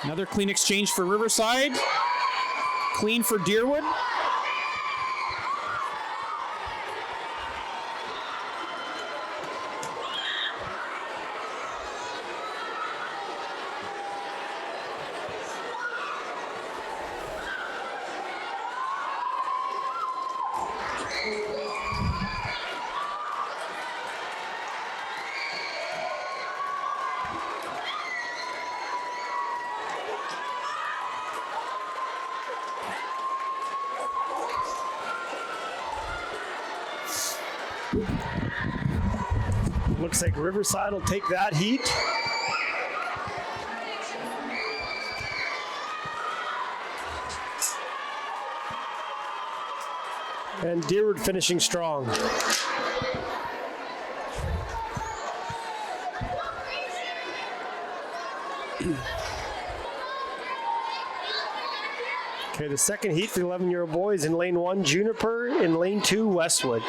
Another clean exchange for Riverside. Clean for Deerwood. Looks like Riverside will take that heat. And Deerwood finishing strong. Okay, the second heat for the 11-year-old boys in lane 1, Juniper, in lane 2, Westwood.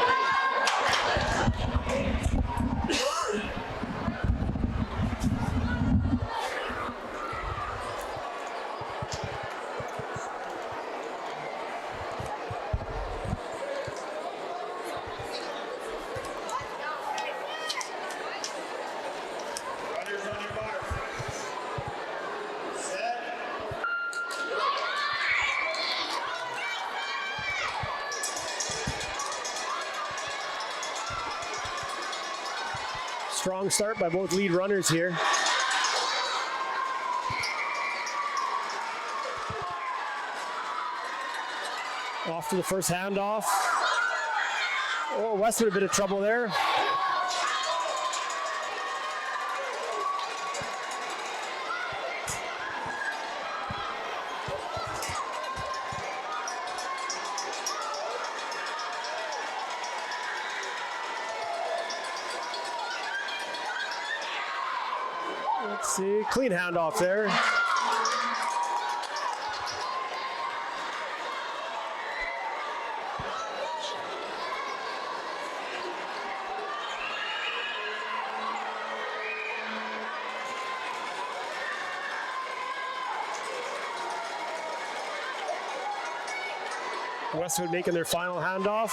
Strong start by both lead runners here. Off to the first handoff. Oh, Westwood a bit of trouble there. Let's see, clean handoff there. Westwood making their final handoff.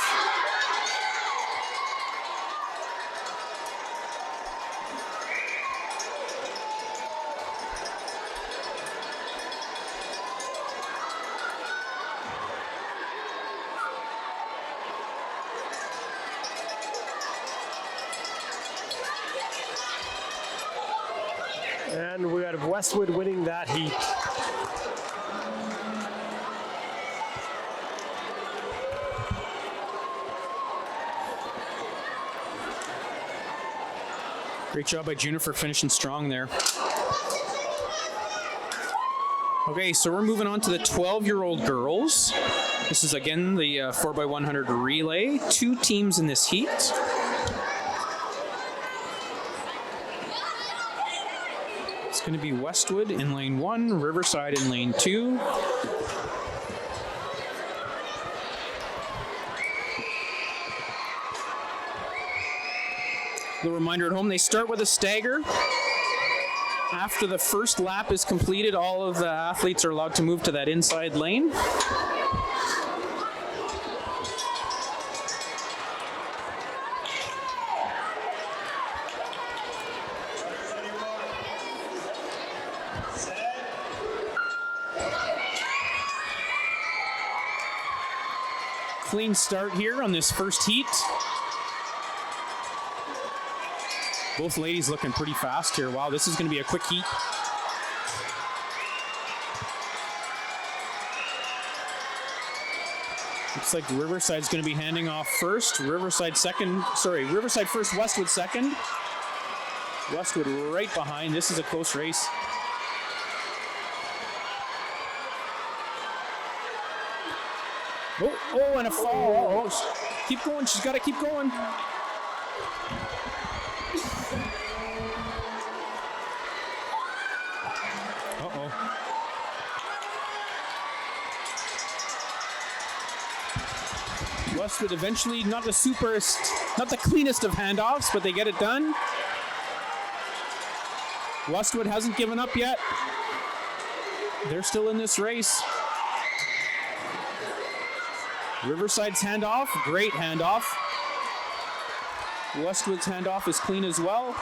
And we have Westwood winning that heat. Great job by Juniper finishing strong there. Okay, so we're moving on to the 12-year-old girls. This is again the 4x100 relay. 2 teams in this heat. It's going to be Westwood in lane 1, Riverside in lane 2. The reminder at home, they start with a stagger. After the first lap is completed, all of the athletes are allowed to move to that inside lane. Clean start here on this first heat. Both ladies looking pretty fast here. Wow, this is going to be a quick heat. Looks like Riverside's going to be handing off first. Riverside first, Westwood second. Westwood right behind. This is a close race. Oh, and a fall. Oh, keep going. She's got to keep going. Westwood eventually, not the cleanest of handoffs, but they get it done. Westwood hasn't given up yet. They're still in this race. Riverside's handoff, great handoff. Westwood's handoff is clean as well.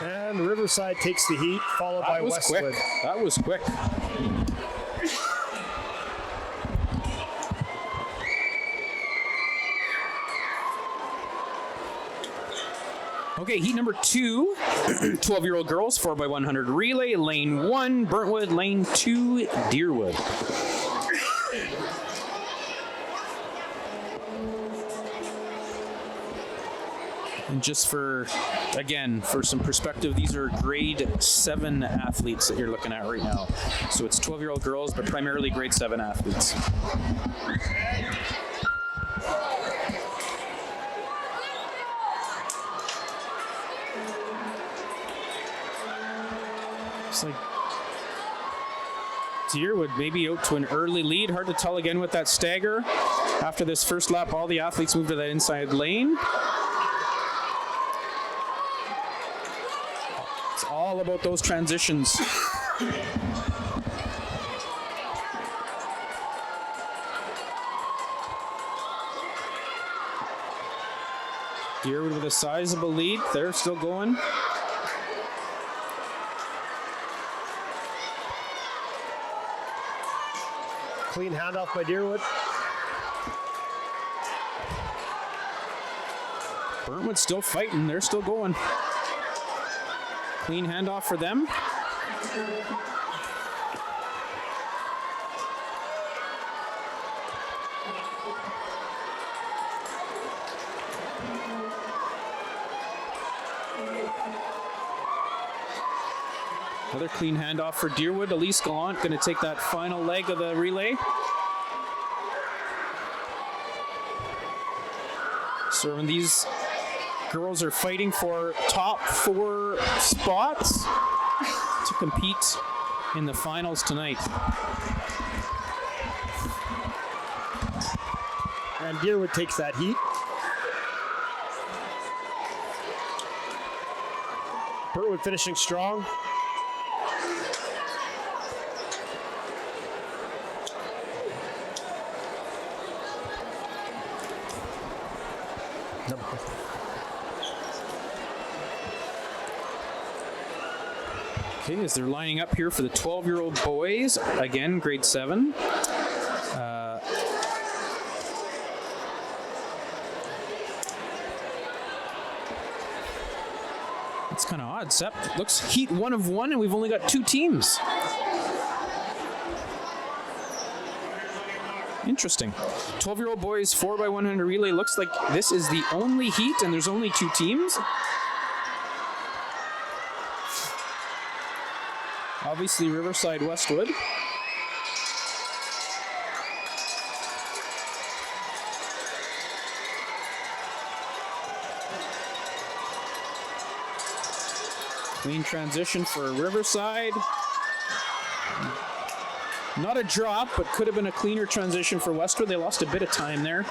And Riverside takes the heat, followed by Westwood. That was quick. Okay, heat number 2, 12-year-old girls, 4x100 relay, lane 1, Burntwood, lane 2, Deerwood. And just for some perspective, these are grade 7 athletes that you're looking at right now. So it's 12-year-old girls, but primarily grade 7 athletes. It's like Deerwood maybe out to an early lead. Hard to tell again with that stagger. After this first lap, all the athletes move to that inside lane. It's all about those transitions. Deerwood with a sizable lead. They're still going. Clean handoff by Deerwood. Burntwood's still fighting. They're still going. Clean handoff for them. Another clean handoff for Deerwood. Elise Gallant going to take that final leg of the relay. So when these girls are fighting for top 4 spots to compete in the finals tonight. And Deerwood takes that heat. Burntwood finishing strong. Okay, as they're lining up here for the 12-year-old boys, again, grade 7. It's kind of odd. Sep looks heat 1 of 1, and we've only got 2 teams. Interesting. 12-year-old boys 4x100 relay. Looks like this is the only heat, and there's only 2 teams. Obviously, Riverside Westwood. Clean transition for Riverside. Not a drop, but could have been a cleaner transition for Westwood. They lost a bit of time there.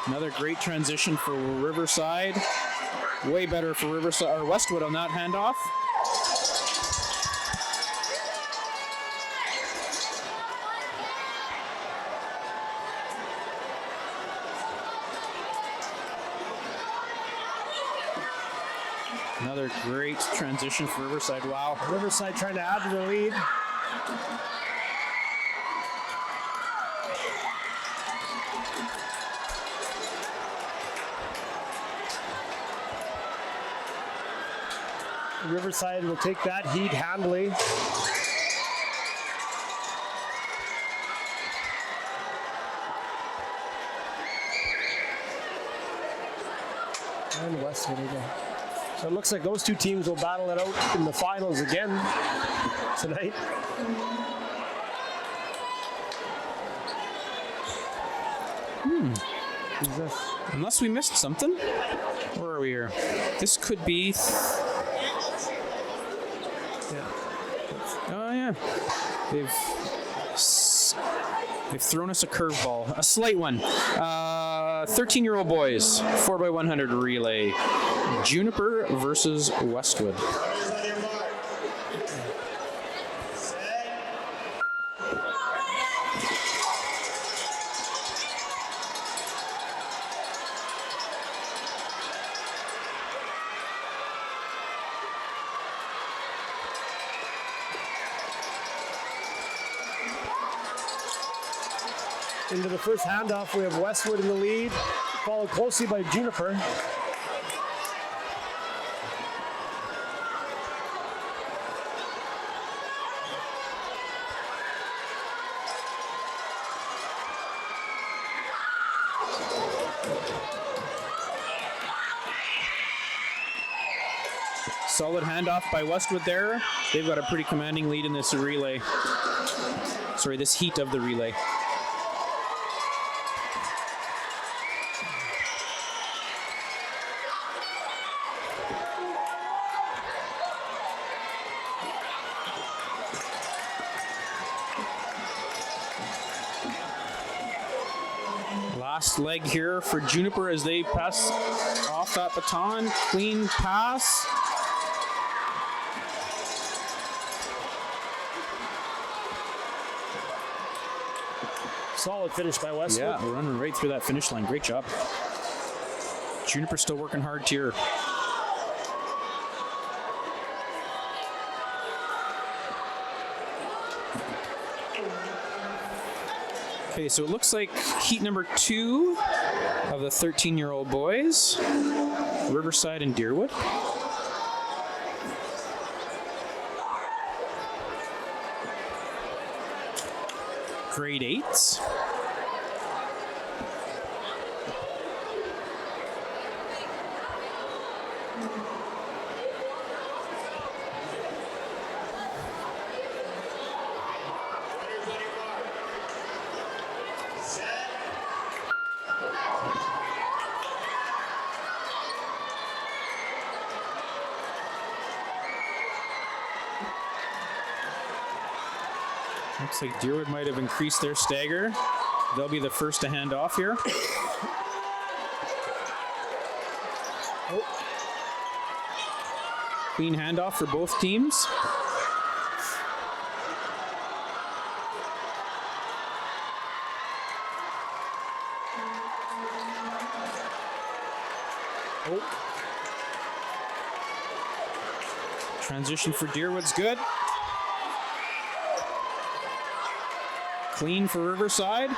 Another great transition for Riverside. Way better for Riverside or Westwood on that handoff. Another great transition for Riverside. Wow. Riverside trying to add to the lead. Riverside will take that heat handily. And Westwood again. So it looks like those 2 teams will battle it out in the finals again tonight. Unless we missed something. Where are we here? This could be... Oh yeah, they've thrown us a curveball, a slight one. 13-year-old boys, 4x100 relay, Juniper versus Westwood. Into the first handoff, we have Westwood in the lead, followed closely by Juniper. Solid handoff by Westwood there. They've got a pretty commanding lead in this relay. Sorry, this heat of the relay. Last leg here for Juniper as they pass off that baton. Clean pass. Solid finish by Westwood. Yeah, we're running right through that finish line. Great job. Juniper still working hard here. Okay, so it looks like heat number 2 of the 13-year-old boys, Riverside and Deerwood. Grade 8s. Looks like Deerwood might have increased their stagger. They'll be the first to hand off here. Clean handoff for both teams. Transition for Deerwood's good. Clean for Riverside.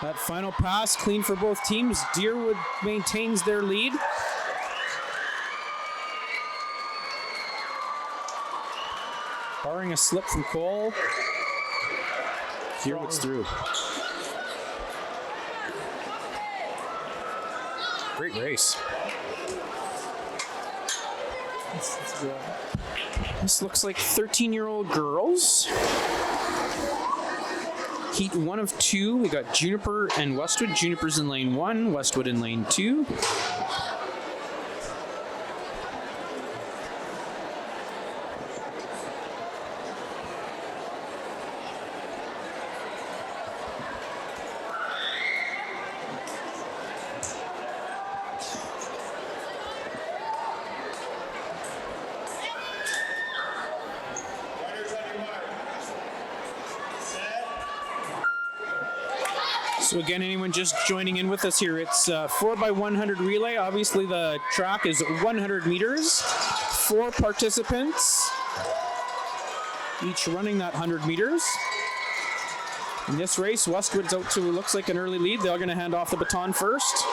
That final pass, clean for both teams. Deerwood maintains their lead. Barring a slip from Cole, Deerwood's through. Great race. This looks like 13-year-old girls. Heat 1 of 2. We got Juniper and Westwood. Juniper's in lane 1, Westwood in lane 2. So again, anyone just joining in with us here, it's 4x100 relay. Obviously the track is 100 meters. 4 participants, each running that 100 meters. In this race, Westwood's out to, looks like, an early lead. They're going to hand off the baton first.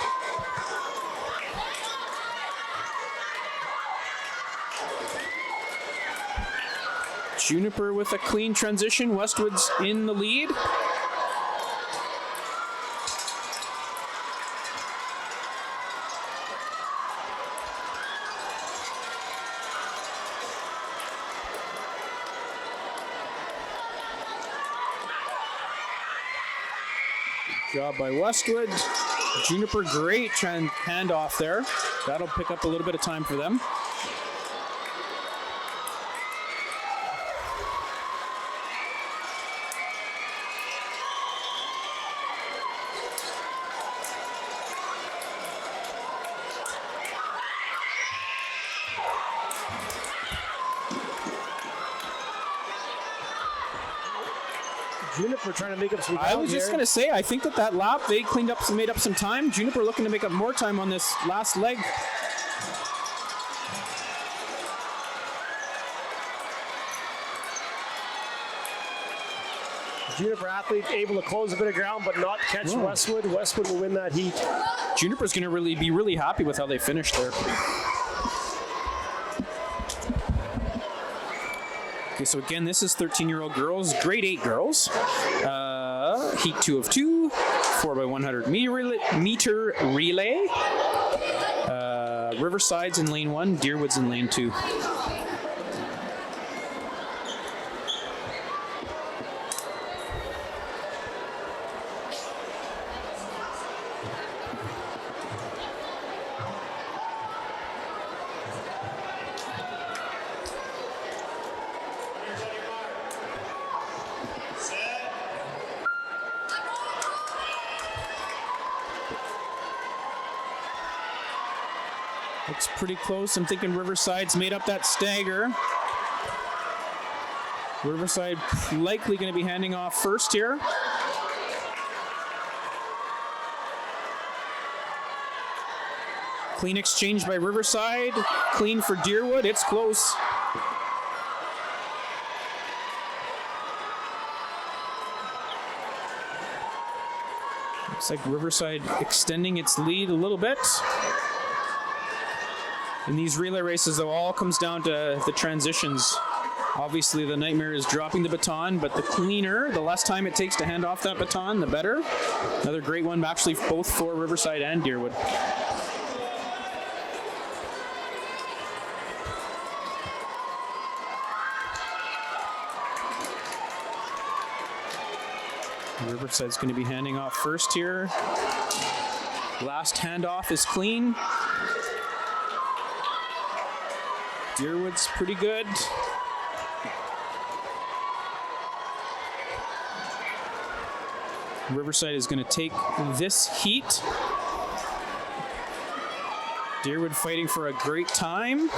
Juniper with a clean transition. Westwood's in the lead. Job by Westwood. Juniper, great handoff there. That'll pick up a little bit of time for them. Juniper trying to make up some ground I was just here. going to say, I think that lap, they made up some time. Juniper looking to make up more time on this last leg. Juniper athlete able to close a bit of ground, but not catch Westwood. Westwood will win that heat. Juniper's going to be really happy with how they finished there. Okay, so again, this is 13-year-old girls, grade 8 girls. Heat 2 of 2, 4x100 meter relay. Riverside's in lane 1, Deerwood's in lane 2. Looks pretty close. I'm thinking Riverside's made up that stagger. Riverside likely going to be handing off first here. Clean exchange by Riverside. Clean for Deerwood. It's close. Looks like Riverside extending its lead a little bit. In these relay races, though, all comes down to the transitions. Obviously, the nightmare is dropping the baton, but the cleaner, the less time it takes to hand off that baton, the better. Another great one, actually, both for Riverside and Deerwood. Riverside's going to be handing off first here. Last handoff is clean. Deerwood's pretty good. Riverside is going to take this heat. Deerwood fighting for a great time.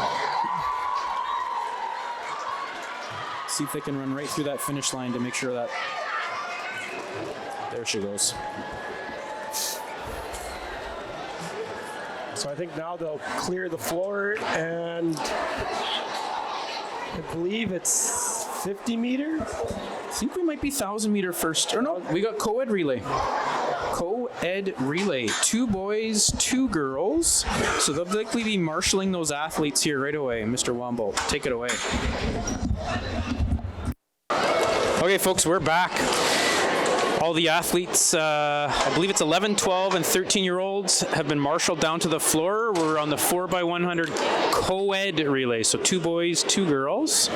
See if they can run right through that finish line to make sure that... There she goes. So I think now they'll clear the floor, and I believe it's 50 meter. I think we might be 1,000 meter first. Or no, we got co-ed relay. Co-ed relay. 2 boys, 2 girls. So they'll likely be marshalling those athletes here right away. Mr. Wombolt, take it away. Okay, folks, we're back. All the athletes, I believe it's 11, 12, and 13-year-olds have been marshaled down to the floor. We're on the 4x100 co-ed relay, so 2 boys, 2 girls.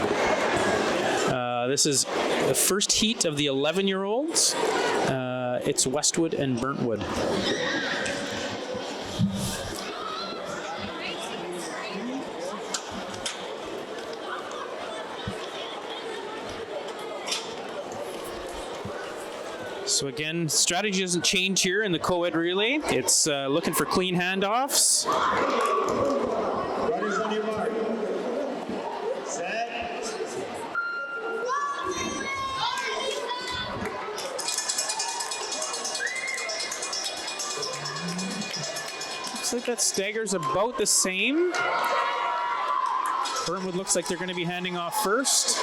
This is the first heat of the 11-year-olds. It's Westwood and Burntwood. So again, strategy doesn't change here in the co-ed relay. It's looking for clean handoffs. Runners on your mark. Set. Looks like that stagger's about the same. Burntwood looks like they're going to be handing off first.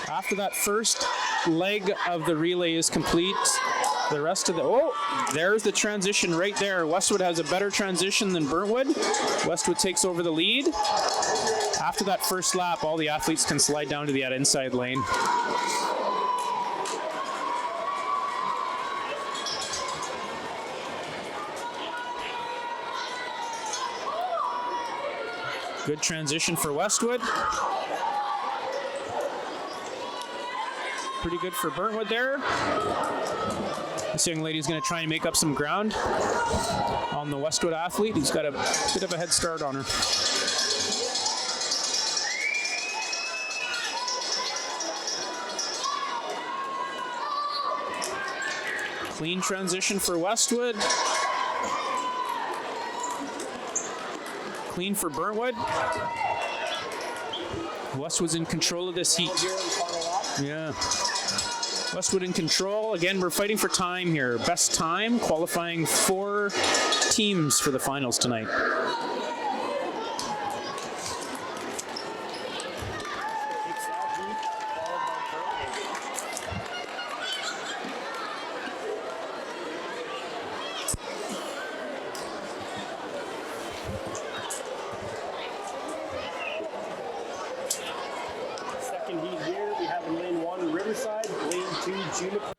After that first leg of the relay is complete, the rest of the... Oh, there's the transition right there. Westwood has a better transition than Burntwood. Westwood takes over the lead. After that first lap, all the athletes can slide down to the inside lane. Good transition for Westwood. Pretty good for Burntwood there. This young lady's going to try and make up some ground on the Westwood athlete. He's got a bit of a head start on her. Clean transition for Westwood. Clean for Burntwood. Westwood's in control of this heat. Yeah. Westwood in control. Again, we're fighting for time here. Best time, qualifying 4 teams for the finals tonight. Second heat here, we have in lane 1 Riverside, lane 2 Juniper.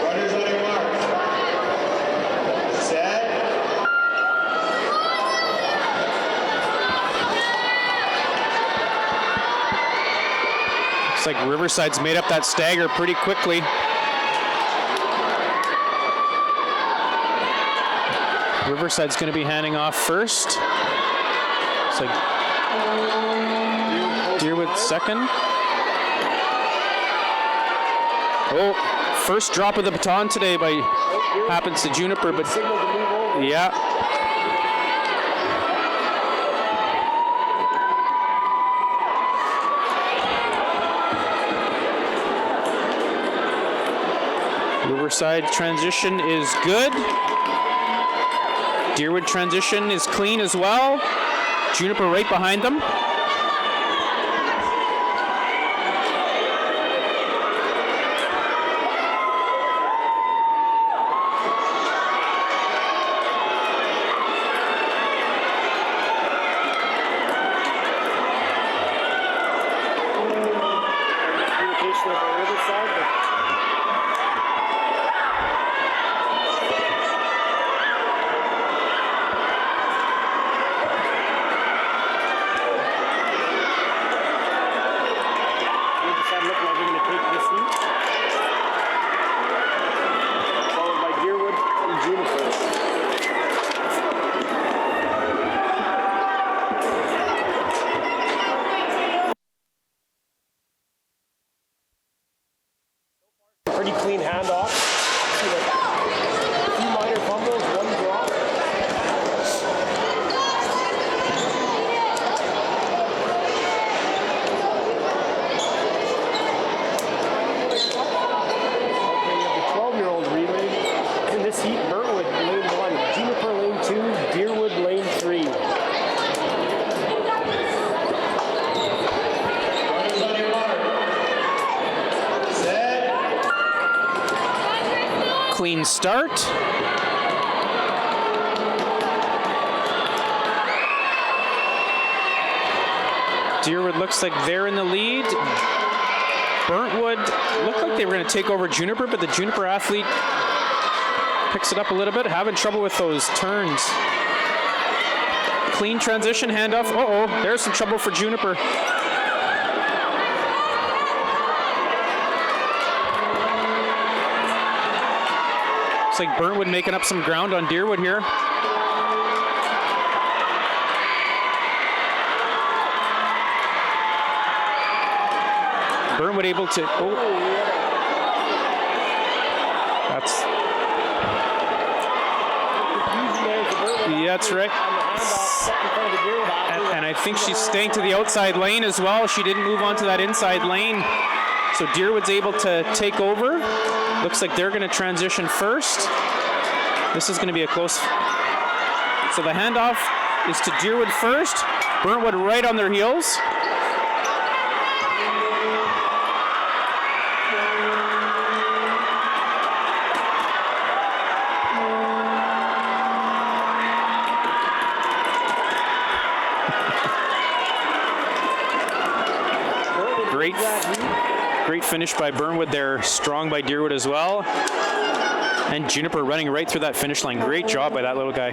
Runners on your mark. Set. Looks like Riverside's made up that stagger pretty quickly. Riverside's going to be handing off first. Looks like Deerwood second. Oh, first drop of the baton today by happens to Juniper, but Signal to move over. yeah. Riverside transition is good. Deerwood transition is clean as well. Juniper right behind them. Communication over Riverside, but Riverside looking like they're going to take this heat. Followed by Deerwood and Juniper. Pretty clean handoff. See, like, a few minor fumbles, 1 drop. Okay, we have the 12-year-old relay. In this heat, Burntwood lane 1, Juniper lane 2, Deerwood lane 3. Runners on your mark. Set. Clean start. Deerwood looks like they're in the lead. Burntwood looked like they were going to take over Juniper, but the Juniper athlete picks it up a little bit, having trouble with those turns. Clean transition, handoff. Uh-oh, there's some trouble for Juniper. Looks like Burntwood making up some ground on Deerwood here. Burntwood able to, oh, that's, yeah, that's right. And I think she's staying to the outside lane as well. She didn't move on to that inside lane. So Deerwood's able to take over. Looks like they're going to transition first. This is going to be a close. So the handoff is to Deerwood first. Burntwood right on their heels. Great finish by Burntwood there. Strong by Deerwood as well. And Juniper running right through that finish line. Great job by that little guy.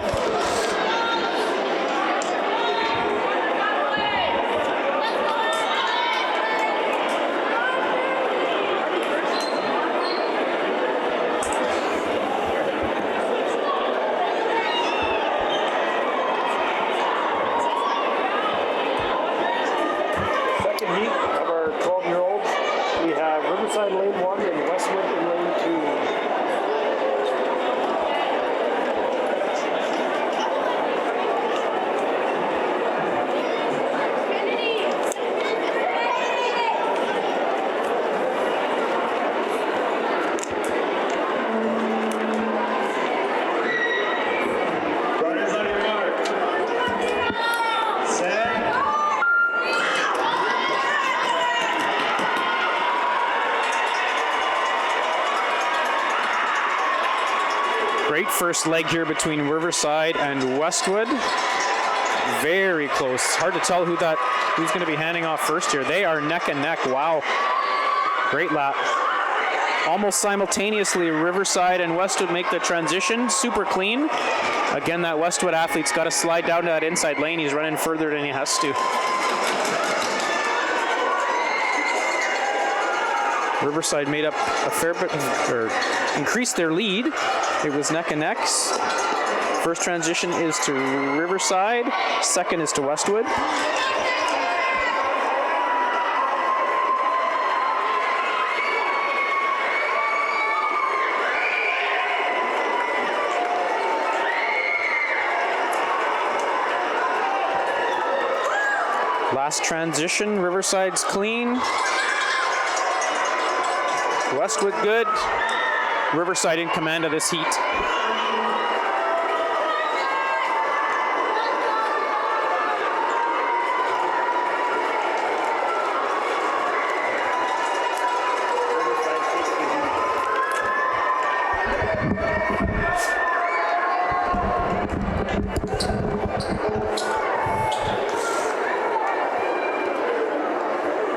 first leg here between Riverside and Westwood. Very close. Hard to tell who's going to be handing off first here. They are neck and neck. Wow. Great lap. Almost simultaneously, Riverside and Westwood make the transition. Super clean. Again, that Westwood athlete's got to slide down to that inside lane. He's running further than he has to. Riverside made up a fair bit, or increased their lead. It was neck and neck. First transition is to Riverside. Second is to Westwood. Last transition, Riverside's clean. Westwood good. Riverside in command of this heat.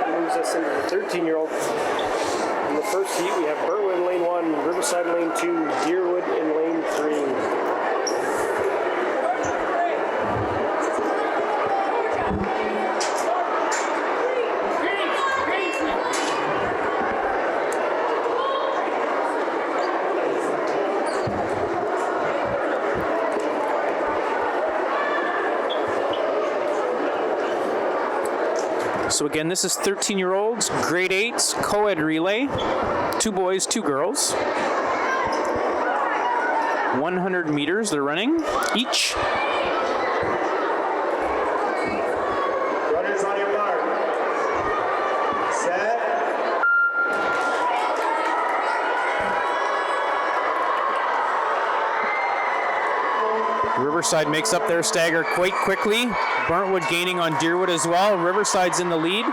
Moves us into the 13-year-old. In the first heat, we have Burwood in lane 1, Riverside in lane 2, Deerwood in lane 3. So again, this is 13-year-olds, grade 8s, co-ed relay. 2 boys, 2 girls. 100 meters they're running each. Runners on your mark. Set. Riverside makes up their stagger quite quickly. Burntwood gaining on Deerwood as well. Riverside's in the lead.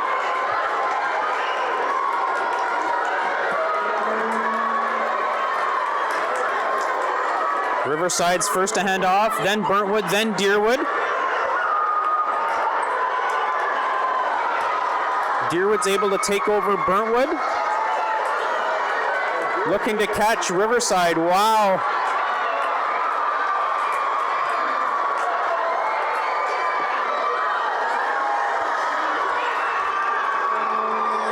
Riverside's first to hand off, then Burntwood, then Deerwood. Deerwood's able to take over Burntwood. Looking to catch Riverside. Wow.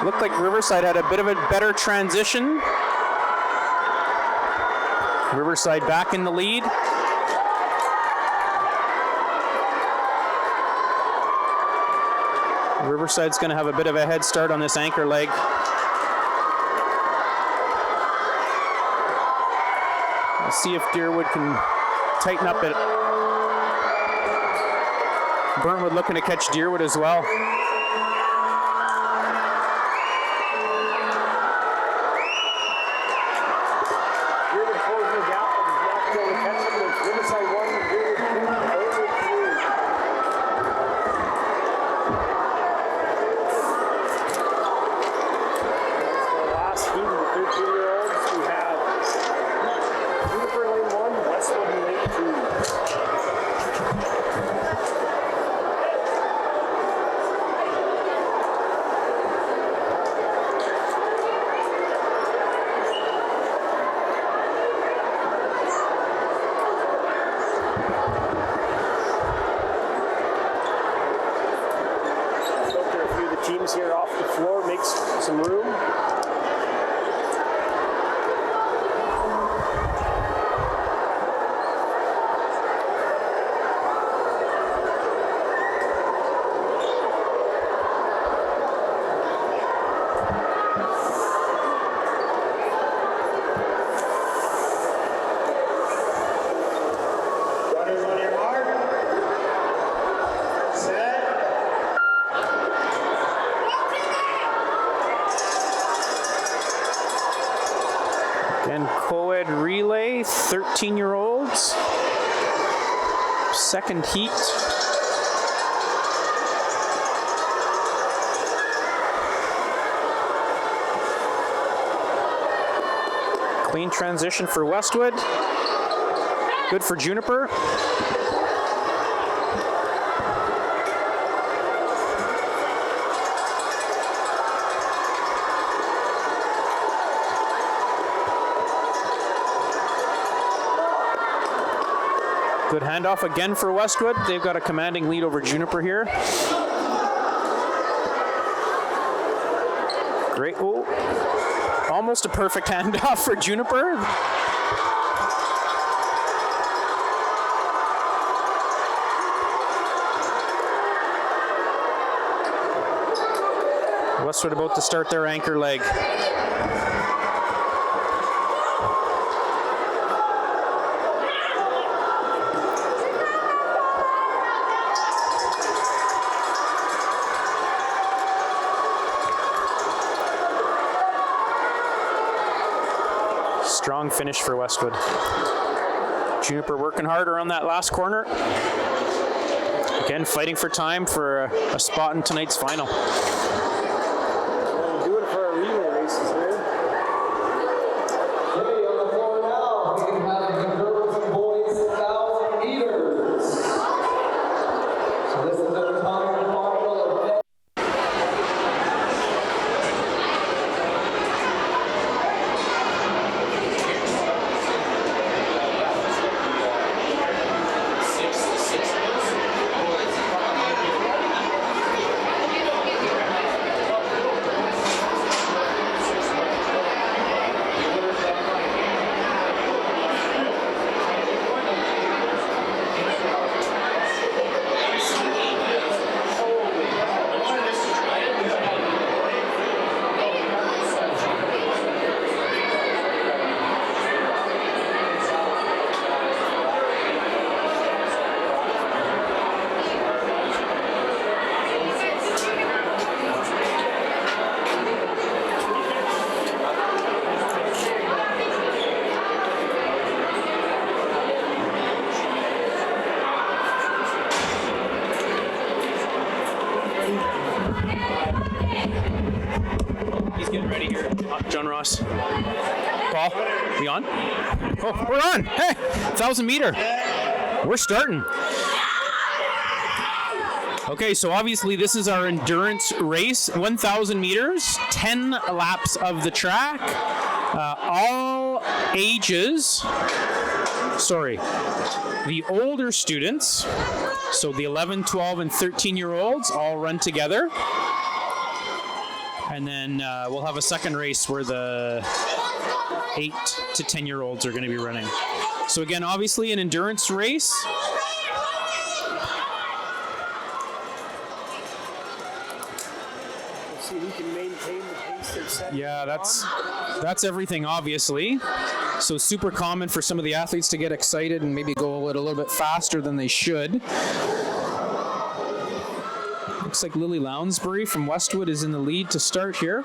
Looked like Riverside had a bit of a better transition. Riverside back in the lead. Riverside's going to have a bit of a head start on this anchor leg. We'll see if Deerwood can tighten up it. Burntwood looking to catch Deerwood as well. Teams here off the floor, makes some room. Runners on your mark. Set. And co-ed relay, 13-year-olds. Second heat. Clean transition for Westwood. Good for Juniper. Good handoff again for Westwood. They've got a commanding lead over Juniper here. Great. Oh, almost a perfect handoff for Juniper. Westwood about to start their anchor leg. Strong finish for Westwood. Juniper working hard around that last corner. Again, fighting for time for a spot in tonight's final. Do it for our relay races, man. Okay, on the floor now, we can have the girls and boys 1,000 meters. So this is our time final event. He's getting ready here. John Ross. Paul, we on? Oh, we're on. Hey, 1,000 meter. We're starting. Okay, so obviously this is our endurance race, 1,000 meters, 10 laps of the track, all ages. Sorry, the older students, so the 11, 12, and 13-year-olds all run together. And then we'll have a second race where the 8 to 10-year-olds are going to be running. So again, obviously an endurance race. Let's see who can maintain the pace they're setting. Yeah, that's everything, obviously. So super common for some of the athletes to get excited and maybe go a little bit faster than they should. Looks like Lily Lounsbury from Westwood is in the lead to start here.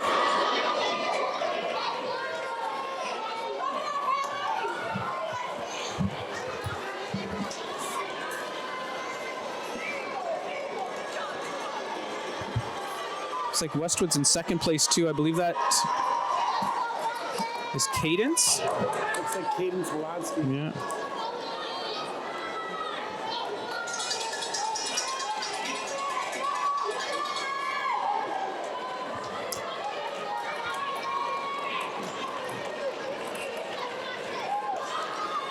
Looks like Westwood's in second place too. I believe that is Cadence. Looks like Cadence Wolansky. Yeah.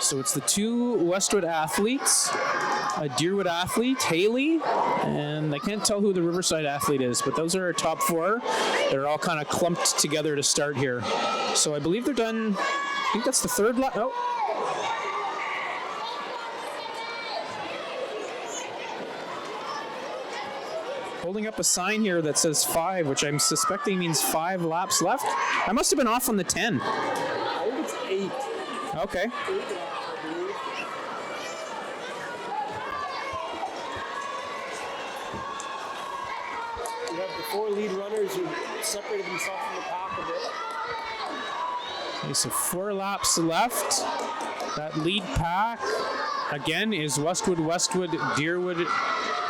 So it's the two Westwood athletes, a Deerwood athlete, Haley, and I can't tell who the Riverside athlete is, but those are our top four. They're all kind of clumped together to start here. So I believe they're done, I think that's the third lap. Oh. Holding up a sign here that says 5, which I'm suspecting means 5 laps left. I must have been off on the 10. I think it's 8. Okay. 8 laps, I believe. We have the 4 lead runners who separated themselves from the pack a bit. Okay, so 4 laps left. That lead pack, again, is Westwood, Deerwood,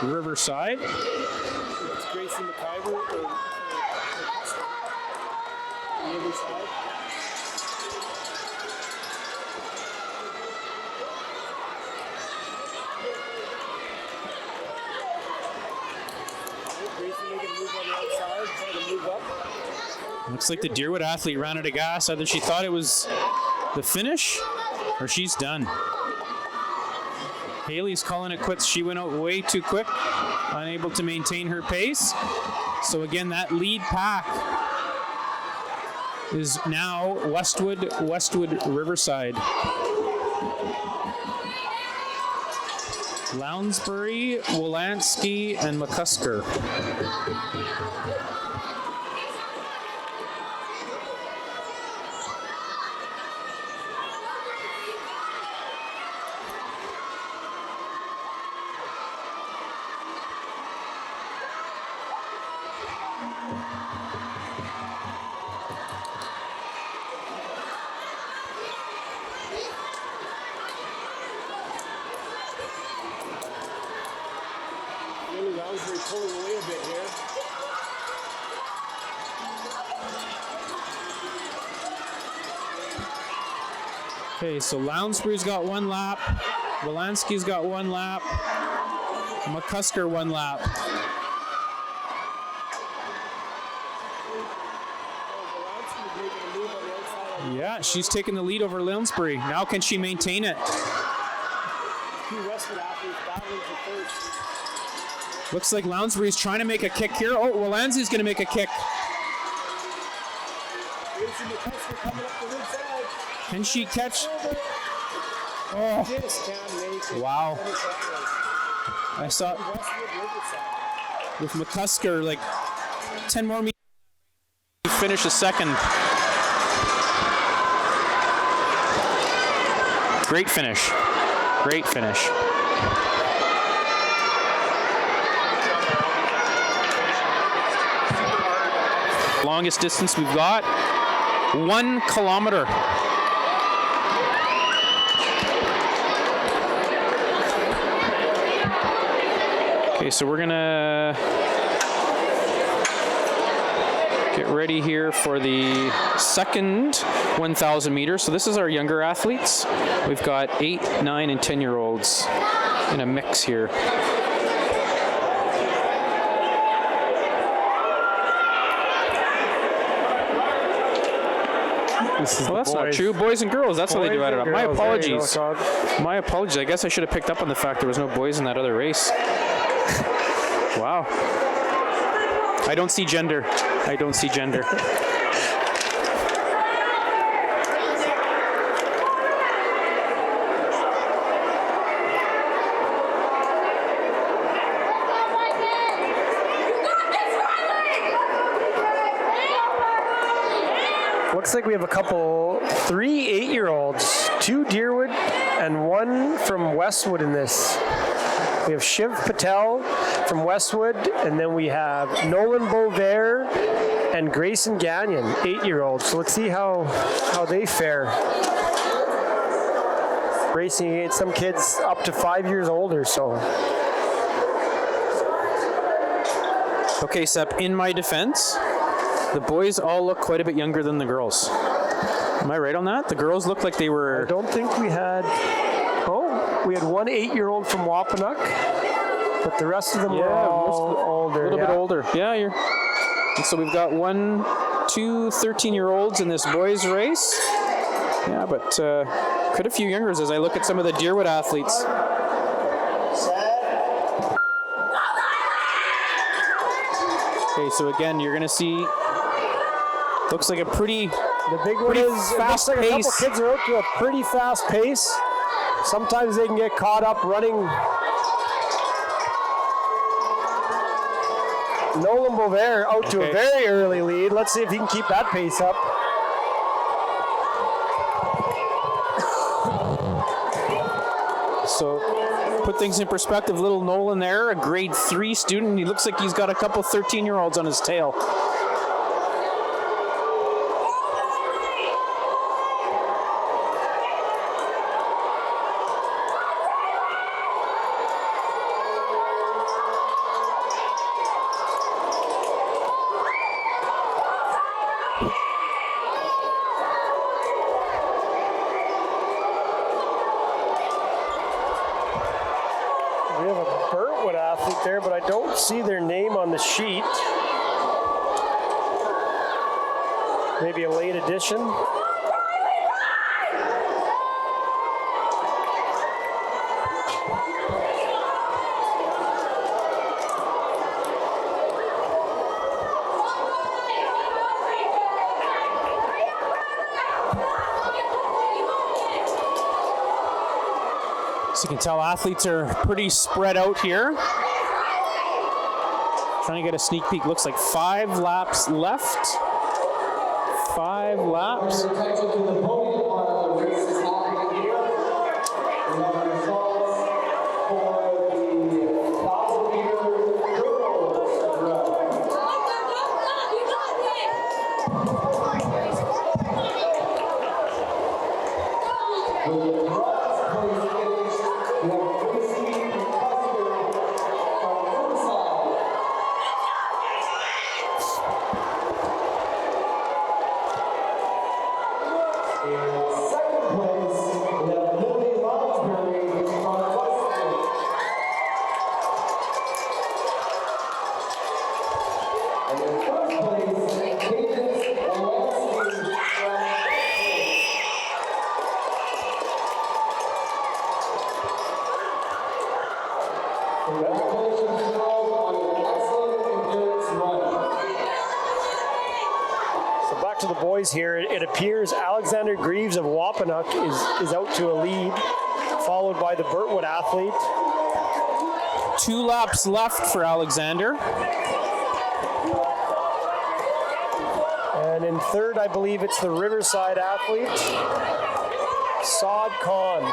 Riverside. It's Gracie McIver or Riverside. Looks like the Deerwood athlete ran out of gas. Either she thought it was the finish or she's done. Haley's calling it quits. She went out way too quick, unable to maintain her pace. So again, that lead pack is now Westwood, Riverside. Lounsbury, Wolanski, and McCusker. Lounsbury pulling away a bit here. Okay, so Lounsbury's got 1 lap, Wolanski's got 1 lap, McCusker 1 lap. Yeah, she's taking the lead over Lounsbury. Now can she maintain it? Two Westwood athletes battling for first. Looks like Lounsbury's trying to make a kick here. Oh, Wolanski's going to make a kick. Can she catch? Oh, wow. I saw with McCusker, like 10 more meters to finish a second. Great finish. Great finish. Longest distance we've got, 1 kilometer. Okay, so we're gonna get ready here for the second 1,000 meters. So this is our younger athletes. We've got 8, 9, and 10-year-olds in a mix here. Well, that's not true. Boys and girls, that's how they divide it up. My apologies. My apologies. I guess I should have picked up on the fact there was no boys in that other race. Wow. I don't see gender. I don't see gender. Looks like we have a couple, 3 8-year-olds, 2 Deerwood, and 1 from Westwood in this. We have Shiv Patel from Westwood, and then we have Nolan Bovair and Grayson Gagnon, 8-year-olds. So let's see how they fare. Racing against some kids up to 5 years older, so. Okay, Sep, in my defense, the boys all look quite a bit younger than the girls. Am I right on that? The girls look like they were... I don't think we had... Oh, we had 1 8-year-old from Wapanuck, but the rest of them were all older. A little bit older. Yeah, and so we've got 1, 2 13-year-olds in this boys race. Yeah, but quite a few youngers as I look at some of the Deerwood athletes. Okay, so again, you're going to see... Looks like a pretty The big one is fast like a couple pace. kids are out to a pretty fast pace. Sometimes they can get caught up running. Nolan Bovair out to a very early lead. Let's see if he can keep that pace up. So put things in perspective, little Nolan there, a grade 3 student. He looks like he's got a couple 13-year-olds on his tail. but I don't see their name on the sheet. Maybe a late addition. So you can tell athletes are pretty spread out here. Trying to get a sneak peek. Looks like 5 laps left. 5 laps. Attention to the podium while the race is happening here. We have the results for the 1,000-meter hurdles run. With the bronze place finish, we have Gracie Custer from Riverside. In second place, we have Lily Lounsbury from Weston. And in third place, Cadence Walensky from Weston. Congratulations, girls, on an excellent endurance run. So back to the boys here. It appears Alexander Greaves of Wapanuck is out to a lead, followed by the Burntwood athlete. 2 laps left for Alexander. And in third, I believe it's the Riverside athlete, Saad Khan.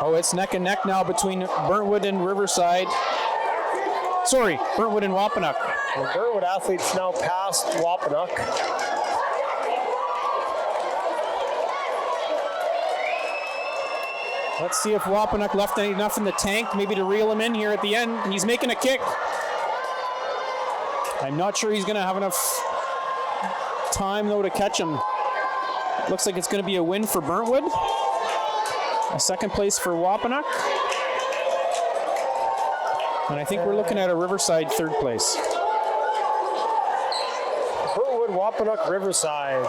Oh, it's neck and neck now between Burntwood and Riverside. Sorry, Burntwood and Wapanuck. The Burntwood athletes now past Wapanuck. Let's see if Wapanuck left enough in the tank, maybe to reel him in here at the end. He's making a kick. I'm not sure he's going to have enough time, though, to catch him. Looks like it's going to be a win for Burntwood. A second place for Wapanuck. And I think we're looking at a Riverside third place. Burntwood, Wapanuck, Riverside.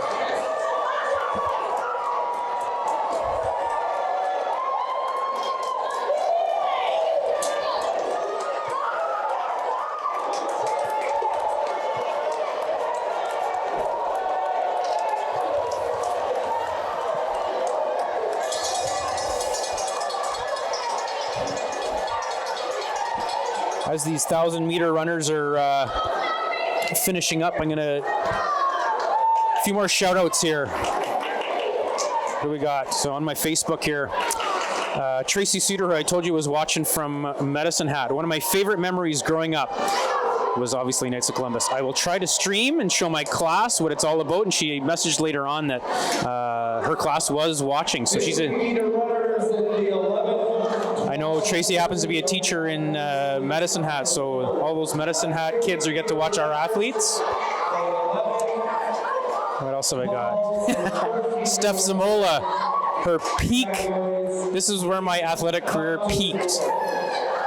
As these 1,000-meter runners are finishing up, I'm going to... A few more shout-outs here. What do we got? So on my Facebook here, Tracy Suter, who I told you was watching from Medicine Hat. One of my favorite memories growing up was obviously Knights of Columbus. I will try to stream and show my class what it's all about, and she messaged later on that her class was watching. So she's a... I know Tracy happens to be a teacher in Medicine Hat, so all those Medicine Hat kids are get to watch our athletes. What else have I got? Steph Zamola, her peak. This is where my athletic career peaked.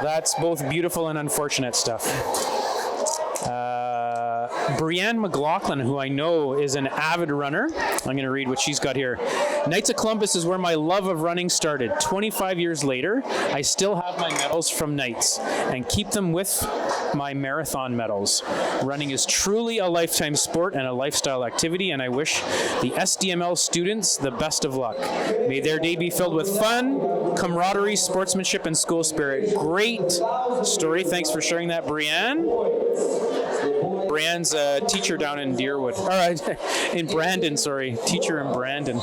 That's both beautiful and unfortunate stuff. Brianne McLaughlin, who I know is an avid runner. I'm going to read what she's got here. Knights of Columbus is where my love of running started. 25 years later, I still have my medals from Knights and keep them with my marathon medals. Running is truly a lifetime sport and a lifestyle activity, and I wish the SDML students the best of luck. May their day be filled with fun, camaraderie, sportsmanship, and school spirit. Great story. Thanks for sharing that, Brianne. Brianne's a teacher down in Deerwood. All right, in Brandon, sorry. Teacher in Brandon.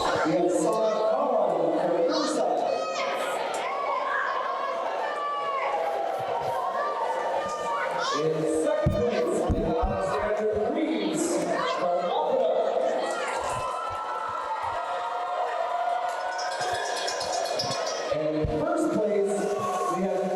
And in first place, we have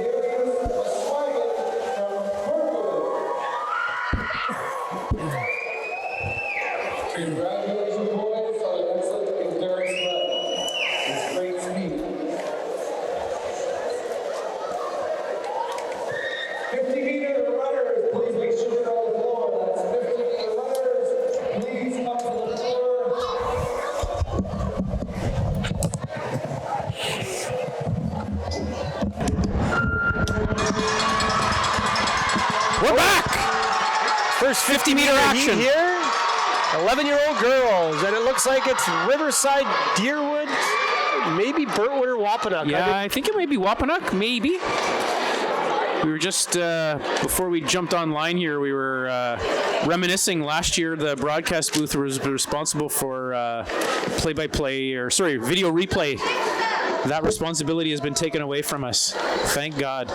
We're back. First 50-meter heat action. here. 11-year-old girls, and it looks like it's Riverside, Deerwood, maybe Burntwood or Wapanuck. Yeah, I think it might be Wapanuck, maybe. We were just, before we jumped online here, we were reminiscing. Last year, the broadcast booth was responsible for video replay. That responsibility has been taken away from us. Thank God.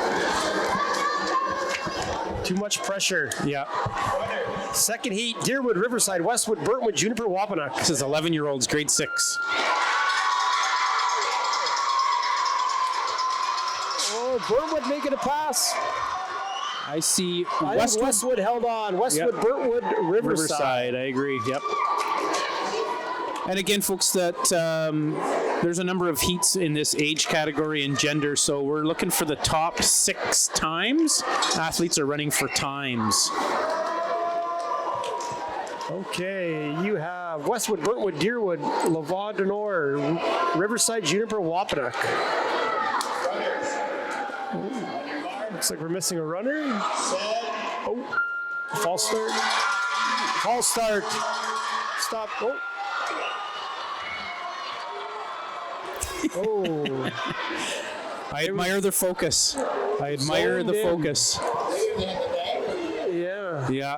Too much pressure. Yeah. Second heat, Deerwood, Riverside, Westwood, Burntwood, Juniper, Wapanuck. This is 11-year-olds, grade 6. Oh, Burntwood making a pass. I see I think Westwood held on. Westwood, Yep. Burntwood, Riverside. I agree. Yep. And again, folks, that there's a number of heats in this age category and gender, so we're looking for the top 6 times. Athletes are running for times. Okay, you have Westwood, Burntwood, Deerwood, Lavaux-du-Nord, Riverside, Juniper, Wapanuck. Looks like we're missing a runner. Oh, false start. False start. Stop. Oh. Oh. I admire the focus. I admire the focus. Yeah. Yeah.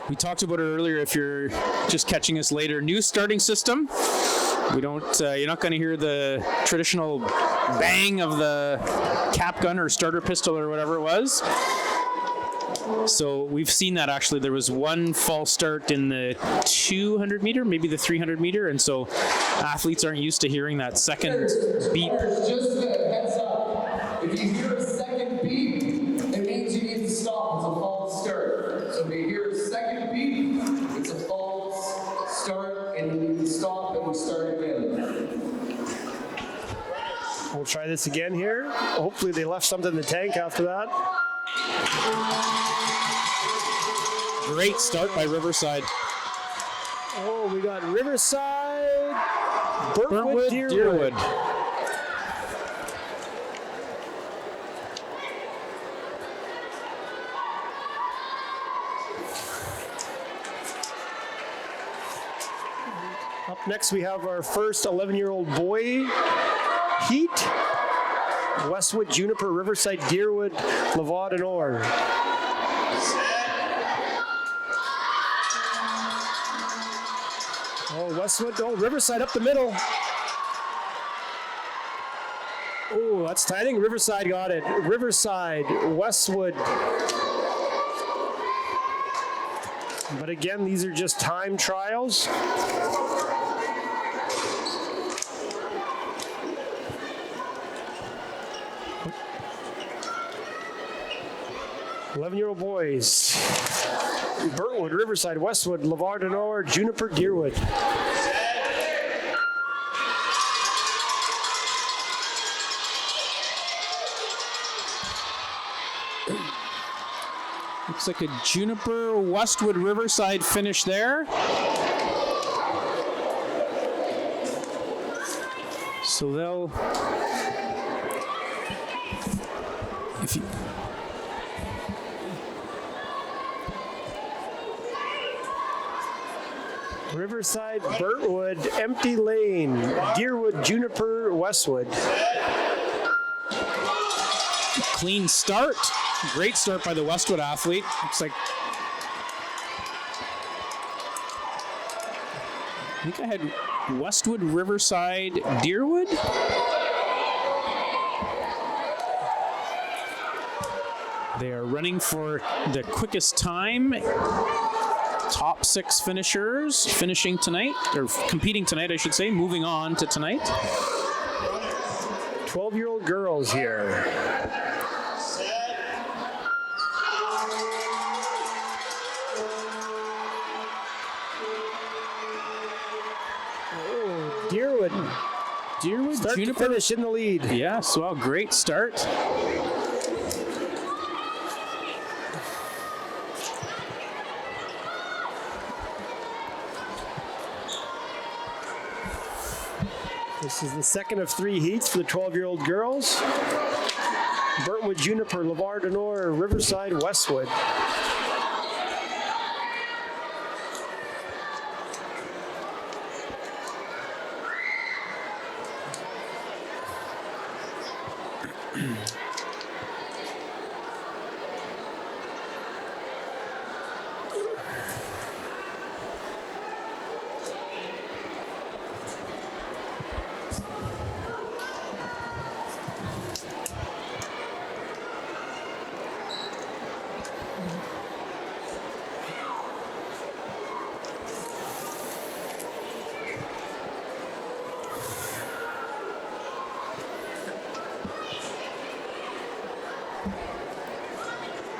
We talked about it earlier. If you're just catching us later, new starting system. We don't. You're not going to hear the traditional bang of the cap gun or starter pistol or whatever it was. So we've seen that actually. There was one false start in the 200 meter, maybe the 300 meter, and so athletes aren't used to hearing that second beep. Just a heads up, if you hear a second beep, it means you need to stop. It's a false start. So if you hear a second beep, it's a false start, and you need to stop and start again. We'll try this again here. Hopefully they left something in the tank after that. Great start by Riverside. Oh, we got Riverside, Burntwood, Deerwood. Deerwood. Up next, we have our first 11-year-old boy heat. Westwood, Juniper, Riverside, Deerwood, Lavaux-du-Nord. Oh, Westwood, oh, Riverside up the middle. Oh, that's tight. I think Riverside got it. Riverside, Westwood. But again, these are just time trials. Eleven-year-old boys. Burntwood, Riverside, Westwood, Lavaux-du-Nord, Juniper, Deerwood. Looks like a Juniper, Westwood, Riverside finish there. So they'll, if you, Riverside, Burntwood, empty lane. Deerwood, Juniper, Westwood. clean start. Great start by the Westwood athlete. Looks like, I think I had Westwood, Riverside, Deerwood. They are running for the quickest time. Top 6 finishers finishing tonight, or competing tonight, I should say, moving on to tonight. 12-year-old girls here. Oh, Deerwood. Start to Juniper. finish in the lead. Yes, well, great start. This is the second of 3 heats for the 12-year-old girls. Burntwood, Juniper, Lavar du Nord, Riverside, Westwood.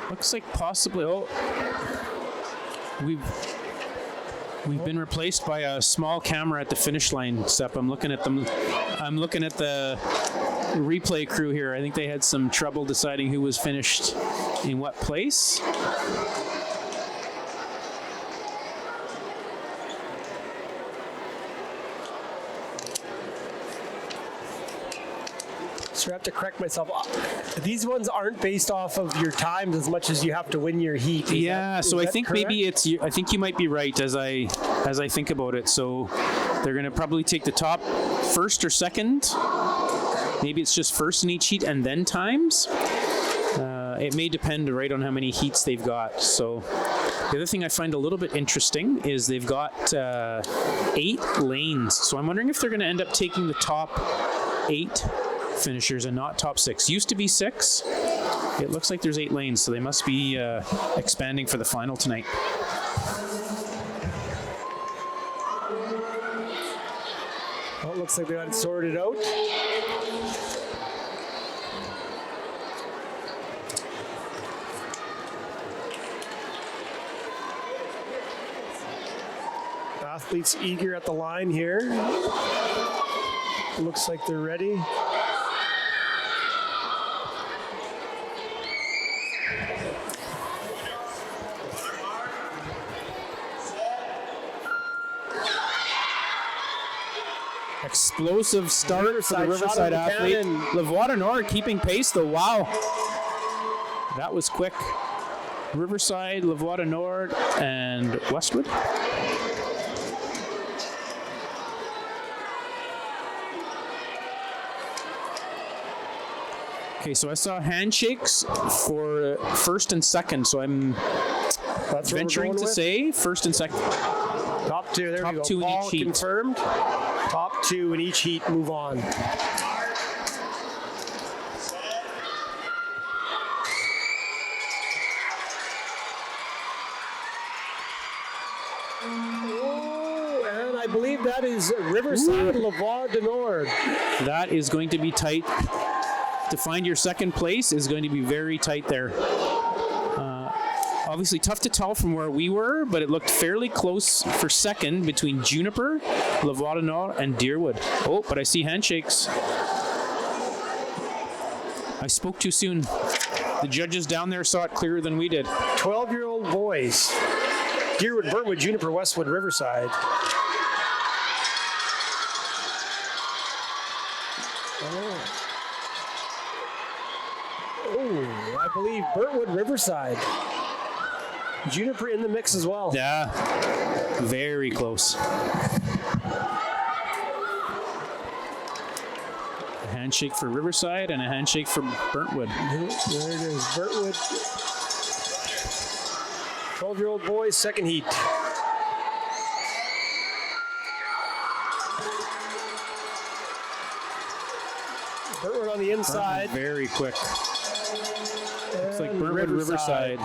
Looks like possibly. Oh, we've been replaced by a small camera at the finish line. Sep, I'm looking at them. I'm looking at the replay crew here. I think they had some trouble deciding who was finished in what place. So I have to correct myself. These ones aren't based off of your times as much as you have to win your heat. Yeah, so I think correct? maybe it's. I think you might be right as I think about it. So they're going to probably take the top first or second. Maybe it's just first in each heat and then times. It may depend right on how many heats they've got. So the other thing I find a little bit interesting is they've got 8 lanes. So I'm wondering if they're going to end up taking the top 8 finishers and not top 6. Used to be 6. It looks like there's 8 lanes, so they must be expanding for the final tonight. Well, it looks like they got it sorted out. Athletes eager at the line here. Looks like they're ready. Explosive start for the Riverside Riverside shot of the athlete. cannon. Lavar du Nord keeping pace though. Wow. That was quick. Riverside, Lavar du Nord, and Westwood. Okay, so I saw handshakes for first and second, so I'm That's what we're venturing going to with. say first and second. Top 2, there Top we go. 2 in Paul each heat. confirmed. Top 2 in each heat, move on. Oh, and I believe that is Riverside, Lavar du Nord. That is going to be tight. To find your second place is going to be very tight there. Obviously tough to tell from where we were, but it looked fairly close for second between Juniper, Lavar du Nord, and Deerwood. Oh, but I see handshakes. I spoke too soon. The judges down there saw it clearer than we did. 12-year-old boys. Deerwood, Burntwood, Juniper, Westwood, Riverside. Oh, I believe Burntwood, Riverside. Juniper in the mix as well. Yeah, very close. A handshake for Riverside and a handshake for Burntwood. There it is, Burntwood. 12-year-old boys, second heat. Burntwood on the inside. Very quick. Looks like And Burntwood, Riverside.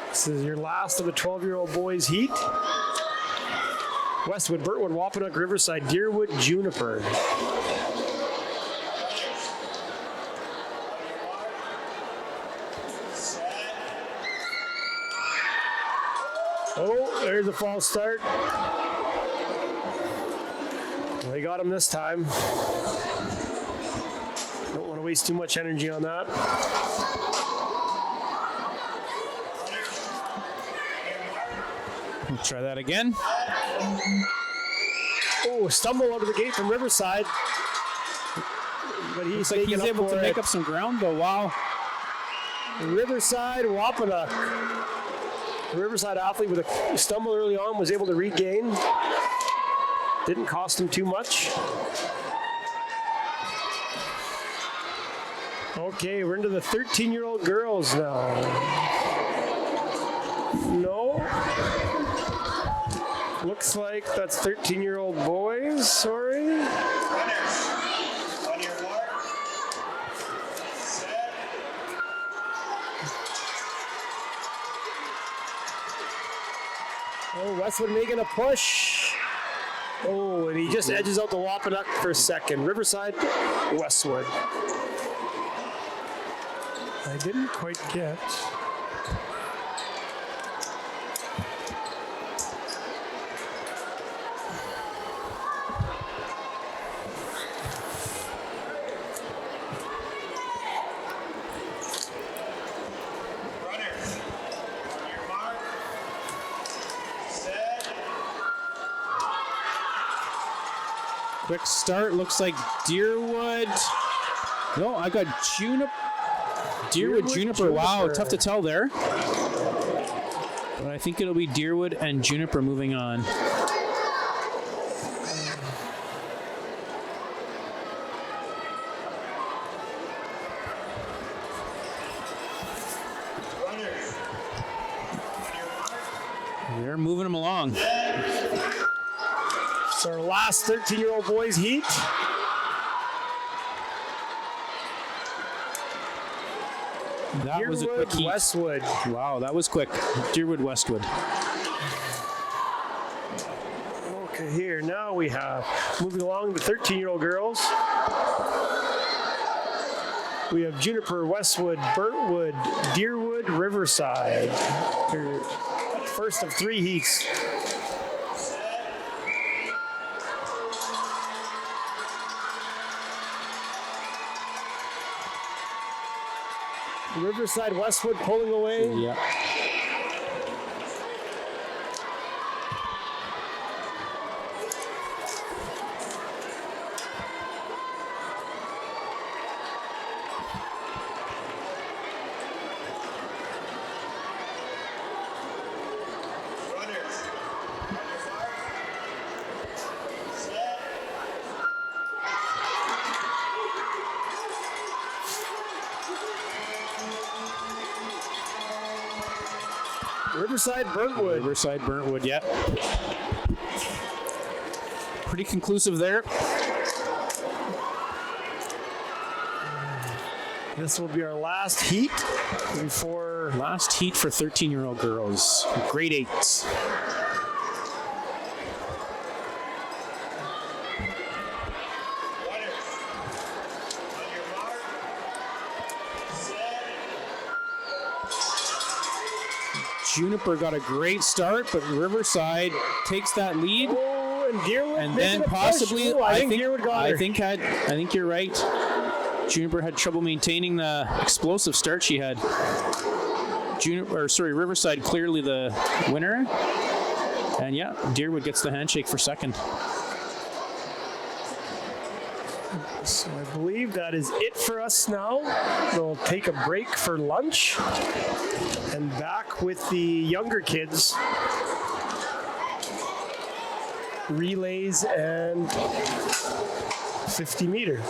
This is your last of the 12-year-old boys heat. Westwood, Burntwood, Wampanoag, Riverside, Deerwood, Juniper. Oh, there's a false start. They got him this time. Don't want to waste too much energy on that. We'll try that again. Oh, stumble out of the gate from Riverside. But he's able to make up some ground, though. Wow. Riverside Wapanuck. The Riverside athlete with a stumble early on was able to regain. Didn't cost him too much. Okay, we're into the 13-year-old girls now. No. Looks like that's 13-year-old boys, sorry. Runners, on your mark, set. Oh, Westwood making a push. Oh, and he just edges out the Wapanuck for a second. Riverside, Westwood. I didn't quite get. Runners, on your mark, set. Quick start. Looks like Deerwood. No, I got Juniper. Deerwood, Juniper. Wow, tough to tell there. But I think it'll be Deerwood and Juniper moving on. Runners, on your mark, They're moving them along. It's our last 13-year-old boys heat. That was a quick Deerwood, heat. Westwood. Wow, that was quick. Deerwood, Westwood. Okay, here now we have moving along the 13-year-old girls. We have Juniper, Westwood, Burntwood, Deerwood, Riverside. First of 3 heats. Riverside, Westwood pulling away. Yeah. runners, on your mark, set. Riverside, Burntwood. Riverside, Burntwood, yeah. Pretty conclusive there. This will be our last heat before. Last heat for 13-year-old girls. Grade 8s. Runners, on your mark, set. Juniper got a great start, but Riverside takes that lead. Oh, and Deerwood And making then a push. possibly, Ooh, I think Deerwood got her. I think you're right. Juniper had trouble maintaining the explosive start she had. Riverside clearly the winner. And yeah, Deerwood gets the handshake for second. So I believe that is it for us now. We'll take a break for lunch and back with the younger kids. Relays and 50 meter.